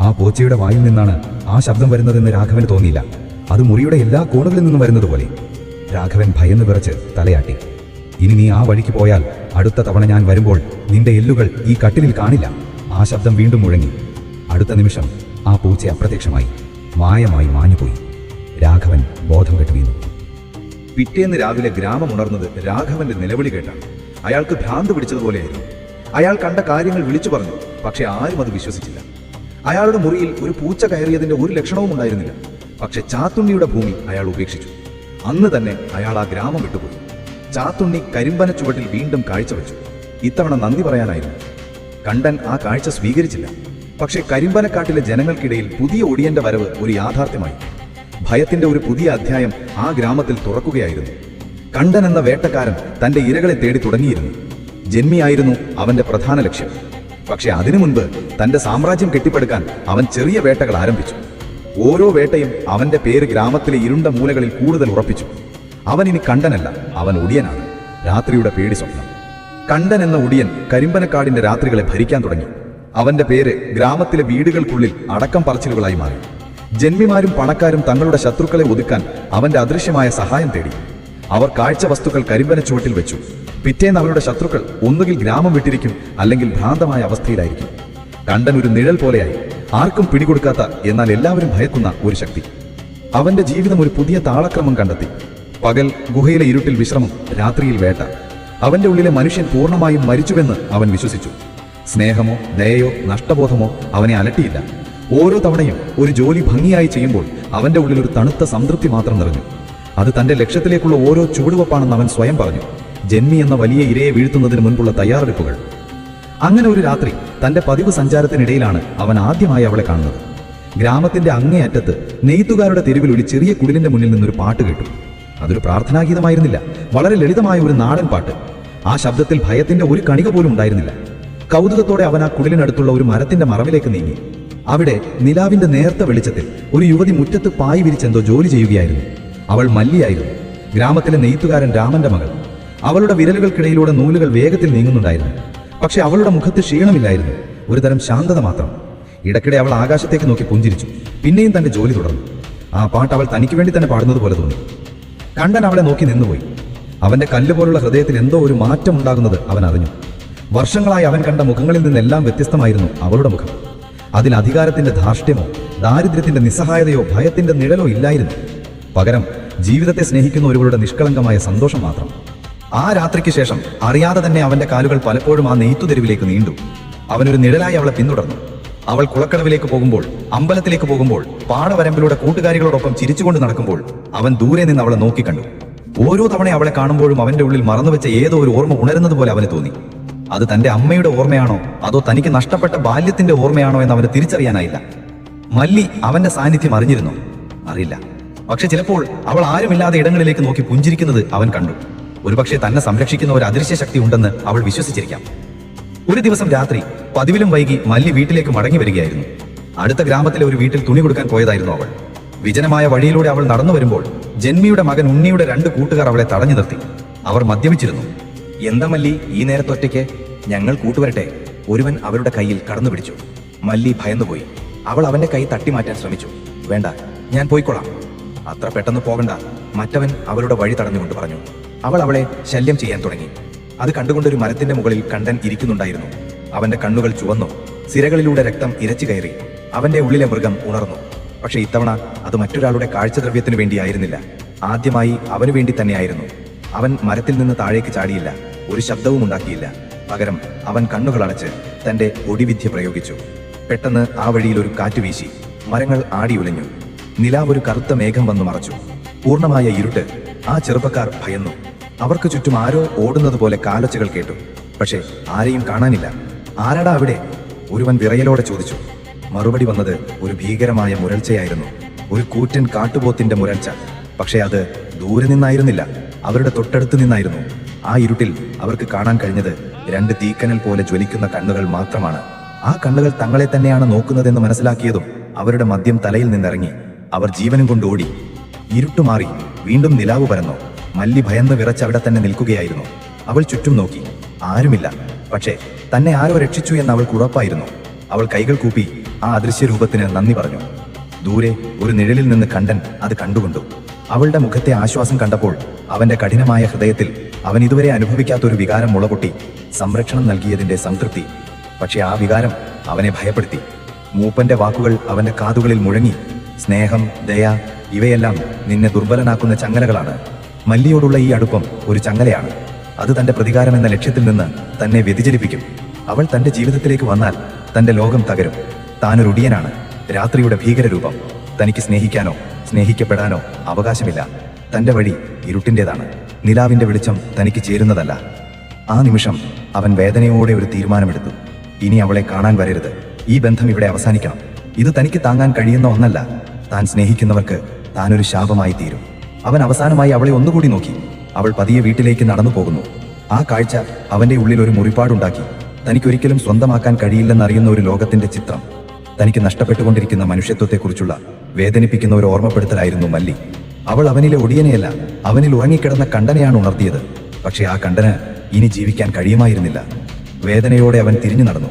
ആ പൂച്ചയുടെ വായിൽ നിന്നാണ് ആ ശബ്ദം വരുന്നതെന്ന് രാഘവന് തോന്നിയില്ല. അത് മുറിയുടെ എല്ലാ കോണുകളിൽ നിന്നും വരുന്നതുപോലെ. രാഘവൻ ഭയന്ന് വിറച്ച് തലയാട്ടി. ഇനി നീ ആ വഴിക്ക് പോയാൽ അടുത്ത തവണ ഞാൻ വരുമ്പോൾ നിന്റെ എല്ലുകൾ ഈ കട്ടിലിൽ കാണില്ല. ആ ശബ്ദം വീണ്ടും മുഴങ്ങി. അടുത്ത നിമിഷം ആ പൂച്ച അപ്രത്യക്ഷമായി, മായമായി മാഞ്ഞുപോയി. രാഘവൻ ബോധം കെട്ടു വീണു. പിറ്റേന്ന് രാവിലെ ഗ്രാമം ഉണർന്നത് രാഘവന്റെ നിലവിളി കേട്ടാണ്. അയാൾക്ക് ഭ്രാന്ത് പിടിച്ചതുപോലെയായിരുന്നു. അയാൾ കണ്ട കാര്യങ്ങൾ വിളിച്ചു പറഞ്ഞു. പക്ഷെ ആരും അത് വിശ്വസിച്ചില്ല. അയാളുടെ മുറിയിൽ ഒരു പൂച്ച കയറിയതിന്റെ ഒരു ലക്ഷണവും ഉണ്ടായിരുന്നില്ല. പക്ഷെ ചാത്തുണ്ണിയുടെ ഭൂമി അയാൾ ഉപേക്ഷിച്ചു. അന്ന് തന്നെ അയാൾ ആ ഗ്രാമം വിട്ടുപോയി. ചാത്തുണ്ണി കരിമ്പന ചുവട്ടിൽ വീണ്ടും കാഴ്ചവെച്ചു. ഇത്തവണ നന്ദി പറയാനായിരുന്നു. കണ്ടൻ ആ കാഴ്ച സ്വീകരിച്ചില്ല. പക്ഷെ കരിമ്പനക്കാട്ടിലെ ജനങ്ങൾക്കിടയിൽ പുതിയ ഒടിയന്റെ വരവ് ഒരു യാഥാർത്ഥ്യമായി. ഭയത്തിന്റെ ഒരു പുതിയ അധ്യായം ആ ഗ്രാമത്തിൽ തുറക്കുകയായിരുന്നു. കണ്ടൻ എന്ന വേട്ടക്കാരൻ തന്റെ ഇരകളെ തേടി തുടങ്ങിയിരുന്നു. ജന്മിയായിരുന്നു അവന്റെ പ്രധാന ലക്ഷ്യം. പക്ഷെ അതിനു മുൻപ് തന്റെ സാമ്രാജ്യം കെട്ടിപ്പടുക്കാൻ അവൻ ചെറിയ വേട്ടകൾ ആരംഭിച്ചു. ഓരോ വേട്ടയും അവന്റെ പേര് ഗ്രാമത്തിലെ ഇരുണ്ട മൂലകളിൽ കൂടുതൽ ഉറപ്പിച്ചു. അവൻ ഇനി കണ്ടനല്ല, അവൻ ഒടിയനാണ്. രാത്രിയുടെ പേടി സ്വപ്നം. കണ്ടൻ എന്ന ഒടിയൻ കരിമ്പനക്കാടിന്റെ രാത്രികളെ ഭരിക്കാൻ തുടങ്ങി. അവന്റെ പേര് ഗ്രാമത്തിലെ വീടുകൾക്കുള്ളിൽ അടക്കം പറച്ചിലുകളായി മാറി. ജന്മിമാരും പണക്കാരും തങ്ങളുടെ ശത്രുക്കളെ ഒതുക്കാൻ അവന്റെ അദൃശ്യമായ സഹായം തേടി. അവർ കാഴ്ച വസ്തുക്കൾ കരിമ്പന ചുവട്ടിൽ വെച്ചു. പിറ്റേന്ന് അവരുടെ ശത്രുക്കൾ ഒന്നുകിൽ ഗ്രാമം വിട്ടിരിക്കും, അല്ലെങ്കിൽ ഭ്രാന്തമായ അവസ്ഥയിലായിരിക്കും. കണ്ടൻ ഒരു നിഴൽ പോലെയായി, ആർക്കും പിടികൊടുക്കാത്ത, എന്നാൽ എല്ലാവരും ഭയക്കുന്ന ഒരു ശക്തി. അവന്റെ ജീവിതം ഒരു പുതിയ താളക്രമം കണ്ടെത്തി. പകൽ ഗുഹയിലെ ഇരുട്ടിൽ വിശ്രമം, രാത്രിയിൽ വേട്ട. അവന്റെ ഉള്ളിലെ മനുഷ്യൻ പൂർണ്ണമായും മരിച്ചുവെന്ന് അവൻ വിശ്വസിച്ചു. സ്നേഹമോ ദയയോ നഷ്ടബോധമോ അവനെ അലട്ടിയില്ല. ഓരോ തവണയും ഒരു ജോലി ഭംഗിയായി ചെയ്യുമ്പോൾ അവന്റെ ഉള്ളിൽ ഒരു തണുത്ത സംതൃപ്തി മാത്രം നിറഞ്ഞു. അത് തന്റെ ലക്ഷ്യത്തിലേക്കുള്ള ഓരോ ചുവടുവെപ്പാണെന്ന് അവൻ സ്വയം പറഞ്ഞു. ജന്മി എന്ന വലിയ ഇരയെ വീഴ്ത്തുന്നതിന് മുൻപുള്ള തയ്യാറെടുപ്പുകൾ. അങ്ങനെ ഒരു രാത്രി തന്റെ പതിവ് സഞ്ചാരത്തിനിടയിലാണ് അവൻ ആദ്യമായി അവളെ കാണുന്നത്. ഗ്രാമത്തിന്റെ അങ്ങേയറ്റത്ത് നെയ്ത്തുകാരുടെ തെരുവിൽ ഒരു ചെറിയ കുടിലിന്റെ മുന്നിൽ നിന്നൊരു പാട്ട് കേട്ടു. അതൊരു പ്രാർത്ഥനാഗീതമായിരുന്നില്ല, വളരെ ലളിതമായ ഒരു നാടൻ പാട്ട്. ആ ശബ്ദത്തിൽ ഭയത്തിന്റെ ഒരു കണിക പോലും ഉണ്ടായിരുന്നില്ല. കൗതുകത്തോടെ അവൻ ആ കുടിലിനടുത്തുള്ള ഒരു മരത്തിന്റെ മറവിലേക്ക് നീങ്ങി. അവിടെ നിലാവിന്റെ നേർത്ത വെളിച്ചത്തിൽ ഒരു യുവതി മുറ്റത്ത് പായി വിരിച്ചെന്തോ ജോലി ചെയ്യുകയായിരുന്നു. അവൾ മല്ലിയായിരുന്നു, ഗ്രാമത്തിലെ നെയ്ത്തുകാരൻ രാമന്റെ മകൾ. അവളുടെ വിരലുകൾക്കിടയിലൂടെ നൂലുകൾ വേഗത്തിൽ നീങ്ങുന്നുണ്ടായിരുന്നു. പക്ഷെ അവളുടെ മുഖത്ത് ക്ഷീണമില്ലായിരുന്നു, ഒരുതരം ശാന്തത മാത്രം. ഇടയ്ക്കിടെ അവൾ ആകാശത്തേക്ക് നോക്കി പുഞ്ചിരിച്ചു. പിന്നെയും തന്റെ ജോലി തുടർന്നു. ആ പാട്ട് അവൾ തനിക്ക് വേണ്ടി തന്നെ പാടുന്നത് പോലെ തോന്നി. കണ്ടൻ അവളെ നോക്കി നിന്നുപോയി. അവന്റെ കല്ലുപോലുള്ള ഹൃദയത്തിൽ എന്തോ ഒരു മാറ്റം ഉണ്ടാകുന്നത് അവൻ അറിഞ്ഞു. വർഷങ്ങളായി അവൻ കണ്ട മുഖങ്ങളിൽ നിന്നെല്ലാം വ്യത്യസ്തമായിരുന്നു അവളുടെ മുഖം. അതിൽ അധികാരത്തിന്റെ ധാർഷ്ട്യമോ ദാരിദ്ര്യത്തിന്റെ നിസ്സഹായതയോ ഭയത്തിന്റെ നിഴലോ ഇല്ലായിരുന്നു. പകരം ജീവിതത്തെ സ്നേഹിക്കുന്ന ഒരുവളുടെ നിഷ്കളങ്കമായ സന്തോഷം മാത്രം. ആ രാത്രിക്ക് ശേഷം അറിയാതെ തന്നെ അവന്റെ കാലുകൾ പലപ്പോഴും ആ നെയ്ത്തുതെരുവിലേക്ക് നീണ്ടു. അവനൊരു നിഴലായി അവളെ പിന്തുടർന്നു. അവൾ കുളക്കടവിലേക്ക് പോകുമ്പോൾ, അമ്പലത്തിലേക്ക് പോകുമ്പോൾ, പാടവരമ്പിലൂടെ കൂട്ടുകാരികളോടൊപ്പം ചിരിച്ചുകൊണ്ട് നടക്കുമ്പോൾ അവൻ ദൂരെ നിന്ന് അവളെ നോക്കിക്കണ്ടു. ഓരോ തവണ അവളെ കാണുമ്പോഴും അവന്റെ ഉള്ളിൽ മറന്നുവെച്ച ഏതോ ഒരു ഓർമ്മ ഉണരുന്നത് പോലെ അവന് തോന്നി. അത് തന്റെ അമ്മയുടെ ഓർമ്മയാണോ അതോ തനിക്ക് നഷ്ടപ്പെട്ട ബാല്യത്തിന്റെ ഓർമ്മയാണോ എന്ന് അവന് തിരിച്ചറിയാനായില്ല. മല്ലി അവന്റെ സാന്നിധ്യം അറിഞ്ഞിരുന്നു? അറിയില്ല. പക്ഷെ ചിലപ്പോൾ അവൾ ആരുമില്ലാതെ ഇടങ്ങളിലേക്ക് നോക്കി പുഞ്ചിരിക്കുന്നത് അവൻ കണ്ടു. ഒരുപക്ഷെ തന്നെ സംരക്ഷിക്കുന്ന ഒരു അദൃശ്യ ശക്തി ഉണ്ടെന്ന് അവൾ വിശ്വസിച്ചിരിക്കാം. ഒരു ദിവസം രാത്രി പതിവിലും വൈകി മല്ലി വീട്ടിലേക്ക് മടങ്ങി വരികയായിരുന്നു. അടുത്ത ഗ്രാമത്തിലെ ഒരു വീട്ടിൽ തുണി കൊടുക്കാൻ പോയതായിരുന്നു അവൾ. വിജനമായ വഴിയിലൂടെ അവൾ നടന്നു വരുമ്പോൾ ജന്മിയുടെ മകൻ ഉണ്ണിയുടെ 2 കൂട്ടുകാർ അവളെ തടഞ്ഞു നിർത്തി. അവർ മദ്യപിച്ചിരുന്നു. എന്താ മല്ലി ഈ നേരത്തൊറ്റയ്ക്ക്? ഞങ്ങൾ കൂട്ടുവരട്ടെ. ഒരുവൻ അവരുടെ കയ്യിൽ കടന്നു പിടിച്ചു. മല്ലി ഭയന്നുപോയി. അവൾ അവന്റെ കൈ തട്ടിമാറ്റാൻ ശ്രമിച്ചു. വേണ്ട, ഞാൻ പോയിക്കൊള്ളാം. അത്ര പെട്ടെന്ന് പോകണ്ട, മറ്റവൻ അവളുടെ വഴി തടഞ്ഞുകൊണ്ട് പറഞ്ഞു. അവൾ അവളെ ശല്യം ചെയ്യാൻ തുടങ്ങി. അത് കണ്ടുകൊണ്ടൊരു മരത്തിന്റെ മുകളിൽ കണ്ടൻ ഇരിക്കുന്നുണ്ടായിരുന്നു. അവന്റെ കണ്ണുകൾ ചുവന്നു, സിരകളിലൂടെ രക്തം ഇരച്ചു കയറി. അവന്റെ ഉള്ളിലെ മൃഗം ഉണർന്നു. പക്ഷെ ഇത്തവണ അത് മറ്റൊരാളുടെ കാഴ്ചദ്രവ്യത്തിനു വേണ്ടിയായിരുന്നില്ല. ആദ്യമായി അവനു വേണ്ടി തന്നെയായിരുന്നു. അവൻ മരത്തിൽ നിന്ന് താഴേക്ക് ചാടിയില്ല, ഒരു ശബ്ദവും ഉണ്ടാക്കിയില്ല. പകരം അവൻ കണ്ണുകൾ അടച്ച് തന്റെ ഒടിവിദ്യ പ്രയോഗിച്ചു. പെട്ടെന്ന് ആ വഴിയിൽ ഒരു കാറ്റ് വീശി. മരങ്ങൾ ആടിയുലഞ്ഞു. നിലാവ് ഒരു കറുത്ത മേഘം വന്നു മറച്ചു. പൂർണ്ണമായ ഇരുട്ട്. ആ ചെറുപ്പക്കാർ ഭയന്നു. അവർക്ക് ചുറ്റും ആരോ ഓടുന്നത് പോലെ കാലൊച്ചകൾ കേട്ടു. പക്ഷെ ആരെയും കാണാനില്ല. ആരാടാ അവിടെ? ഒരുവൻ വിറയലോടെ ചോദിച്ചു. മറുപടി വന്നത് ഒരു ഭീകരമായ മുരൾച്ചയായിരുന്നു. ഒരു കൂറ്റൻ കാട്ടുപോത്തിന്റെ മുരൾച്ച. പക്ഷെ അത് ദൂരെ നിന്നായിരുന്നില്ല, അവരുടെ തൊട്ടടുത്ത് നിന്നായിരുന്നു. ആ ഇരുട്ടിൽ അവർക്ക് കാണാൻ കഴിഞ്ഞത് 2 തീക്കനൽ പോലെ ജ്വലിക്കുന്ന കണ്ണുകൾ മാത്രമാണ്. ആ കണ്ണുകൾ തങ്ങളെ തന്നെയാണ് നോക്കുന്നതെന്ന് മനസ്സിലാക്കിയതും അവരുടെ മദ്യം തലയിൽ നിന്നിറങ്ങി. അവർ ജീവനും കൊണ്ട് ഓടി. ഇരുട്ടുമാറി, വീണ്ടും നിലാവ് പരന്നു. മല്ലി ഭയന്ന് വിറച്ചവിടെ തന്നെ നിൽക്കുകയായിരുന്നു. അവൾ ചുറ്റും നോക്കി, ആരുമില്ല. പക്ഷേ തന്നെ ആരോ രക്ഷിച്ചു എന്ന് അവൾക്ക് ഉറപ്പായിരുന്നു. അവൾ കൈകൾ കൂപ്പി ആ അദൃശ്യ രൂപത്തിന് നന്ദി പറഞ്ഞു. ദൂരെ ഒരു നിഴലിൽ നിന്ന് കണ്ടൻ അത് കണ്ടുകൊണ്ടു. അവളുടെ മുഖത്തെ ആശ്വാസം കണ്ടപ്പോൾ അവന്റെ കഠിനമായ ഹൃദയത്തിൽ അവൻ ഇതുവരെ അനുഭവിക്കാത്തൊരു വികാരം മുളപൊട്ടി. സംരക്ഷണം നൽകിയതിന്റെ സംതൃപ്തി. പക്ഷെ ആ വികാരം അവനെ ഭയപ്പെടുത്തി. മൂപ്പന്റെ വാക്കുകൾ അവന്റെ കാതുകളിൽ മുഴങ്ങി. സ്നേഹം, ദയ, ഇവയെല്ലാം നിന്നെ ദുർബലനാക്കുന്ന ചങ്ങലകളാണ്. മല്ലിയോടുള്ള ഈ അടുപ്പം ഒരു ചങ്ങലയാണ്. അത് തന്റെ പ്രതികാരം എന്ന ലക്ഷ്യത്തിൽ നിന്ന് തന്നെ വ്യതിചലിപ്പിക്കും. അവൾ തന്റെ ജീവിതത്തിലേക്ക് വന്നാൽ തന്റെ ലോകം തകരും. താനൊരു ഒടിയനാണ്, രാത്രിയുടെ ഭീകരരൂപം. തനിക്ക് സ്നേഹിക്കാനോ സ്നേഹിക്കപ്പെടാനോ അവകാശമില്ല. തന്റെ വഴി ഇരുട്ടിൻ്റെതാണ്. നിലാവിന്റെ വെളിച്ചം തനിക്ക് ചേരുന്നതല്ല. ആ നിമിഷം അവൻ വേദനയോടെ ഒരു തീരുമാനമെടുത്തു. ഇനി അവളെ കാണാൻ വരരുത്. ഈ ബന്ധം ഇവിടെ അവസാനിക്കണം. ഇത് തനിക്ക് താങ്ങാൻ കഴിയുന്ന ഒന്നല്ല. താൻ സ്നേഹിക്കുന്നവർക്ക് താനൊരു ശാപമായി തീരും. അവൻ അവസാനമായി അവളെ ഒന്നുകൂടി നോക്കി. അവൾ പതിയെ വീട്ടിലേക്ക് നടന്നു പോകുന്നു. ആ കാഴ്ച അവന്റെ ഉള്ളിൽ ഒരു മുറിപ്പാടുണ്ടാക്കി. തനിക്കൊരിക്കലും സ്വന്തമാക്കാൻ കഴിയില്ലെന്നറിയുന്ന ഒരു ലോകത്തിന്റെ ചിത്രം. തനിക്ക് നഷ്ടപ്പെട്ടുകൊണ്ടിരിക്കുന്ന മനുഷ്യത്വത്തെക്കുറിച്ചുള്ള വേദനിപ്പിക്കുന്ന ഒരു ഓർമ്മപ്പെടുത്തലായിരുന്നു മല്ലി. അവൾ അവനിലെ ഒടിയനെയല്ല, അവനിൽ ഉറങ്ങിക്കിടന്ന കണ്ടനെയാണ് ഉണർത്തിയത്. പക്ഷെ ആ കണ്ടന് ഇനി ജീവിക്കാൻ കഴിയുമായിരുന്നില്ല. വേദനയോടെ അവൻ തിരിഞ്ഞു നടന്നു.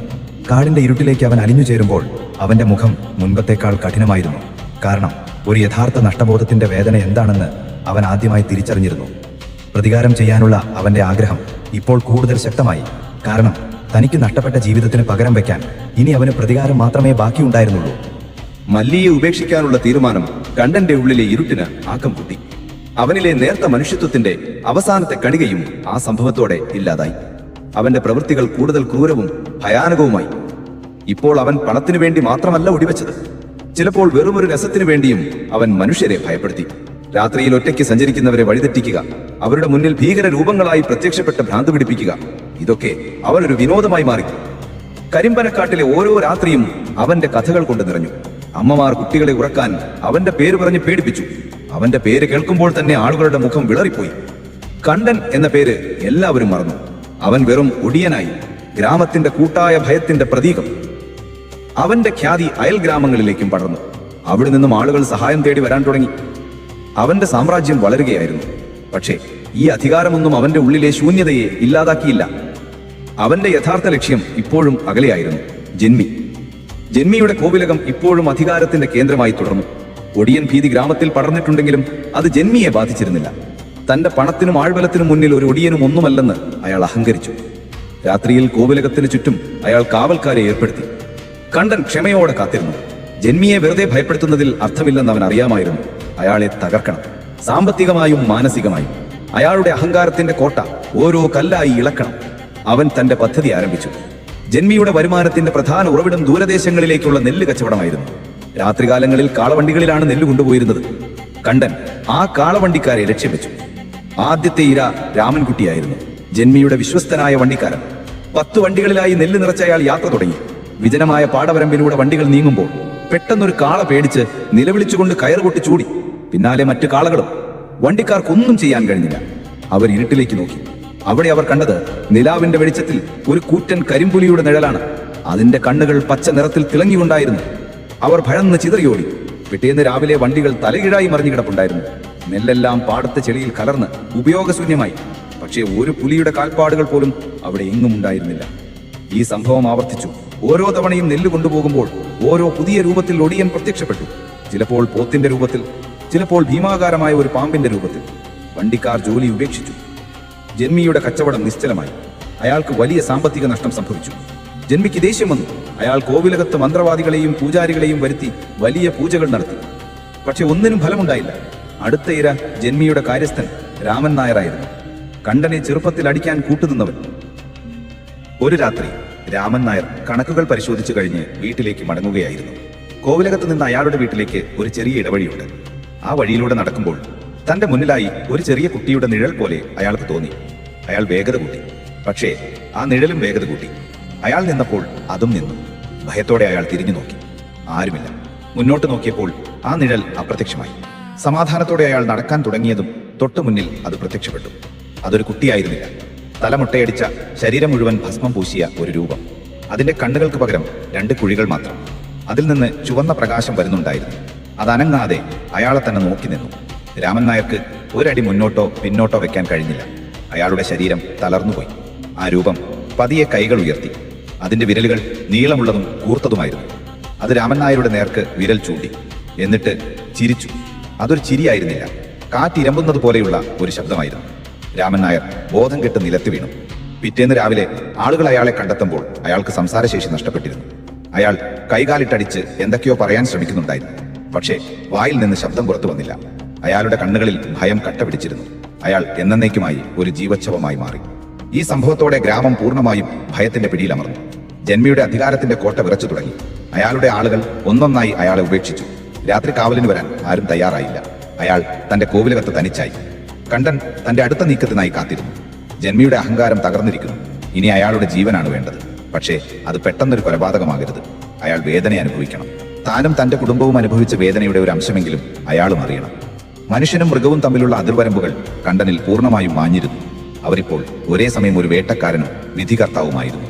കാടിന്റെ ഇരുട്ടിലേക്ക് അവൻ അലിഞ്ഞു ചേരുമ്പോൾ അവന്റെ മുഖം മുൻപത്തേക്കാൾ കഠിനമായിരുന്നു. കാരണം ഒരു യഥാർത്ഥ നഷ്ടബോധത്തിന്റെ വേദന എന്താണെന്ന് അവൻ ആദ്യമായി തിരിച്ചറിഞ്ഞിരുന്നു. പ്രതികാരം ചെയ്യാനുള്ള അവന്റെ ആഗ്രഹം ഇപ്പോൾ കൂടുതൽ ശക്തമായി. കാരണം തനിക്ക് നഷ്ടപ്പെട്ട ജീവിതത്തിന് പകരം വയ്ക്കാൻ ഇനി അവന് പ്രതികാരം മാത്രമേ ബാക്കിയുണ്ടായിരുന്നുള്ളൂ. മല്ലിയെ ഉപേക്ഷിക്കാനുള്ള തീരുമാനം കണ്ടന്റെ ഉള്ളിലെ ഇരുട്ടിന് ആക്കം കൂട്ടി. അവനിലെ നേർത്ത മനുഷ്യത്വത്തിന്റെ അവസാനത്തെ കണികയും ആ സംഭവത്തോടെ ഇല്ലാതായി. അവന്റെ പ്രവൃത്തികൾ കൂടുതൽ ക്രൂരവും ഭയാനകവുമായി. ഇപ്പോൾ അവൻ പണത്തിനു വേണ്ടി മാത്രമല്ല ഒടിവെച്ചത്. ചിലപ്പോൾ വെറുമൊരു രസത്തിനു വേണ്ടിയും അവൻ മനുഷ്യരെ ഭയപ്പെടുത്തി. രാത്രിയിൽ ഒറ്റയ്ക്ക് സഞ്ചരിക്കുന്നവരെ വഴിതെറ്റിക്കുക, അവരുടെ മുന്നിൽ ഭീകര രൂപങ്ങളായി പ്രത്യക്ഷപ്പെട്ട് ഭ്രാന്ത് പിടിപ്പിക്കുക, ഇതൊക്കെ അവനൊരു വിനോദമായി മാറി. കരിമ്പനക്കാട്ടിലെ ഓരോ രാത്രിയും അവന്റെ കഥകൾ കൊണ്ട് നിറഞ്ഞു. അമ്മമാർ കുട്ടികളെ ഉറക്കാൻ അവന്റെ പേര് പറഞ്ഞ് പേടിപ്പിച്ചു. അവന്റെ പേര് കേൾക്കുമ്പോൾ തന്നെ ആളുകളുടെ മുഖം വിളറിപ്പോയി. കണ്ടൻ എന്ന പേര് എല്ലാവരും മറന്നു. അവൻ വെറും ഒടിയനായി, ഗ്രാമത്തിന്റെ കൂട്ടായ ഭയത്തിന്റെ പ്രതീകം. അവന്റെ ഖ്യാതി അയൽ ഗ്രാമങ്ങളിലേക്കും പടർന്നു. അവിടെ നിന്നും ആളുകൾ സഹായം തേടി വരാൻ തുടങ്ങി. അവന്റെ സാമ്രാജ്യം വളരുകയായിരുന്നു. പക്ഷേ ഈ അധികാരമൊന്നും അവന്റെ ഉള്ളിലെ ശൂന്യതയെ ഇല്ലാതാക്കിയില്ല. അവന്റെ യഥാർത്ഥ ലക്ഷ്യം ഇപ്പോഴും അകലെയായിരുന്നു. ജന്മിയുടെ കോവിലകം ഇപ്പോഴും അധികാരത്തിന്റെ കേന്ദ്രമായി തുടർന്നു. ഒടിയൻ ഭീതി ഗ്രാമത്തിൽ പടർന്നിട്ടുണ്ടെങ്കിലും അത് ജന്മിയെ ബാധിച്ചിരുന്നില്ല. തന്റെ പണത്തിനും ആൾബലത്തിനും മുന്നിൽ ഒരു ഒടിയനും ഒന്നുമല്ലെന്ന് അയാൾ അഹങ്കരിച്ചു. രാത്രിയിൽ കോവിലകത്തിന് ചുറ്റും അയാൾ കാവൽക്കാരെ ഏർപ്പെടുത്തി. കണ്ടൻ ക്ഷമയോടെ കാത്തിരുന്നു. ജന്മിയെ വെറുതെ ഭയപ്പെടുത്തുന്നതിൽ അർത്ഥമില്ലെന്ന് അവൻ അറിയാമായിരുന്നു. അയാളെ തകർക്കണം, സാമ്പത്തികമായും മാനസികമായും. അയാളുടെ അഹങ്കാരത്തിന്റെ കോട്ട ഓരോ കല്ലായി ഇളക്കണം. അവൻ തന്റെ പദ്ധതി ആരംഭിച്ചു. ജന്മിയുടെ വരുമാനത്തിന്റെ പ്രധാന ഉറവിടം ദൂരദേശങ്ങളിലേക്കുള്ള നെല്ല് കച്ചവടമായിരുന്നു. രാത്രികാലങ്ങളിൽ കാളവണ്ടികളിലാണ് നെല്ല് കൊണ്ടുപോയിരുന്നത്. കണ്ടൻ ആ കാളവണ്ടിക്കാരെ ലക്ഷ്യം വെച്ചു. ആദ്യത്തെ ഇര രാമൻകുട്ടിയായിരുന്നു, ജന്മിയുടെ വിശ്വസ്തനായ വണ്ടിക്കാരൻ. 10 വണ്ടികളിലായി നെല്ല് നിറച്ച അയാൾ യാത്ര തുടങ്ങി. വിജനമായ പാടവരമ്പിലൂടെ വണ്ടികൾ നീങ്ങുമ്പോൾ പെട്ടെന്നൊരു കാള പേടിച്ച് നിലവിളിച്ചുകൊണ്ട് കയറുകൊട്ടി ചൂടി. പിന്നാലെ മറ്റു കാളകളും. വണ്ടിക്കാർക്കൊന്നും ചെയ്യാൻ കഴിഞ്ഞില്ല. അവർ ഇരുട്ടിലേക്ക് നോക്കി. അവിടെ അവർ കണ്ടത് നിലാവിന്റെ വെളിച്ചത്തിൽ ഒരു കൂറ്റൻ കരിമ്പുലിയുടെ നിഴലാണ്. അതിന്റെ കണ്ണുകൾ പച്ച നിറത്തിൽ തിളങ്ങിക്കൊണ്ടായിരുന്നു. അവർ ഭയന്ന് ചിതറിയോടി. പിറ്റേന്ന് രാവിലെ വണ്ടികൾ തലകീഴായി മറിഞ്ഞു കിടപ്പുണ്ടായിരുന്നു. നെല്ലെല്ലാം പാടത്തെ ചെളിയിൽ കലർന്ന് ഉപയോഗശൂന്യമായി. പക്ഷേ ഒരു പുലിയുടെ കാൽപ്പാടുകൾ പോലും അവിടെ എങ്ങും ഉണ്ടായിരുന്നില്ല. ഈ സംഭവം ആവർത്തിച്ചു. ഓരോ തവണയും നെല്ല് കൊണ്ടുപോകുമ്പോൾ ഓരോ പുതിയ രൂപത്തിൽ ഒടിയൻ പ്രത്യക്ഷപ്പെട്ടു. ചിലപ്പോൾ പോത്തിന്റെ രൂപത്തിൽ, ചിലപ്പോൾ ഭീമാകാരമായ ഒരു പാമ്പിന്റെ രൂപത്തിൽ. വണ്ടിക്കാർ ജോലി ഉപേക്ഷിച്ചു. ജന്മിയുടെ കച്ചവടം നിശ്ചലമായി. അയാൾക്ക് വലിയ സാമ്പത്തിക നഷ്ടം സംഭവിച്ചു. ജന്മിക്ക് ദേഷ്യം വന്നു. അയാൾ കോവിലകത്ത് മന്ത്രവാദികളെയും പൂജാരികളെയും വരുത്തി വലിയ പൂജകൾ നടത്തി. പക്ഷെ ഒന്നിനും ഫലമുണ്ടായില്ല. അടുത്ത ഇര ജന്മിയുടെ കാര്യസ്ഥൻ രാമൻ നായരായിരുന്നു. കണ്ടനെ ചെറുപ്പത്തിൽ അടിക്കാൻ കൂട്ടുനിന്നവൻ. ഒരു രാത്രി രാമൻ നായർ കണക്കുകൾ പരിശോധിച്ചു കഴിഞ്ഞ് വീട്ടിലേക്ക് മടങ്ങുകയായിരുന്നു. കോവിലകത്ത് നിന്ന് അയാളുടെ വീട്ടിലേക്ക് ഒരു ചെറിയ ഇടവഴിയുണ്ട്. ആ വഴിയിലൂടെ നടക്കുമ്പോൾ തന്റെ മുന്നിലായി ഒരു ചെറിയ കുട്ടിയുടെ നിഴൽ പോലെ അയാൾക്ക് തോന്നി. അയാൾ വേഗത കൂട്ടി. പക്ഷേ ആ നിഴലും വേഗത കൂട്ടി. അയാൾ നിന്നപ്പോൾ അതും നിന്നു. ഭയത്തോടെ അയാൾ തിരിഞ്ഞു നോക്കി. ആരുമില്ല. മുന്നോട്ട് നോക്കിയപ്പോൾ ആ നിഴൽ അപ്രത്യക്ഷമായി. സമാധാനത്തോടെ അയാൾ നടക്കാൻ തുടങ്ങിയതും തൊട്ടു മുന്നിൽ അത് പ്രത്യക്ഷപ്പെട്ടു. അതൊരു കുട്ടിയായിരുന്നില്ല. തലമുട്ടയടിച്ച, ശരീരം മുഴുവൻ ഭസ്മം പൂശിയ ഒരു രൂപം. അതിന്റെ കണ്ണുകൾക്ക് പകരം 2 കുഴികൾ മാത്രം. അതിൽ നിന്ന് ചുവന്ന പ്രകാശം വരുന്നുണ്ടായിരുന്നു. അതനങ്ങാതെ അയാളെ തന്നെ നോക്കി നിന്നു. രാമൻ നായർക്ക് ഒരടി മുന്നോട്ടോ പിന്നോട്ടോ വെക്കാൻ കഴിഞ്ഞില്ല. അയാളുടെ ശരീരം തളർന്നുപോയി. ആ രൂപം പതിയെ കൈകൾ ഉയർത്തി. അതിന്റെ വിരലുകൾ നീളമുള്ളതും കൂർത്തതുമായിരുന്നു. അത് രാമൻ നായരുടെ നേർക്ക് വിരൽ ചൂണ്ടി. എന്നിട്ട് ചിരിച്ചു. അതൊരു ചിരിയായിരുന്നില്ല, കാറ്റിരമ്പുന്നത് പോലെയുള്ള ഒരു ശബ്ദമായിരുന്നു. രാമൻ നായർ ബോധം കെട്ട് നിലത്ത് വീണു. പിറ്റേന്ന് രാവിലെ ആളുകൾ അയാളെ കണ്ടെത്തുമ്പോൾ അയാൾക്ക് സംസാരശേഷി നഷ്ടപ്പെട്ടിരുന്നു. അയാൾ കൈകാലിട്ടടിച്ച് എന്തൊക്കെയോ പറയാൻ ശ്രമിക്കുന്നുണ്ടായിരുന്നു. പക്ഷേ വായിൽ നിന്ന് ശബ്ദം പുറത്തു വന്നില്ല. അയാളുടെ കണ്ണുകളിൽ ഭയം കട്ടപിടിച്ചിരുന്നു. അയാൾ എന്നേക്കുമായി ഒരു ജീവച്ഛവമായി മാറി. ഈ സംഭവത്തോടെ ഗ്രാമം പൂർണ്ണമായും ഭയത്തിന്റെ പിടിയിലമർന്നു. ജന്മിയുടെ അധികാരത്തിന്റെ കോട്ട വിറച്ചു തുടങ്ങി. അയാളുടെ ആളുകൾ ഒന്നൊന്നായി അയാളെ ഉപേക്ഷിച്ചു. രാത്രി കാവലിന് വരാൻ ആരും തയ്യാറായില്ല. അയാൾ തന്റെ കോവിലകത്ത് തനിച്ചായി. കണ്ടൻ തന്റെ അടുത്ത നീക്കത്തിനായി കാത്തിരുന്നു. ജന്മിയുടെ അഹങ്കാരം തകർന്നിരിക്കുന്നു. ഇനി അയാളുടെ ജീവനാണ് വേണ്ടത്. പക്ഷേ അത് പെട്ടെന്നൊരു കൊലപാതകമാകരുത്. അയാൾ വേദന അനുഭവിക്കണം. താനും തന്റെ കുടുംബവും അനുഭവിച്ച വേദനയുടെ ഒരു അംശമെങ്കിലും അയാളും അറിയണം. മനുഷ്യനും മൃഗവും തമ്മിലുള്ള അതിർവരമ്പുകൾ കണ്ടനിൽ പൂർണ്ണമായും മാഞ്ഞിരുന്നു. അവരിപ്പോൾ ഒരേ സമയം ഒരു വേട്ടക്കാരനും വിധികർത്താവുമായിരുന്നു.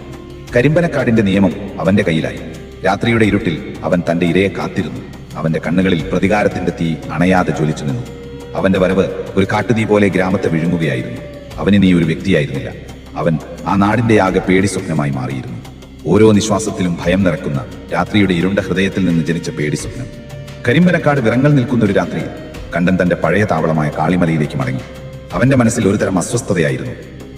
കരിമ്പനക്കാടിന്റെ നിയമം അവന്റെ കയ്യിലായി. രാത്രിയുടെ ഇരുട്ടിൽ അവൻ തന്റെ ഇരയെ കാത്തിരുന്നു. അവന്റെ കണ്ണുകളിൽ പ്രതികാരത്തിന്റെ തീ അണയാതെ ജ്വലിച്ചു നിന്നു. അവന്റെ വരവ് ഒരു കാട്ടുതീ പോലെ ഗ്രാമത്തെ വിഴുങ്ങുകയായിരുന്നു. അവന് ഒരു വ്യക്തിയായിരുന്നില്ല. അവൻ ആ നാടിന്റെ ആകെ പേടി സ്വപ്നമായി മാറിയിരുന്നു. ഓരോ നിശ്വാസത്തിലും ഭയം നിറക്കുന്ന രാത്രിയുടെ ഇരുണ്ട ഹൃദയത്തിൽ നിന്ന് ജനിച്ച പേടി സ്വപ്നം. കരിമ്പനക്കാട് വിറങ്ങൽ നിൽക്കുന്ന ഒരു രാത്രിയിൽ കണ്ടൻ തന്റെ പഴയ താവളമായ കാളിമലയിലേക്ക് മടങ്ങി. അവന്റെ മനസ്സിൽ ഒരുതരം അസ്വസ്ഥതയായിരുന്നു.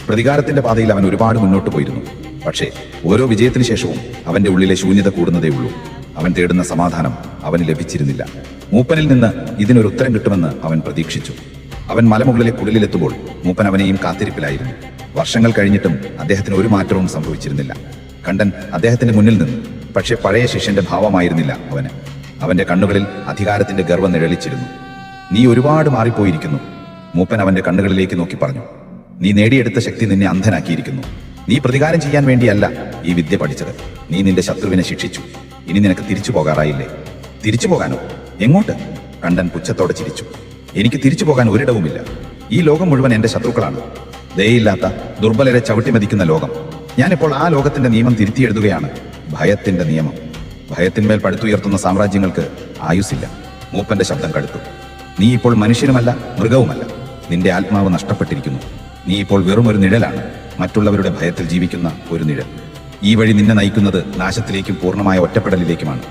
പ്രതികാരത്തിന്റെ പാതയിൽ അവൻ ഒരുപാട് മുന്നോട്ട് പോയിരുന്നു. പക്ഷേ ഓരോ വിജയത്തിന് ശേഷവും അവന്റെ ഉള്ളിലെ ശൂന്യത കൂടുന്നതേ ഉള്ളൂ. അവൻ തേടുന്ന സമാധാനം അവന് ലഭിച്ചിരുന്നില്ല. മൂപ്പനിൽ നിന്ന് ഇതിനൊരു ഉത്തരം കിട്ടുമെന്ന് അവൻ പ്രതീക്ഷിച്ചു. അവൻ മലമുകളിലെ കുടിലെത്തുമ്പോൾ മൂപ്പൻ അവനെയും കാത്തിരിപ്പിലായിരുന്നു. വർഷങ്ങൾ കഴിഞ്ഞിട്ടും അദ്ദേഹത്തിന് ഒരു മാറ്റവും സംഭവിച്ചിരുന്നില്ല. കണ്ടൻ അദ്ദേഹത്തിന്റെ മുന്നിൽ നിന്നു. പക്ഷെ പഴയ ശിഷ്യന്റെ ഭാവമായിരുന്നില്ല അവന്. അവന്റെ കണ്ണുകളിൽ അധികാരത്തിന്റെ ഗർവ്വം നിഴലിച്ചിരുന്നു. നീ ഒരുപാട് മാറിപ്പോയിരിക്കുന്നു. മൂപ്പൻ അവന്റെ കണ്ണുകളിലേക്ക് നോക്കി പറഞ്ഞു. നീ നേടിയെടുത്ത ശക്തി നിന്നെ അന്ധനാക്കിയിരിക്കുന്നു. നീ പ്രതികാരം ചെയ്യാൻ വേണ്ടിയല്ല ഈ വിദ്യ പഠിച്ചത്. നീ നിന്റെ ശത്രുവിനെ ശിക്ഷിച്ചു. ഇനി നിനക്ക് തിരിച്ചു പോകാറായില്ലേ? തിരിച്ചു പോകാനോ? എങ്ങോട്ട്? കണ്ടൻ പുച്ഛത്തോടെ ചിരിച്ചു. എനിക്ക് തിരിച്ചു പോകാൻ ഒരിടവുമില്ല. ഈ ലോകം മുഴുവൻ എന്റെ ശത്രുക്കളാണ്. ദയയില്ലാത്ത ദുർബലരെ ചവിട്ടിമതിക്കുന്ന ലോകം. ഞാനിപ്പോൾ ആ ലോകത്തിന്റെ നിയമം തിരുത്തിയെഴുതുകയാണ്. ഭയത്തിന്റെ നിയമം. ഭയത്തിന്മേൽ പടുത്തുയർത്തുന്ന സാമ്രാജ്യങ്ങൾക്ക് ആയുസ്സില്ല. മൂപ്പന്റെ ശബ്ദം കടുത്തു. നീ ഇപ്പോൾ മനുഷ്യനുമല്ല, മൃഗവുമല്ല. നിന്റെ ആത്മാവ് നഷ്ടപ്പെട്ടിരിക്കുന്നു. നീ ഇപ്പോൾ വെറും ഒരു നിഴലാണ്, മറ്റുള്ളവരുടെ ഭയത്തിൽ ജീവിക്കുന്ന ഒരു നിഴൽ. ഈ വഴി നിന്നെ നയിക്കുന്നത് നാശത്തിലേക്കും പൂർണ്ണമായ ഒറ്റപ്പെടലിലേക്കുമാണ്.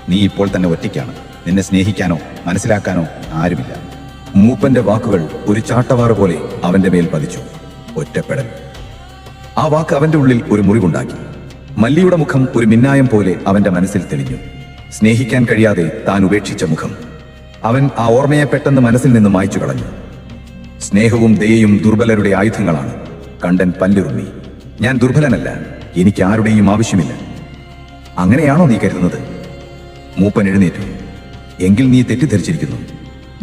നീ ഇപ്പോൾ തന്നെ ഒറ്റയ്ക്കാണ്. നിന്നെ സ്നേഹിക്കാനോ മനസ്സിലാക്കാനോ ആരുമില്ല. മൂപ്പന്റെ വാക്കുകൾ ഒരു ചാട്ടവാറ് പോലെ അവന്റെ മേൽ പതിച്ചു. ഒറ്റപ്പെടൽ. ആ വാക്ക് അവന്റെ ഉള്ളിൽ ഒരു മുറിവുണ്ടാക്കി. മല്ലിയുടെ മുഖം ഒരു മിന്നായം പോലെ അവന്റെ മനസ്സിൽ തെളിഞ്ഞു. സ്നേഹിക്കാൻ കഴിയാതെ താൻ ഉപേക്ഷിച്ച മുഖം. അവൻ ആ ഓർമ്മയെ പെട്ടെന്ന് മനസ്സിൽ നിന്ന് മായ്ച്ചു കളഞ്ഞു. സ്നേഹവും ദയയും ദുർബലരുടെ ആയുധങ്ങളാണ്. കണ്ടൻ പല്ലിറുമ്മി. ഞാൻ ദുർബലനല്ല. എനിക്ക് ആരുടെയും ആവശ്യമില്ല. അങ്ങനെയാണോ നീ കരുതുന്നത്? മൂപ്പൻ എഴുന്നേറ്റു. എങ്കിൽ നീ തെറ്റിദ്ധരിച്ചിരിക്കുന്നു.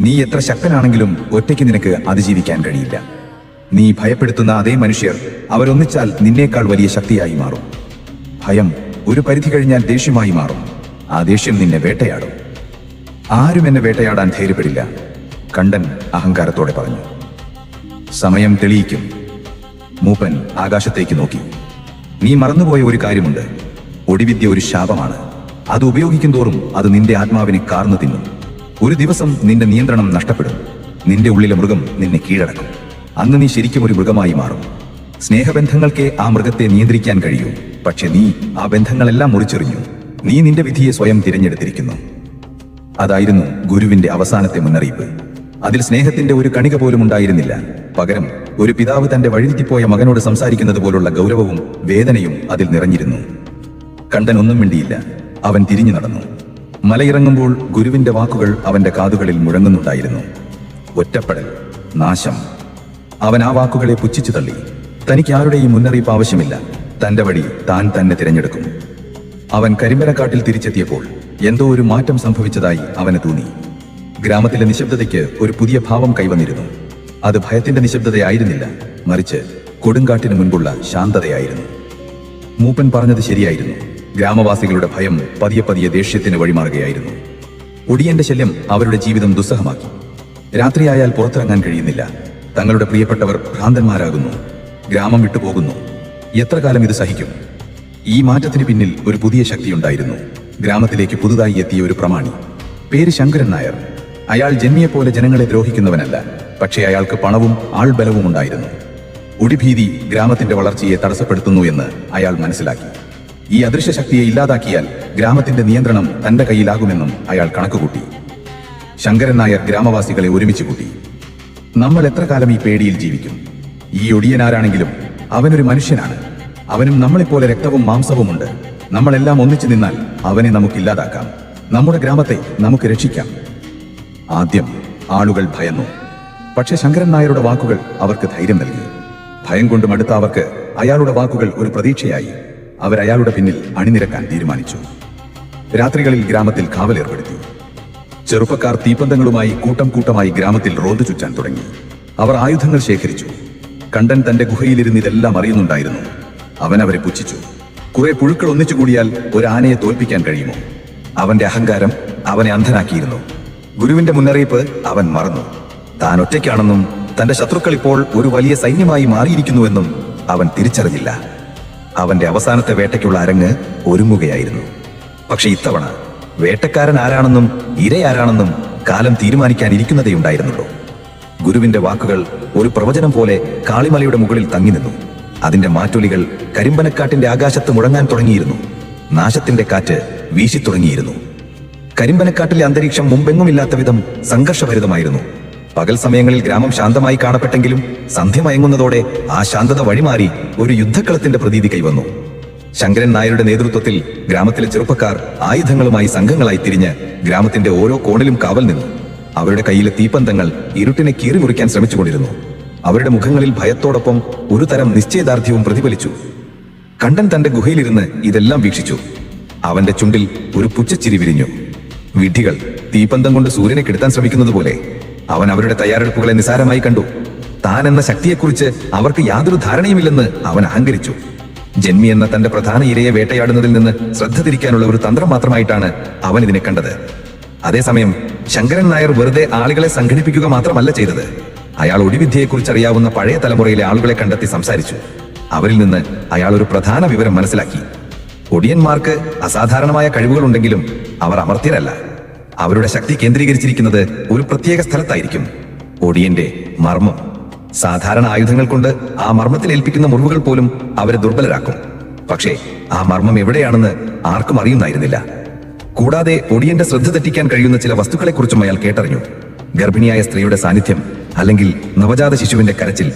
നീ എത്ര ശക്തനാണെങ്കിലും ഒറ്റയ്ക്ക് നിനക്ക് അതിജീവിക്കാൻ കഴിയില്ല. നീ ഭയപ്പെടുത്തുന്ന അതേ മനുഷ്യർ അവരൊന്നിച്ചാൽ നിന്നേക്കാൾ വലിയ ശക്തിയായി മാറും. ഭയം ഒരു പരിധി കഴിഞ്ഞാൽ ദേഷ്യമായി മാറും. ആ ദേഷ്യം നിന്നെ വേട്ടയാടും. ആരും എന്നെ വേട്ടയാടാൻ ധൈര്യപ്പെടില്ല, കണ്ടൻ അഹങ്കാരത്തോടെ പറഞ്ഞു. സമയം തെളിയിക്കും. മൂപ്പൻ ആകാശത്തേക്ക് നോക്കി. നീ മറന്നുപോയ ഒരു കാര്യമുണ്ട്. ഒടിവിദ്യ ഒരു ശാപമാണ്. അത് ഉപയോഗിക്കും തോറും അത് നിന്റെ ആത്മാവിനെ കാർന്നു തിന്നും. ഒരു ദിവസം നിന്റെ നിയന്ത്രണം നഷ്ടപ്പെടും. നിന്റെ ഉള്ളിലെ മൃഗം നിന്നെ കീഴടക്കും. അന്ന് നീ ശരിക്കും ഒരു മൃഗമായി മാറും. സ്നേഹബന്ധങ്ങൾക്കേ ആ മൃഗത്തെ നിയന്ത്രിക്കാൻ കഴിയൂ. പക്ഷെ നീ ആ ബന്ധങ്ങളെല്ലാം മുറിച്ചെറിഞ്ഞു. നീ നിന്റെ വിധിയെ സ്വയം തിരഞ്ഞെടുത്തിരിക്കുന്നു. അതായിരുന്നു ഗുരുവിന്റെ അവസാനത്തെ മുന്നറിയിപ്പ്. അതിൽ സ്നേഹത്തിന്റെ ഒരു കണിക പോലും ഉണ്ടായിരുന്നില്ല. പകരം ഒരു പിതാവ് തന്റെ വഴിതെറ്റിപ്പോയ മകനോട് സംസാരിക്കുന്നത് പോലുള്ള ഗൗരവവും വേദനയും അതിൽ നിറഞ്ഞിരുന്നു. കണ്ടൻ ഒന്നും മിണ്ടിയില്ല. അവൻ തിരിഞ്ഞു നടന്നു. മലയിറങ്ങുമ്പോൾ ഗുരുവിന്റെ വാക്കുകൾ അവന്റെ കാതുകളിൽ മുഴങ്ങുന്നുണ്ടായിരുന്നു. ഒറ്റപ്പെടൽ, നാശം. അവൻ ആ വാക്കുകളെ പുച്ഛിച്ചു തള്ളി. തനിക്ക് ആരുടെയും മുന്നറിയിപ്പ് ആവശ്യമില്ല. തന്റെ വഴി താൻ തന്നെ തിരഞ്ഞെടുക്കും. അവൻ കരിമ്പനക്കാട്ടിൽ തിരിച്ചെത്തിയപ്പോൾ എന്തോ ഒരു മാറ്റം സംഭവിച്ചതായി അവന് തോന്നി. ഗ്രാമത്തിലെ നിശബ്ദതയ്ക്ക് ഒരു പുതിയ ഭാവം കൈവന്നിരുന്നു. അത് ഭയത്തിന്റെ നിശബ്ദതയായിരുന്നില്ല, മറിച്ച് കൊടുങ്കാട്ടിന് മുൻപുള്ള ശാന്തതയായിരുന്നു. മൂപ്പൻ പറഞ്ഞത് ശരിയായിരുന്നു. ഗ്രാമവാസികളുടെ ഭയം പതിയെ പതിയെ ദേഷ്യത്തിന് വഴിമാറുകയായിരുന്നു. ഒടിയന്റെ ശല്യം അവരുടെ ജീവിതം ദുസ്സഹമാക്കി. രാത്രിയായാൽ പുറത്തിറങ്ങാൻ കഴിയുന്നില്ല. തങ്ങളുടെ പ്രിയപ്പെട്ടവർ ഭ്രാന്തന്മാരാകുന്നു. ഗ്രാമം വിട്ടുപോകുന്നു. എത്ര കാലം ഇത് സഹിക്കും? ഈ മാറ്റത്തിന് പിന്നിൽ ഒരു പുതിയ ശക്തിയുണ്ടായിരുന്നു. ഗ്രാമത്തിലേക്ക് പുതുതായി എത്തിയ ഒരു പ്രമാണി. പേര് ശങ്കരൻ നായർ. അയാൾ ജന്മിയെപ്പോലെ ജനങ്ങളെ ദ്രോഹിക്കുന്നവനല്ല. പക്ഷേ അയാൾക്ക് പണവും ആൾബലവും ഉണ്ടായിരുന്നു. ഒടിഭീതി ഗ്രാമത്തിന്റെ വളർച്ചയെ തടസ്സപ്പെടുത്തുന്നു എന്ന് അയാൾ മനസ്സിലാക്കി. ഈ അദൃശ്യ ശക്തിയെ ഇല്ലാതാക്കിയാൽ ഗ്രാമത്തിന്റെ നിയന്ത്രണം തന്റെ കയ്യിലാകുമെന്നും അയാൾ കണക്കുകൂട്ടി. ശങ്കരൻ നായർ ഗ്രാമവാസികളെ ഒരുമിച്ച് കൂട്ടി. നമ്മൾ എത്ര കാലം ഈ പേടിയിൽ ജീവിക്കും? ഈ ഒടിയനാരാണെങ്കിലും അവനൊരു മനുഷ്യനാണ്. അവനും നമ്മളെപ്പോലെ രക്തവും മാംസവുമുണ്ട്. നമ്മളെല്ലാം ഒന്നിച്ചു നിന്നാൽ അവനെ നമുക്കില്ലാതാക്കാം. നമ്മുടെ ഗ്രാമത്തെ നമുക്ക് രക്ഷിക്കാം. ആദ്യം ആളുകൾ ഭയന്നു. പക്ഷെ ശങ്കരൻ നായരുടെ വാക്കുകൾ അവർക്ക് ധൈര്യം നൽകി. ഭയം കൊണ്ട് മടുത്ത അവർക്ക് അയാളുടെ വാക്കുകൾ ഒരു പ്രതീക്ഷയായി. അവരയാളുടെ പിന്നിൽ അണിനിരക്കാൻ തീരുമാനിച്ചു. രാത്രികളിൽ ഗ്രാമത്തിൽ കാവലേർപ്പെടുത്തി. ചെറുപ്പക്കാർ തീപ്പന്തങ്ങളുമായി കൂട്ടം കൂട്ടമായി ഗ്രാമത്തിൽ റോന്തു ചുറ്റാൻ തുടങ്ങി. അവർ ആയുധങ്ങൾ ശേഖരിച്ചു. കണ്ടൻ തന്റെ ഗുഹയിലിരുന്ന് ഇതെല്ലാം അറിയുന്നുണ്ടായിരുന്നു. അവൻ അവരെ പുച്ഛിച്ചു. കുറെ പുഴുക്കൾ ഒന്നിച്ചുകൂടിയാൽ ഒരു ആനയെ തോൽപ്പിക്കാൻ കഴിയുമോ? അവന്റെ അഹങ്കാരം അവനെ അന്ധനാക്കിയിരുന്നു. ഗുരുവിന്റെ മുന്നറിയിപ്പ് അവൻ മറന്നു. താൻ ഒറ്റയ്ക്കാണെന്നും തന്റെ ശത്രുക്കൾ ഇപ്പോൾ ഒരു വലിയ സൈന്യമായി മാറിയിരിക്കുന്നുവെന്നും അവൻ തിരിച്ചറിഞ്ഞില്ല. അവന്റെ അവസാനത്തെ വേട്ടയ്ക്കുള്ള അരങ്ങ് ഒരുങ്ങുകയായിരുന്നു. പക്ഷെ ഇത്തവണ വേട്ടക്കാരൻ ആരാണെന്നും ഇരയാരാണെന്നും കാലം തീരുമാനിക്കാനിരിക്കുന്നതേ ഉണ്ടായിരുന്നുള്ളൂ. ഗുരുവിന്റെ വാക്കുകൾ ഒരു പ്രവചനം പോലെ കാളിമലയുടെ മുകളിൽ തങ്ങി നിന്നു. അതിന്റെ മാറ്റൊലികൾ കരിമ്പനക്കാട്ടിന്റെ ആകാശത്ത് മുഴങ്ങാൻ തുടങ്ങിയിരുന്നു. നാശത്തിന്റെ കാറ്റ് വീശിത്തുടങ്ങിയിരുന്നു. കരിമ്പനക്കാട്ടിലെ അന്തരീക്ഷം മുമ്പെങ്ങുമില്ലാത്ത വിധം സംഘർഷഭരിതമായിരുന്നു. പകൽ സമയങ്ങളിൽ ഗ്രാമം ശാന്തമായി കാണപ്പെട്ടെങ്കിലും സന്ധ്യ മയങ്ങുന്നതോടെ ആ ശാന്തത വഴിമാറി ഒരു യുദ്ധക്കളത്തിന്റെ പ്രതീതി കൈവന്നു. ശങ്കരൻ നായരുടെ നേതൃത്വത്തിൽ ഗ്രാമത്തിലെ ചെറുപ്പക്കാർ ആയുധങ്ങളുമായി സംഘങ്ങളായി തിരിഞ്ഞ് ഗ്രാമത്തിന്റെ ഓരോ കോണിലും കാവൽ നിന്നു. അവരുടെ കയ്യിലെ തീപ്പന്തങ്ങൾ ഇരുട്ടിനെ കീറിമുറിക്കാൻ ശ്രമിച്ചുകൊണ്ടിരുന്നു. അവരുടെ മുഖങ്ങളിൽ ഭയത്തോടൊപ്പം ഒരു തരം നിശ്ചയദാർഢ്യവും പ്രതിഫലിച്ചു. കണ്ടൻ തന്റെ ഗുഹയിലിരുന്ന് ഇതെല്ലാം വീക്ഷിച്ചു. അവന്റെ ചുണ്ടിൽ ഒരു പുച്ഛച്ചിരി വിരിഞ്ഞു. വിഡ്ഢികൾ തീപ്പന്തം കൊണ്ട് സൂര്യനെ കെടുത്താൻ ശ്രമിക്കുന്നത് പോലെ അവൻ അവരുടെ തയ്യാറെടുപ്പുകളെ നിസാരമായി കണ്ടു. താൻ എന്ന ശക്തിയെക്കുറിച്ച് അവർക്ക് യാതൊരു ധാരണയുമില്ലെന്ന് അവൻ അഹങ്കരിച്ചു. ജന്മി എന്ന തന്റെ പ്രധാന ഇരയെ വേട്ടയാടുന്നതിൽ നിന്ന് ശ്രദ്ധ തിരിക്കാനുള്ള ഒരു തന്ത്രം മാത്രമായിട്ടാണ് അവൻ ഇതിനെ കണ്ടത്. അതേസമയം ശങ്കരൻ നായർ വെറുതെ ആളുകളെ സംഘടിപ്പിക്കുക മാത്രമല്ല ചെയ്തത്. അയാൾ ഒടിവിദ്യയെക്കുറിച്ച് അറിയാവുന്ന പഴയ തലമുറയിലെ ആളുകളെ കണ്ടെത്തി സംസാരിച്ചു. അവരിൽ നിന്ന് അയാൾ ഒരു പ്രധാന വിവരം മനസ്സിലാക്കി. ഒടിയന്മാർക്ക് അസാധാരണമായ കഴിവുകളുണ്ടെങ്കിലും അവർ അമർത്യരല്ല. അവരുടെ ശക്തി കേന്ദ്രീകരിച്ചിരിക്കുന്നത് ഒരു പ്രത്യേക സ്ഥലത്തായിരിക്കും. ഒടിയന്റെ മർമ്മം. സാധാരണ ആയുധങ്ങൾ കൊണ്ട് ആ മർമ്മത്തിൽ ഏൽപ്പിക്കുന്ന മുറിവുകൾ പോലും അവരെ ദുർബലരാക്കും. പക്ഷേ ആ മർമ്മം എവിടെയാണെന്ന് ആർക്കും അറിയുന്നായിരുന്നില്ല. കൂടാതെ ഒടിയന്റെ ശ്രദ്ധ തെറ്റിക്കാൻ കഴിയുന്ന ചില വസ്തുക്കളെക്കുറിച്ചും അയാൾ കേട്ടറിഞ്ഞു. ഗർഭിണിയായ സ്ത്രീയുടെ സാന്നിധ്യം, അല്ലെങ്കിൽ നവജാത ശിശുവിന്റെ കരച്ചിൽ.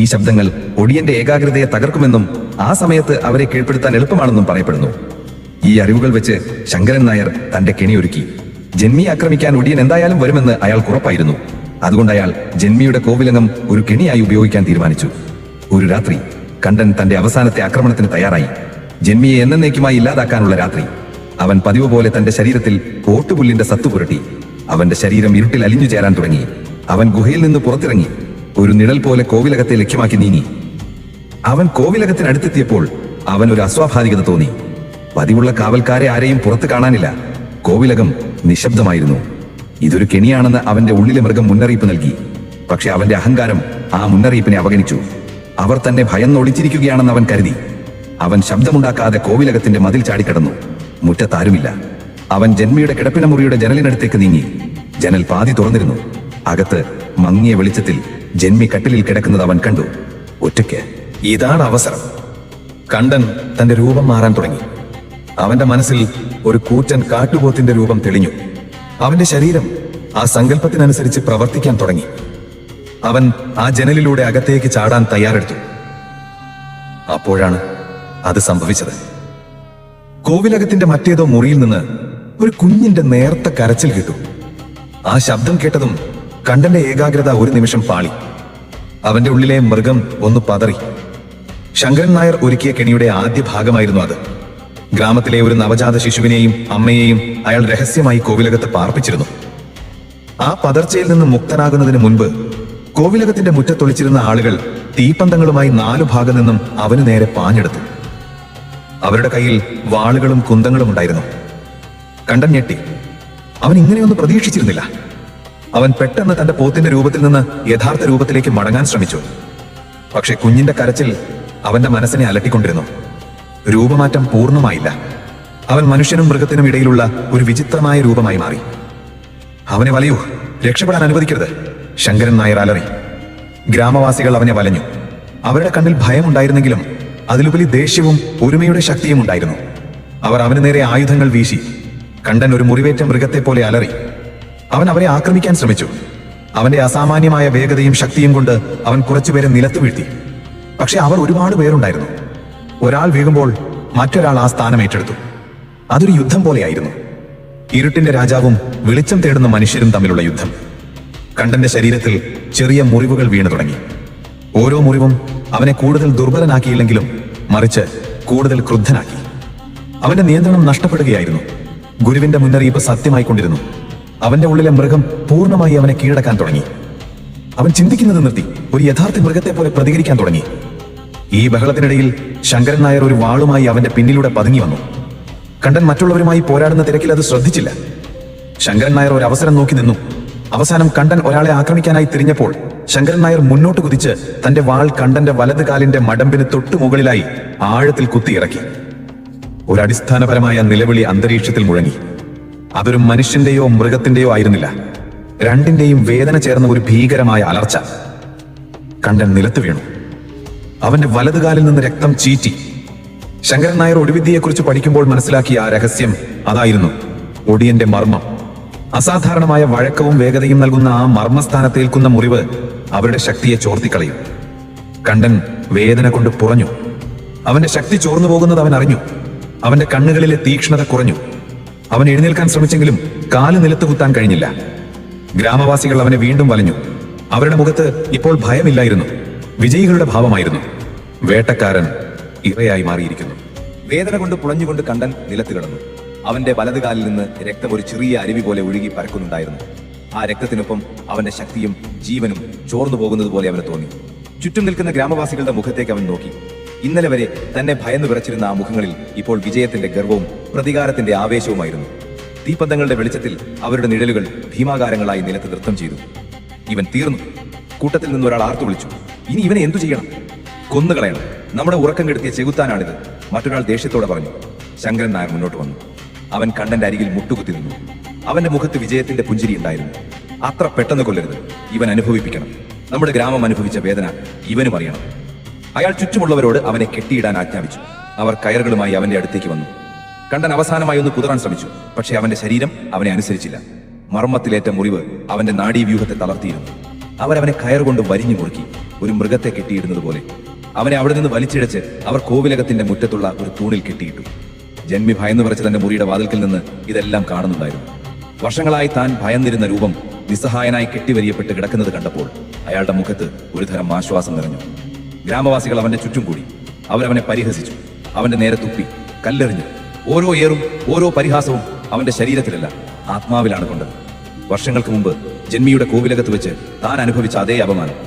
ഈ ശബ്ദങ്ങൾ ഒടിയന്റെ ഏകാഗ്രതയെ തകർക്കുമെന്നും ആ സമയത്ത് അവരെ കീഴ്പ്പെടുത്താൻ എളുപ്പമാണെന്നും പറയപ്പെടുന്നു. ഈ അറിവുകൾ വെച്ച് ശങ്കരൻ നായർ തന്റെ കെണിയൊരുക്കി. ജന്മിയെ ആക്രമിക്കാൻ ഒടിയൻ എന്തായാലും വരുമെന്ന് അയാൾക്ക് ഉറപ്പായിരുന്നു. അതുകൊണ്ട് അയാൾ ജന്മിയുടെ കോവിലകം ഒരു കെണിയായി ഉപയോഗിക്കാൻ തീരുമാനിച്ചു. ഒരു രാത്രി കണ്ടൻ തന്റെ അവസാനത്തെ ആക്രമണത്തിന് തയ്യാറായി. ജന്മിയെ എന്നേക്കുമായി ഇല്ലാതാക്കാനുള്ള രാത്രി. അവൻ പതിവ് പോലെ തന്റെ ശരീരത്തിൽ ഓട്ടുപുല്ലിന്റെ സത്തു പുരട്ടി. അവന്റെ ശരീരം ഇരുട്ടിൽ അലിഞ്ഞു ചേരാൻ തുടങ്ങി. അവൻ ഗുഹയിൽ നിന്ന് പുറത്തിറങ്ങി ഒരു നിഴൽ പോലെ കോവിലകത്തെ ലക്ഷ്യമാക്കി നീങ്ങി. അവൻ കോവിലകത്തിനടുത്തെത്തിയപ്പോൾ അവൻ ഒരു അസ്വാഭാവികത തോന്നി. പതിവുള്ള കാവൽക്കാരെ ആരെയും പുറത്ത് കാണാനില്ല. കോവിലകം നിശബ്ദമായിരുന്നു. ഇതൊരു കെണിയാണെന്ന് അവന്റെ ഉള്ളിലെ മൃഗം മുന്നറിയിപ്പ് നൽകി. പക്ഷെ അവന്റെ അഹങ്കാരം ആ മുന്നറിയിപ്പിനെ അവഗണിച്ചു. അവർ തന്നെ ഭയന്ന് ഒളിച്ചിരിക്കുകയാണെന്ന് അവൻ കരുതി. അവൻ ശബ്ദമുണ്ടാക്കാതെ കോവിലകത്തിന്റെ മതിൽ ചാടിക്കടന്നു. മുറ്റത്താരുമില്ല. അവൻ ജന്മിയുടെ കിടപ്പിന മുറിയുടെ ജനലിനടുത്തേക്ക് നീങ്ങി. ജനൽ പാതി തുറന്നിരുന്നു. അകത്ത് മങ്ങിയ വെളിച്ചത്തിൽ ജന്മി കട്ടിലിൽ കിടക്കുന്നത് അവൻ കണ്ടു. ഒറ്റയ്ക്ക്. ഇതാണ് അവസരം. കണ്ടൻ തന്റെ രൂപം മാറാൻ തുടങ്ങി. അവന്റെ മനസ്സിൽ ഒരു കൂറ്റൻ കാട്ടുപോത്തിന്റെ രൂപം തെളിഞ്ഞു. അവന്റെ ശരീരം ആ സങ്കല്പത്തിനനുസരിച്ച് പ്രവർത്തിക്കാൻ തുടങ്ങി. അവൻ ആ ജനലിലൂടെ അകത്തേക്ക് ചാടാൻ തയ്യാറെടുത്തു. അപ്പോഴാണ് അത് സംഭവിച്ചത്. കോവിലകത്തിന്റെ മറ്റേതോ മുറിയിൽ നിന്ന് ഒരു കുഞ്ഞിന്റെ നേർത്ത കരച്ചിൽ കേട്ടു. ആ ശബ്ദം കേട്ടതും കണ്ടന്റെ ഏകാഗ്രത ഒരു നിമിഷം പാളി. അവന്റെ ഉള്ളിലെ മൃഗം ഒന്ന് പതറി. ശങ്കരൻ നായർ ഒരുക്കിയ കെണിയുടെ ആദ്യ ഭാഗമായിരുന്നു അത്. ഗ്രാമത്തിലെ ഒരു നവജാത ശിശുവിനെയും അമ്മയെയും അയാൾ രഹസ്യമായി കോവിലകത്ത് പാർപ്പിച്ചിരുന്നു. ആ പതർച്ചയിൽ നിന്ന് മുക്തനാകുന്നതിന് മുൻപ് കോവിലകത്തിന്റെ മുറ്റത്തൊളിച്ചിരുന്ന ആളുകൾ തീപ്പന്തങ്ങളുമായി 4 ഭാഗം നിന്നും അവന് നേരെ പാഞ്ഞെടുത്തു. അവരുടെ കയ്യിൽ വാളുകളും കുന്തങ്ങളും ഉണ്ടായിരുന്നു. കണ്ടൻ ഞെട്ടി. അവൻ ഇങ്ങനെയൊന്നും പ്രതീക്ഷിച്ചിരുന്നില്ല. അവൻ പെട്ടെന്ന് തന്റെ പോത്തിന്റെ രൂപത്തിൽ നിന്ന് യഥാർത്ഥ രൂപത്തിലേക്ക് മടങ്ങാൻ ശ്രമിച്ചു. പക്ഷെ കുഞ്ഞിന്റെ കരച്ചിൽ അവന്റെ മനസ്സിനെ അലട്ടിക്കൊണ്ടിരുന്നു. രൂപമാറ്റം പൂർണ്ണമായില്ല. അവൻ മനുഷ്യനും മൃഗത്തിനും ഇടയിലുള്ള ഒരു വിചിത്രമായ രൂപമായി മാറി. അവനെ വലയൂ, രക്ഷപ്പെടാൻ അനുവദിക്കരുത്, ശങ്കരൻ നായർ അലറി. ഗ്രാമവാസികൾ അവനെ വലഞ്ഞു. അവരുടെ കണ്ണിൽ ഭയമുണ്ടായിരുന്നെങ്കിലും അതിലുപരി ദേഷ്യവും ഒരുമയുടെ ശക്തിയും ഉണ്ടായിരുന്നു. അവർ അവന് നേരെ ആയുധങ്ങൾ വീശി. കണ്ടൻ ഒരു മുറിവേറ്റ മൃഗത്തെ പോലെ അലറി. അവൻ അവരെ ആക്രമിക്കാൻ ശ്രമിച്ചു. അവന്റെ അസാമാന്യമായ വേഗതയും ശക്തിയും കൊണ്ട് അവൻ കുറച്ചുപേരെ നിലത്ത് വീഴ്ത്തി. പക്ഷെ അവർ ഒരുപാട് പേരുണ്ടായിരുന്നു. ഒരാൾ വീഴുമ്പോൾ മറ്റൊരാൾ ആ സ്ഥാനം ഏറ്റെടുത്തു. അതൊരു യുദ്ധം പോലെയായിരുന്നു. ഇരുട്ടിന്റെ രാജാവും വെളിച്ചം തേടുന്ന മനുഷ്യരും തമ്മിലുള്ള യുദ്ധം. കണ്ടന്റെ ശരീരത്തിൽ ചെറിയ മുറിവുകൾ വീണു തുടങ്ങി. ഓരോ മുറിവും അവനെ കൂടുതൽ ദുർബലനാക്കിയില്ലെങ്കിലും മറിച്ച് കൂടുതൽ ക്രുദ്ധനാക്കി. അവന്റെ നിയന്ത്രണം നഷ്ടപ്പെടുകയായിരുന്നു. ഗുരുവിന്റെ മുന്നറിയിപ്പ് സത്യമായിക്കൊണ്ടിരുന്നു. അവന്റെ ഉള്ളിലെ മൃഗം പൂർണ്ണമായി അവനെ കീഴടക്കാൻ തുടങ്ങി. അവൻ ചിന്തിക്കുന്നത് നിർത്തി ഒരു യഥാർത്ഥ മൃഗത്തെ പോലെ പ്രതികരിക്കാൻ തുടങ്ങി. ഈ ബഹളത്തിനിടയിൽ ശങ്കരൻ നായർ ഒരു വാളുമായി അവന്റെ പിന്നിലൂടെ പതുങ്ങി വന്നു. കണ്ടൻ മറ്റുള്ളവരുമായി പോരാടുന്ന തിരക്കിൽ അത് ശ്രദ്ധിച്ചില്ല. ശങ്കരൻ നായർ ഒരു അവസരം നോക്കി നിന്നു. അവസാനം കണ്ടൻ ഒരാളെ ആക്രമിക്കാനായി തിരിഞ്ഞപ്പോൾ ശങ്കരൻ നായർ മുന്നോട്ട് കുതിച്ച് തന്റെ വാൾ കണ്ടന്റെ വലത് കാലിന്റെ മടമ്പിന് തൊട്ടു മുകളിലായി ആഴത്തിൽ കുത്തിയിറക്കി. ഒരു അടിസ്ഥാനപരമായ നിലവിളി അന്തരീക്ഷത്തിൽ മുഴങ്ങി. അതൊരു മനുഷ്യന്റെയോ മൃഗത്തിന്റെയോ ആയിരുന്നില്ല. രണ്ടിന്റെയും വേദന ചേർന്ന ഒരു ഭീകരമായ അലർച്ച. കണ്ടൻ നിലത്ത് വീണു. അവന്റെ വലതുകാലിൽ നിന്ന് രക്തം ചീറ്റി. ശങ്കരൻ നായർ ഒടിവിദ്യയെക്കുറിച്ച് പഠിക്കുമ്പോൾ മനസ്സിലാക്കിയ ആ രഹസ്യം അതായിരുന്നു: ഒടിയന്റെ മർമ്മം. അസാധാരണമായ വഴക്കവും വേഗതയും നൽകുന്ന ആ മർമ്മസ്ഥാനത്തേൽക്കുന്ന മുറിവ് അവരുടെ ശക്തിയെ ചോർത്തിക്കളയും. കണ്ടൻ വേദന കൊണ്ട് പുറഞ്ഞു. അവന്റെ ശക്തി ചോർന്നു പോകുന്നത് അവൻ അറിഞ്ഞു. അവന്റെ കണ്ണുകളിലെ തീക്ഷ്ണത കുറഞ്ഞു. അവൻ എഴുന്നേൽക്കാൻ ശ്രമിച്ചെങ്കിലും കാല് നിലത്ത് കുത്താൻ കഴിഞ്ഞില്ല. ഗ്രാമവാസികൾ അവനെ വീണ്ടും വലഞ്ഞു. അവരുടെ മുഖത്ത് ഇപ്പോൾ ഭയമില്ലായിരുന്നു, വിജയികളുടെ ഭാവമായിരുന്നു. വേട്ടക്കാരൻ ഇരയായി മാറിയിരിക്കുന്നു. വേദന കൊണ്ട് പുളഞ്ഞുകൊണ്ട് കണ്ടൻ നിലത്ത് കിടന്നു. അവന്റെ വലതുകാലിൽ നിന്ന് രക്തം ഒരു ചെറിയ അരുവി പോലെ ഒഴുകി പരക്കുന്നുണ്ടായിരുന്നു. ആ രക്തത്തിനൊപ്പം അവന്റെ ശക്തിയും ജീവനും ചോർന്നു പോകുന്നത് പോലെ അവന് തോന്നി. ചുറ്റും നിൽക്കുന്ന ഗ്രാമവാസികളുടെ മുഖത്തേക്ക് അവൻ നോക്കി. ഇന്നലെ വരെ തന്നെ ഭയന്നു വിറച്ചിരുന്ന ആ മുഖങ്ങളിൽ ഇപ്പോൾ വിജയത്തിന്റെ ഗർവവും പ്രതികാരത്തിന്റെ ആവേശവുമായിരുന്നു. തീപ്പന്തങ്ങളുടെ വെളിച്ചത്തിൽ അവരുടെ നിഴലുകൾ ഭീമാകാരങ്ങളായി നിലത്ത് നൃത്തം ചെയ്തു. ഇവൻ തീർന്നു. കൂട്ടത്തിൽ നിന്ന് ഒരാൾ ആർത്തു വിളിച്ചു, ഇനി ഇവനെ എന്തു ചെയ്യണം? കൊന്നുകളയണം. നമ്മുടെ ഉറക്കം കെടുത്തിയ ചെകുത്താനാണിത്. മറ്റൊരാൾ ദേഷ്യത്തോടെ പറഞ്ഞു. ശങ്കരൻ നായർ മുന്നോട്ട് വന്നു. അവൻ കണ്ടന്റെ അരികിൽ മുട്ടുകുത്തി നിന്നു. അവന്റെ മുഖത്ത് വിജയത്തിന്റെ പുഞ്ചിരി ഉണ്ടായിരുന്നു. അത്ര പെട്ടെന്ന് കൊല്ലരുത്. ഇവൻ അനുഭവിപ്പിക്കണം. നമ്മുടെ ഗ്രാമം അനുഭവിച്ച വേദന ഇവനും അറിയണം. അയാൾ ചുറ്റുമുള്ളവരോട് അവനെ കെട്ടിയിടാൻ ആജ്ഞാപിച്ചു. അവർ കയറുകളുമായി അവന്റെ അടുത്തേക്ക് വന്നു. കണ്ടൻ അവസാനമായി ഒന്ന് കുതറാൻ ശ്രമിച്ചു. പക്ഷേ അവന്റെ ശരീരം അവനെ അനുസരിച്ചില്ല. മർമ്മത്തിലേറ്റ മുറിവ് അവന്റെ നാഡീവ്യൂഹത്തെ തളർത്തിയിരുന്നു. അവരവനെ കയറുകൊണ്ട് വരിഞ്ഞു മുറുക്കി, ഒരു മൃഗത്തെ കെട്ടിയിടുന്നത് പോലെ. അവനെ അവിടെ നിന്ന് വലിച്ചിഴച്ച് അവർ കോവിലകത്തിന്റെ മുറ്റത്തുള്ള ഒരു തൂണിൽ കെട്ടിയിട്ടു. ജന്മി ഭയന്നു വിറച്ച തന്റെ മുറിയുടെ വാതിൽക്കൽ നിന്ന് ഇതെല്ലാം കാണുന്നുണ്ടായിരുന്നു. വർഷങ്ങളായി താൻ ഭയന്നിരുന്ന രൂപം നിസ്സഹായനായി കെട്ടിവരിയപ്പെട്ട് കിടക്കുന്നത് കണ്ടപ്പോൾ അയാളുടെ മുഖത്ത് ഒരുതരം ആശ്വാസം നിറഞ്ഞു. ഗ്രാമവാസികൾ അവന്റെ ചുറ്റും കൂടി. അവരവനെ പരിഹസിച്ചു. അവന്റെ നേരെ തുപ്പി, കല്ലെറിഞ്ഞു. ഓരോ ഏറും ഓരോ പരിഹാസവും അവന്റെ ശരീരത്തിലല്ല, ആത്മാവിലാണ് കൊണ്ടത്. വർഷങ്ങൾക്ക് മുമ്പ് ജന്മിയുടെ കോവിലകത്ത് വെച്ച് താൻ അനുഭവിച്ച അതേ അപമാനം.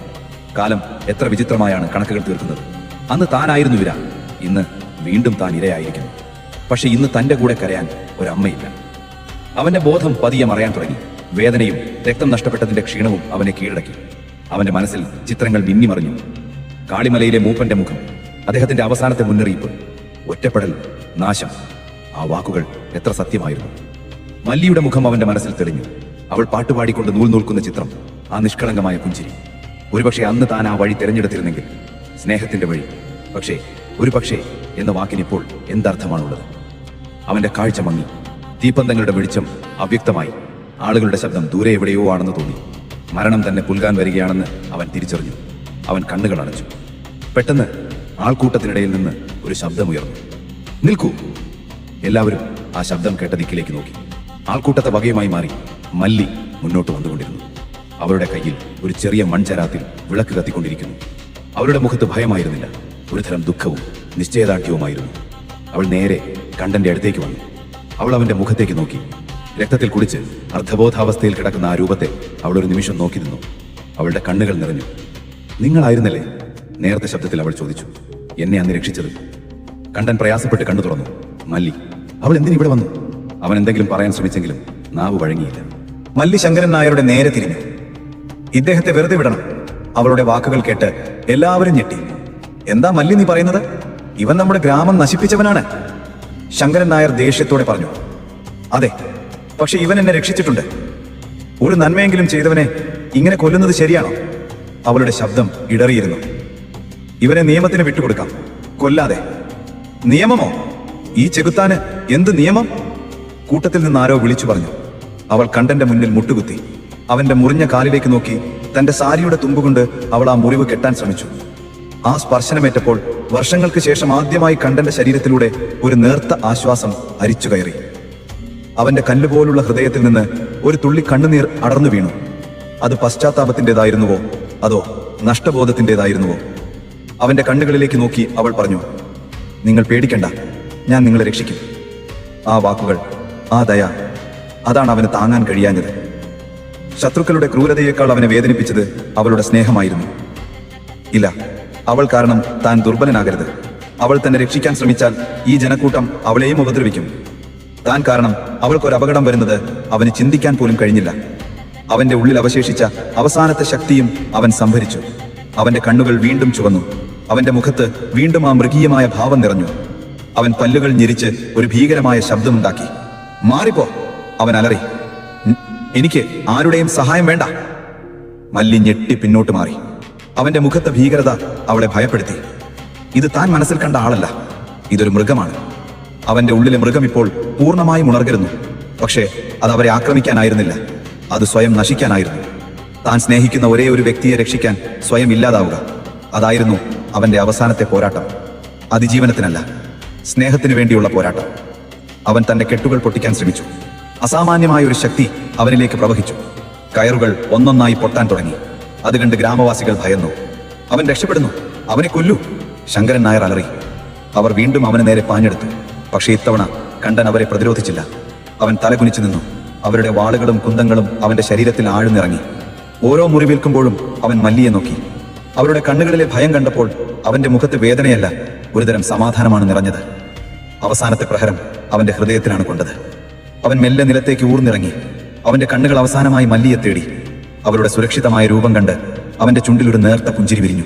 കാലം എത്ര വിചിത്രമായാണ് കണക്കുകൾ തീർക്കുന്നത്. അന്ന് താനായിരുന്നു ഇര, ഇന്ന് വീണ്ടും താൻ ഇരയായിരിക്കുന്നു. പക്ഷെ ഇന്ന് തന്റെ കൂടെ കരയാൻ ഒരമ്മയില്ല. അവന്റെ ബോധം പതിയെ മറയാൻ തുടങ്ങി. വേദനയും രക്തം നഷ്ടപ്പെട്ടതിന്റെ ക്ഷീണവും അവനെ കീഴടക്കി. അവന്റെ മനസ്സിൽ ചിത്രങ്ങൾ മിന്നിമറിഞ്ഞു. കാളിമലയിലെ മൂപ്പന്റെ മുഖം, അദ്ദേഹത്തിന്റെ അവസാനത്തെ മുന്നറിയിപ്പ്, ഒറ്റപ്പെടൽ, നാശം. ആ വാക്കുകൾ എത്ര സത്യമായിരുന്നു. മല്ലിയുടെ മുഖം അവന്റെ മനസ്സിൽ തെളിഞ്ഞു. അവൾ പാട്ടുപാടിക്കൊണ്ട് നൂൽ നൂൽക്കുന്ന ചിത്രം, ആ നിഷ്കളങ്കമായ പുഞ്ചിരി. ഒരുപക്ഷെ അന്ന് താൻ ആ വഴി തിരഞ്ഞെടുത്തിരുന്നെങ്കിൽ, സ്നേഹത്തിന്റെ വഴി. പക്ഷേ ഒരു പക്ഷേ എന്ന വാക്കിനിപ്പോൾ എന്തർത്ഥമാണുള്ളത്? അവന്റെ കാഴ്ച മങ്ങി. തീപ്പന്തങ്ങളുടെ വെളിച്ചം അവ്യക്തമായി. ആളുകളുടെ ശബ്ദം ദൂരെ എവിടെയോ ആണെന്ന് തോന്നി. മരണം തന്നെ പുൽകാൻ വരികയാണെന്ന് അവൻ തിരിച്ചറിഞ്ഞു. അവൻ കണ്ണുകൾ അടച്ചു. പെട്ടെന്ന് ആൾക്കൂട്ടത്തിനിടയിൽ നിന്ന് ഒരു ശബ്ദമുയർന്നു. നിൽക്കൂ! എല്ലാവരും ആ ശബ്ദം കേട്ട ദിക്കിലേക്ക് നോക്കി. ആൾക്കൂട്ടത്തെ വകയുമായി മാറി മല്ലി മുന്നോട്ട് വന്നുകൊണ്ടിരുന്നു. അവരുടെ കയ്യിൽ ഒരു ചെറിയ മൺചരാത്തിൽ വിളക്ക് കത്തിക്കൊണ്ടിരിക്കുന്നു. അവരുടെ മുഖത്ത് ഭയമായിരുന്നില്ല, ഒരുതരം ദുഃഖവും നിശ്ചയദാർഢ്യവുമായിരുന്നു. അവൾ നേരെ കണ്ടന്റെ അടുത്തേക്ക് വന്നു. അവൾ അവന്റെ മുഖത്തേക്ക് നോക്കി. രക്തത്തിൽ കുടിച്ച് അർദ്ധബോധാവസ്ഥയിൽ കിടക്കുന്ന ആ രൂപത്തെ അവൾ ഒരു നിമിഷം നോക്കി നിന്നു. അവളുടെ കണ്ണുകൾ നിറഞ്ഞു. നിങ്ങളായിരുന്നല്ലേ? നേരത്തെ ശബ്ദത്തിൽ അവൾ ചോദിച്ചു. എന്നെ അന്ന് രക്ഷിച്ചത്. കണ്ടൻ പ്രയാസപ്പെട്ട് കണ്ണു തുറന്നു. മല്ലി, അവൾ എന്തിനിവിടെ വന്നു? അവൻ എന്തെങ്കിലും പറയാൻ ശ്രമിച്ചെങ്കിലും നാവ് വഴങ്ങിയില്ല. മല്ലി ശങ്കരൻ നായരുടെ നേരെ തിരിഞ്ഞു. ഇദ്ദേഹത്തെ വെറുതെ വിടണം. അവളുടെ വാക്കുകൾ കേട്ട് എല്ലാവരും ഞെട്ടി. എന്താ മല്ലി നീ പറയുന്നത്? ഇവൻ നമ്മുടെ ഗ്രാമം നശിപ്പിച്ചവനാണ്. ശങ്കരൻ നായർ ദേഷ്യത്തോടെ പറഞ്ഞു. അതെ, പക്ഷെ ഇവൻ എന്നെ രക്ഷിച്ചിട്ടുണ്ട്. ഒരു നന്മയെങ്കിലും ചെയ്തവനെ ഇങ്ങനെ കൊല്ലുന്നത് ശരിയാണോ? അവളുടെ ശബ്ദം ഇടറിയിരുന്നു. ഇവനെ നിയമത്തിന് വിട്ടുകൊടുക്കാം, കൊല്ലാതെ. നിയമമോ? ഈ ചെകുത്താന് എന്ത് നിയമം? കൂട്ടത്തിൽ നിന്ന് ആരോ വിളിച്ചു പറഞ്ഞു. അവൾ കണ്ടന്റെ മുന്നിൽ മുട്ടുകുത്തി. അവന്റെ മുറിഞ്ഞ കാലിലേക്ക് നോക്കി തന്റെ സാരിയുടെ തുമ്പുകൊണ്ട് അവൾ ആ മുറിവ് കെട്ടാൻ ശ്രമിച്ചു. ആ സ്പർശനമേറ്റപ്പോൾ വർഷങ്ങൾക്ക് ശേഷം ആദ്യമായി കണ്ടന്റെ ശരീരത്തിലൂടെ ഒരു നേർത്ത ആശ്വാസം അരിച്ചു കയറി. അവന്റെ കല്ലുപോലുള്ള ഹൃദയത്തിൽ നിന്ന് ഒരു തുള്ളി കണ്ണുനീർ അടർന്നു വീണു. അത് പശ്ചാത്താപത്തിൻ്റെതായിരുന്നുവോ അതോ നഷ്ടബോധത്തിൻ്റെതായിരുന്നുവോ? അവന്റെ കണ്ണുകളിലേക്ക് നോക്കി അവൾ പറഞ്ഞു, നിങ്ങൾ പേടിക്കണ്ട, ഞാൻ നിങ്ങളെ രക്ഷിക്കും. ആ വാക്കുകൾ, ആ ദയ, അതാണ് അവന് താങ്ങാൻ കഴിയാഞ്ഞത്. ശത്രുക്കളുടെ ക്രൂരതയേക്കാൾ അവനെ വേദനിപ്പിച്ചത് അവളുടെ സ്നേഹമായിരുന്നു. ഇല്ല, അവൾ കാരണം താൻ ദുർബലനാകരുത്. അവൾ തന്നെ രക്ഷിക്കാൻ ശ്രമിച്ചാൽ ഈ ജനക്കൂട്ടം അവളെയും ഉപദ്രവിക്കും. താൻ കാരണം അവൾക്കൊരു അപകടം വരുന്നത് അവന് ചിന്തിക്കാൻ പോലും കഴിഞ്ഞില്ല. അവന്റെ ഉള്ളിൽ അവശേഷിച്ച അവസാനത്തെ ശക്തിയും അവൻ സംഭരിച്ചു. അവന്റെ കണ്ണുകൾ വീണ്ടും ചുവന്നു. അവന്റെ മുഖത്ത് വീണ്ടും ആ മൃഗീയമായ ഭാവം നിറഞ്ഞു. അവൻ പല്ലുകൾ ഞെരിച്ച് ഒരു ഭീകരമായ ശബ്ദമുണ്ടാക്കി. മാറിപ്പോ! അവൻ അലറി. എനിക്ക് ആരുടെയും സഹായം വേണ്ട. മല്ലി ഞെട്ടി പിന്നോട്ട് മാറി. അവന്റെ മുഖത്തെ ഭീകരത അവളെ ഭയപ്പെടുത്തി. ഇത് താൻ മനസ്സിൽ കണ്ട ആളല്ല, ഇതൊരു മൃഗമാണ്. അവന്റെ ഉള്ളിലെ മൃഗം ഇപ്പോൾ പൂർണ്ണമായും ഉണർന്നിരുന്നു. പക്ഷേ അത് അവരെ ആക്രമിക്കാനായിരുന്നില്ല, അത് സ്വയം നശിക്കാനായിരുന്നു. താൻ സ്നേഹിക്കുന്ന ഒരേ ഒരു വ്യക്തിയെ രക്ഷിക്കാൻ സ്വയം ഇല്ലാതാവുക, അതായിരുന്നു അവന്റെ അവസാനത്തെ പോരാട്ടം. അതിജീവനത്തിനല്ല, സ്നേഹത്തിനു വേണ്ടിയുള്ള പോരാട്ടം. അവൻ തന്റെ കെട്ടുകൾ പൊട്ടിക്കാൻ ശ്രമിച്ചു. അസാമാന്യമായ ഒരു ശക്തി അവനിലേക്ക് പ്രവഹിച്ചു. കയറുകൾ ഒന്നൊന്നായി പൊട്ടാൻ തുടങ്ങി. അത് കണ്ട് ഗ്രാമവാസികൾ ഭയന്നു. അവൻ രക്ഷപ്പെടുന്നു, അവനെ കൊല്ലൂ! ശങ്കരൻ നായർ അലറി. അവർ വീണ്ടും അവന് നേരെ പാഞ്ഞെടുത്തു. പക്ഷേ ഇത്തവണ കണ്ടൻ അവരെ പ്രതിരോധിച്ചില്ല. അവൻ തലകുനിച്ചു നിന്നു. അവരുടെ വാളുകളും കുന്തങ്ങളും അവന്റെ ശരീരത്തിൽ ആഴ്ന്നിറങ്ങി. ഓരോ മുറിവേൽക്കുമ്പോഴും അവൻ മല്ലിയെ നോക്കി. അവരുടെ കണ്ണുകളിലെ ഭയം കണ്ടപ്പോൾ അവന്റെ മുഖത്ത് വേദനയല്ല, ഒരുതരം സമാധാനമാണ് നിറഞ്ഞത്. അവസാനത്തെ പ്രഹരം അവന്റെ ഹൃദയത്തിലാണ് കൊണ്ടത്. അവൻ മെല്ലെ നിലത്തേക്ക് ഊർന്നിറങ്ങി. അവന്റെ കണ്ണുകൾ അവസാനമായി മല്ലിയെ തേടി. അവരുടെ സുരക്ഷിതമായ രൂപം കണ്ട് അവന്റെ ചുണ്ടിലൊരു നേർത്ത പുഞ്ചിരി വിരിഞ്ഞു.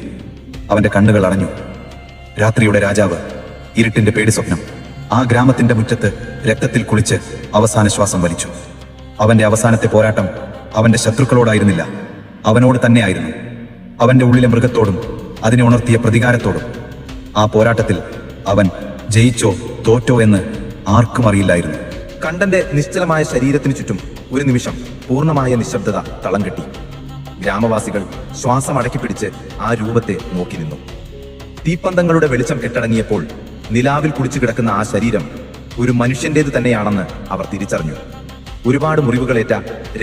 അവന്റെ കണ്ണുകൾ അടഞ്ഞു. രാത്രിയുടെ രാജാവ്, ഇരുട്ടിന്റെ പേടി സ്വപ്നം, ആ ഗ്രാമത്തിന്റെ മുറ്റത്ത് രക്തത്തിൽ കുളിച്ച് അവസാന ശ്വാസം വലിച്ചു. അവന്റെ അവസാനത്തെ പോരാട്ടം അവന്റെ ശത്രുക്കളോടായിരുന്നില്ല, അവനോട് തന്നെയായിരുന്നു. അവന്റെ ഉള്ളിലെ മൃഗത്തോടും അതിനെ ഉണർത്തിയ പ്രതികാരത്തോടും. ആ പോരാട്ടത്തിൽ അവൻ ജയിച്ചോ തോറ്റോ എന്ന് ആർക്കും അറിയില്ലായിരുന്നു. കണ്ടന്റെ നിശ്ചലമായ ശരീരത്തിനു ചുറ്റും ഒരു നിമിഷം പൂർണ്ണമായ നിശബ്ദത തളം കെട്ടി. ഗ്രാമവാസികൾ ശ്വാസം അടക്കിപ്പിടിച്ച് ആ രൂപത്തെ നോക്കി നിന്നു. തീപ്പന്തങ്ങളുടെ വെളിച്ചം കെട്ടടങ്ങിയപ്പോൾ നിലാവിൽ കുടിച്ചു കിടക്കുന്ന ആ ശരീരം ഒരു മനുഷ്യന്റേത് തന്നെയാണെന്ന് അവർ തിരിച്ചറിഞ്ഞു. ഒരുപാട് മുറിവുകളേറ്റ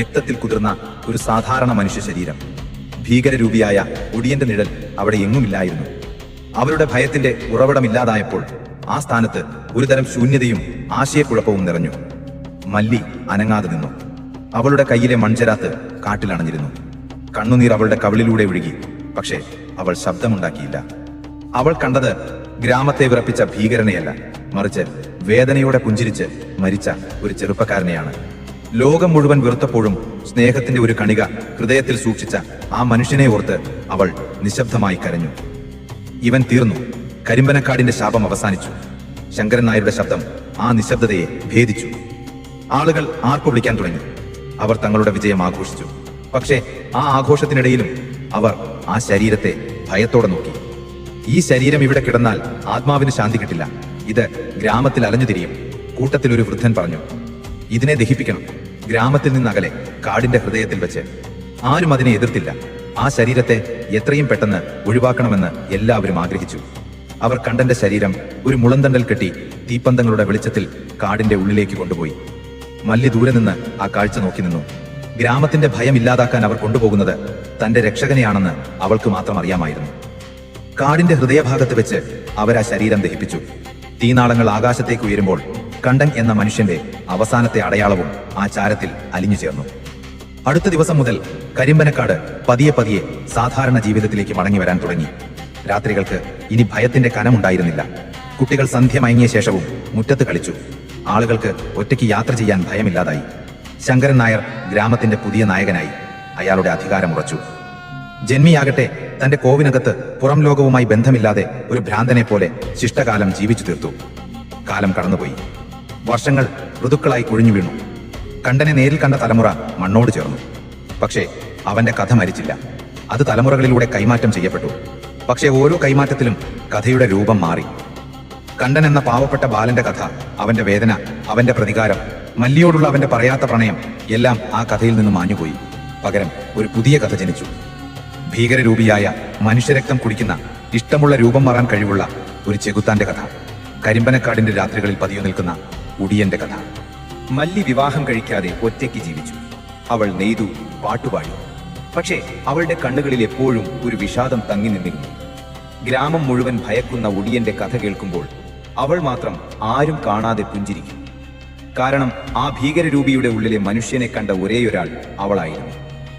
രക്തത്തിൽ കുതിർന്ന ഒരു സാധാരണ മനുഷ്യ ശരീരം. ഭീകരരൂപിയായ ഒടിയന്റെ നിഴൽ അവിടെ എങ്ങുമില്ലായിരുന്നു. അവരുടെ ഭയത്തിന്റെ ഉറവിടമില്ലാതായപ്പോൾ ആ സ്ഥാനത്ത് ഒരുതരം ശൂന്യതയും ആശയക്കുഴപ്പവും നിറഞ്ഞു. മല്ലി അനങ്ങാതെ നിന്നു. അവളുടെ കയ്യിലെ മൺചരാത്ത് കാട്ടിലണഞ്ഞിരുന്നു. കണ്ണുനീർ അവളുടെ കവിളിലൂടെ ഒഴുകി. പക്ഷേ അവൾ ശബ്ദമുണ്ടാക്കിയില്ല. അവൾ കണ്ടത് ഗ്രാമത്തെ വിറപ്പിച്ച ഭീകരനെയല്ല, മറിച്ച് വേദനയോടെ പുഞ്ചിരിച്ച് മരിച്ച ഒരു ചെറുപ്പക്കാരനെയാണ്. ലോകം മുഴുവൻ വെറുത്തപ്പോഴും സ്നേഹത്തിന്റെ ഒരു കണിക ഹൃദയത്തിൽ സൂക്ഷിച്ച ആ മനുഷ്യനെ ഓർത്ത് അവൾ നിശബ്ദമായി കരഞ്ഞു. ഇവൻ തീർന്നു. കരിമ്പനക്കാടിന്റെ ശാപം അവസാനിച്ചു. ശങ്കരൻ നായരുടെ ശബ്ദം ആ നിശബ്ദതയെ ഭേദിച്ചു. ആളുകൾ ആർപ്പ് വിളിക്കാൻ തുടങ്ങി. അവർ തങ്ങളുടെ വിജയം ആഘോഷിച്ചു. പക്ഷേ ആ ആഘോഷത്തിനിടയിലും അവർ ആ ശരീരത്തെ ഭയത്തോടെ നോക്കി. ഈ ശരീരം ഇവിടെ കിടന്നാൽ ആത്മാവിന് ശാന്തി കിട്ടില്ല. ഇത് ഗ്രാമത്തിൽ അലഞ്ഞു തിരിയും. കൂട്ടത്തിൽ ഒരു വൃദ്ധൻ പറഞ്ഞു, ഇതിനെ ദഹിപ്പിക്കണം, ഗ്രാമത്തിൽ നിന്നകലെ കാടിന്റെ ഹൃദയത്തിൽ വെച്ച്. ആരും അതിനെ എതിർത്തില്ല. ആ ശരീരത്തെ എത്രയും പെട്ടെന്ന് ഒഴിവാക്കണമെന്ന് എല്ലാവരും ആഗ്രഹിച്ചു. അവർ കണ്ടന്റെ ശരീരം ഒരു മുളന്തണ്ടൽ കെട്ടി തീപ്പന്തങ്ങളുടെ വെളിച്ചത്തിൽ കാടിന്റെ ഉള്ളിലേക്ക് കൊണ്ടുപോയി. മല്ലി ദൂരെ നിന്ന് ആ കാഴ്ച നോക്കി നിന്നു. ഗ്രാമത്തിന്റെ ഭയം ഇല്ലാതാക്കാൻ അവർ കൊണ്ടുപോകുന്നത് തന്റെ രക്ഷകനെയാണെന്ന് അവൾക്ക് മാത്രം അറിയാമായിരുന്നു. കാടിന്റെ ഹൃദയഭാഗത്ത് വെച്ച് അവരാ ശരീരം ദഹിപ്പിച്ചു. തീനാളങ്ങൾ ആകാശത്തേക്ക് ഉയരുമ്പോൾ കണ്ടൻ എന്ന മനുഷ്യന്റെ അവസാനത്തെ അടയാളവും ആ ചാരത്തിൽ അലിഞ്ഞു ചേർന്നു. അടുത്ത ദിവസം മുതൽ കരിമ്പനക്കാട് പതിയെ പതിയെ സാധാരണ ജീവിതത്തിലേക്ക് മടങ്ങി വരാൻ തുടങ്ങി. രാത്രികൾക്ക് ഇനി ഭയത്തിന്റെ കനമുണ്ടായിരുന്നില്ല. കുട്ടികൾ സന്ധ്യ മയങ്ങിയ ശേഷവും മുറ്റത്ത് കളിച്ചു. ആളുകൾക്ക് ഒറ്റയ്ക്ക് യാത്ര ചെയ്യാൻ ഭയമില്ലാതായി. ശങ്കരൻ നായർ ഗ്രാമത്തിന്റെ പുതിയ നായകനായി. അയാളുടെ അധികാരമുറച്ചു. ജന്മിയാകട്ടെ തന്റെ കോവിനകത്ത് പുറം ലോകവുമായി ബന്ധമില്ലാതെ ഒരു ഭ്രാന്തനെ പോലെ ശിഷ്ടകാലം ജീവിച്ചു തീർത്തു. കാലം കടന്നുപോയി. വർഷങ്ങൾ ഋതുക്കളായി കൊഴിഞ്ഞു വീണു. കണ്ടനെ നേരിൽ കണ്ട തലമുറ മണ്ണോട് ചേർന്നു. പക്ഷേ അവന്റെ കഥ മരിച്ചില്ല. അത് തലമുറകളിലൂടെ കൈമാറ്റം ചെയ്യപ്പെട്ടു. പക്ഷേ ഓരോ കൈമാറ്റത്തിലും കഥയുടെ രൂപം മാറി. കണ്ടൻ എന്ന പാവപ്പെട്ട ബാലന്റെ കഥ, അവന്റെ വേദന, അവന്റെ പ്രതികാരം, മല്ലിയോടുള്ള അവന്റെ പറയാത്ത പ്രണയം എല്ലാം ആ കഥയിൽ നിന്ന് മാഞ്ഞുപോയി. പകരം ഒരു പുതിയ കഥ ജനിച്ചു. ഭീകരരൂപിയായ മനുഷ്യരക്തം കുടിക്കുന്ന, ഇഷ്ടമുള്ള രൂപം മാറാൻ കഴിവുള്ള ഒരു ചെകുത്താന്റെ കഥ. കരിമ്പനക്കാടിന്റെ രാത്രികളിൽ പതിയോ നിൽക്കുന്ന ഉടിയന്റെ കഥ. മല്ലി വിവാഹം കഴിക്കാതെ ഒറ്റയ്ക്ക് ജീവിച്ചു. അവൾ നെയ്തു, പാട്ടുപാടി. പക്ഷേ അവളുടെ കണ്ണുകളിൽ എപ്പോഴും ഒരു വിഷാദം തങ്ങി നിന്നിരുന്നു. ഗ്രാമം മുഴുവൻ ഭയക്കുന്ന ഒടിയന്റെ കഥ കേൾക്കുമ്പോൾ അവൾ മാത്രം ആരും കാണാതെ പുഞ്ചിരിക്കും. കാരണം ആ ഭീകരരൂപിയുടെ ഉള്ളിലെ മനുഷ്യനെ കണ്ട ഒരേയൊരാൾ അവളായിരുന്നു.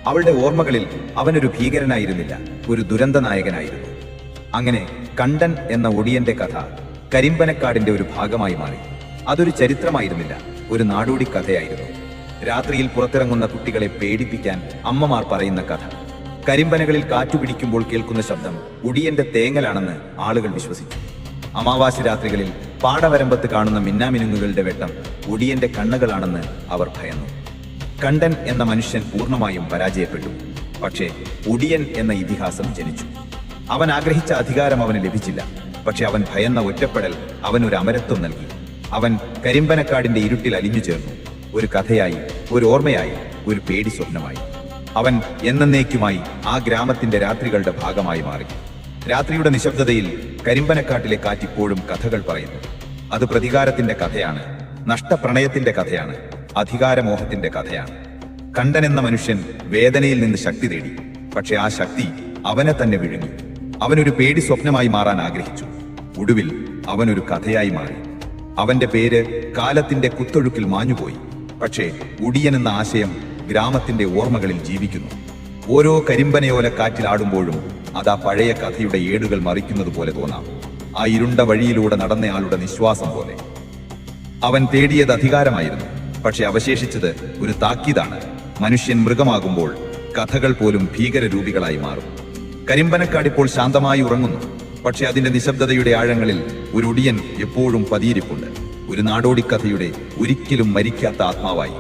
അവളുടെ ഓർമ്മകളിൽ അവനൊരു ഭീകരനായിരുന്നില്ല, ഒരു ദുരന്ത നായകനായിരുന്നു. അങ്ങനെ കണ്ടൻ എന്ന ഒടിയന്റെ കഥ കരിമ്പനക്കാടിന്റെ ഒരു ഭാഗമായി മാറി. അതൊരു ചരിത്രമായിരുന്നില്ല, ഒരു നാടോടി കഥയായിരുന്നു. രാത്രിയിൽ പുറത്തിറങ്ങുന്ന കുട്ടികളെ പേടിപ്പിക്കാൻ അമ്മമാർ പറയുന്ന കഥ. കരിമ്പനകളിൽ കാറ്റുപിടിക്കുമ്പോൾ കേൾക്കുന്ന ശബ്ദം ഒടിയന്റെ തേങ്ങലാണെന്ന് ആളുകൾ വിശ്വസിച്ചു. അമാവാസി രാത്രികളിൽ പാടവരമ്പത്ത് കാണുന്ന മിന്നാമിനുങ്ങുകളുടെ വെട്ടം ഒടിയന്റെ കണ്ണുകളാണെന്ന് അവർ ഭയന്നു. കണ്ടൻ എന്ന മനുഷ്യൻ പൂർണ്ണമായും പരാജയപ്പെട്ടു. പക്ഷേ ഒടിയൻ എന്ന ഇതിഹാസം ജനിച്ചു. അവൻ ആഗ്രഹിച്ച അധികാരം അവന് ലഭിച്ചില്ല. പക്ഷെ അവൻ ഭയന്ന ഒറ്റപ്പെടൽ അവനൊരു അമരത്വം നൽകി. അവൻ കരിമ്പനക്കാടിന്റെ ഇരുട്ടിൽ അലിഞ്ഞു ചേർന്നു. ഒരു കഥയായി, ഒരു ഓർമ്മയായി, ഒരു പേടി സ്വപ്നമായി. അവൻ എന്നേക്കുമായി ആ ഗ്രാമത്തിന്റെ രാത്രികളുടെ ഭാഗമായി മാറി. രാത്രിയുടെ നിശബ്ദതയിൽ കരിമ്പനക്കാട്ടിലെ കാറ്റിപ്പോഴും കഥകൾ പറയുന്നു. അത് പ്രതികാരത്തിന്റെ കഥയാണ്, നഷ്ടപ്രണയത്തിന്റെ കഥയാണ്, അധികാരമോഹത്തിന്റെ കഥയാണ്. കണ്ടൻ എന്ന മനുഷ്യൻ വേദനയിൽ നിന്ന് ശക്തി തേടി. പക്ഷെ ആ ശക്തി അവനെ തന്നെ വിഴുങ്ങി. അവനൊരു പേടി സ്വപ്നമായി മാറാൻ ആഗ്രഹിച്ചു. ഒടുവിൽ അവനൊരു കഥയായി മാറി. അവന്റെ പേര് കാലത്തിന്റെ കുത്തൊഴുക്കിൽ മാഞ്ഞുപോയി. പക്ഷേ ഉടിയൻ എന്ന ആശയം ഗ്രാമത്തിന്റെ ഓർമ്മകളിൽ ജീവിക്കുന്നു. ഓരോ കരിമ്പനയോല കാറ്റിലാടുമ്പോഴും അതാ പഴയ കഥയുടെ ഏടുകൾ മറിക്കുന്നത് പോലെ തോന്നാം. ആ ഇരുണ്ട വഴിയിലൂടെ നടന്നയാളുടെ നിശ്വാസം പോലെ. അവൻ തേടിയത് അധികാരമായിരുന്നു, പക്ഷെ അവശേഷിച്ചത് ഒരു താക്കീതാണ്. മനുഷ്യൻ മൃഗമാകുമ്പോൾ കഥകൾ പോലും ഭീകരരൂപികളായി മാറും. കരിമ്പനക്കാടിപ്പോൾ ശാന്തമായി ഉറങ്ങുന്നു, പക്ഷെ അതിന്റെ നിശബ്ദതയുടെ ആഴങ്ങളിൽ ഒരു ഒടിയൻ എപ്പോഴും പതിയിരിപ്പുണ്ട്. ഒരു നാടോടിക്കഥയുടെ ഒരിക്കലും മരിക്കാത്ത ആത്മാവായി.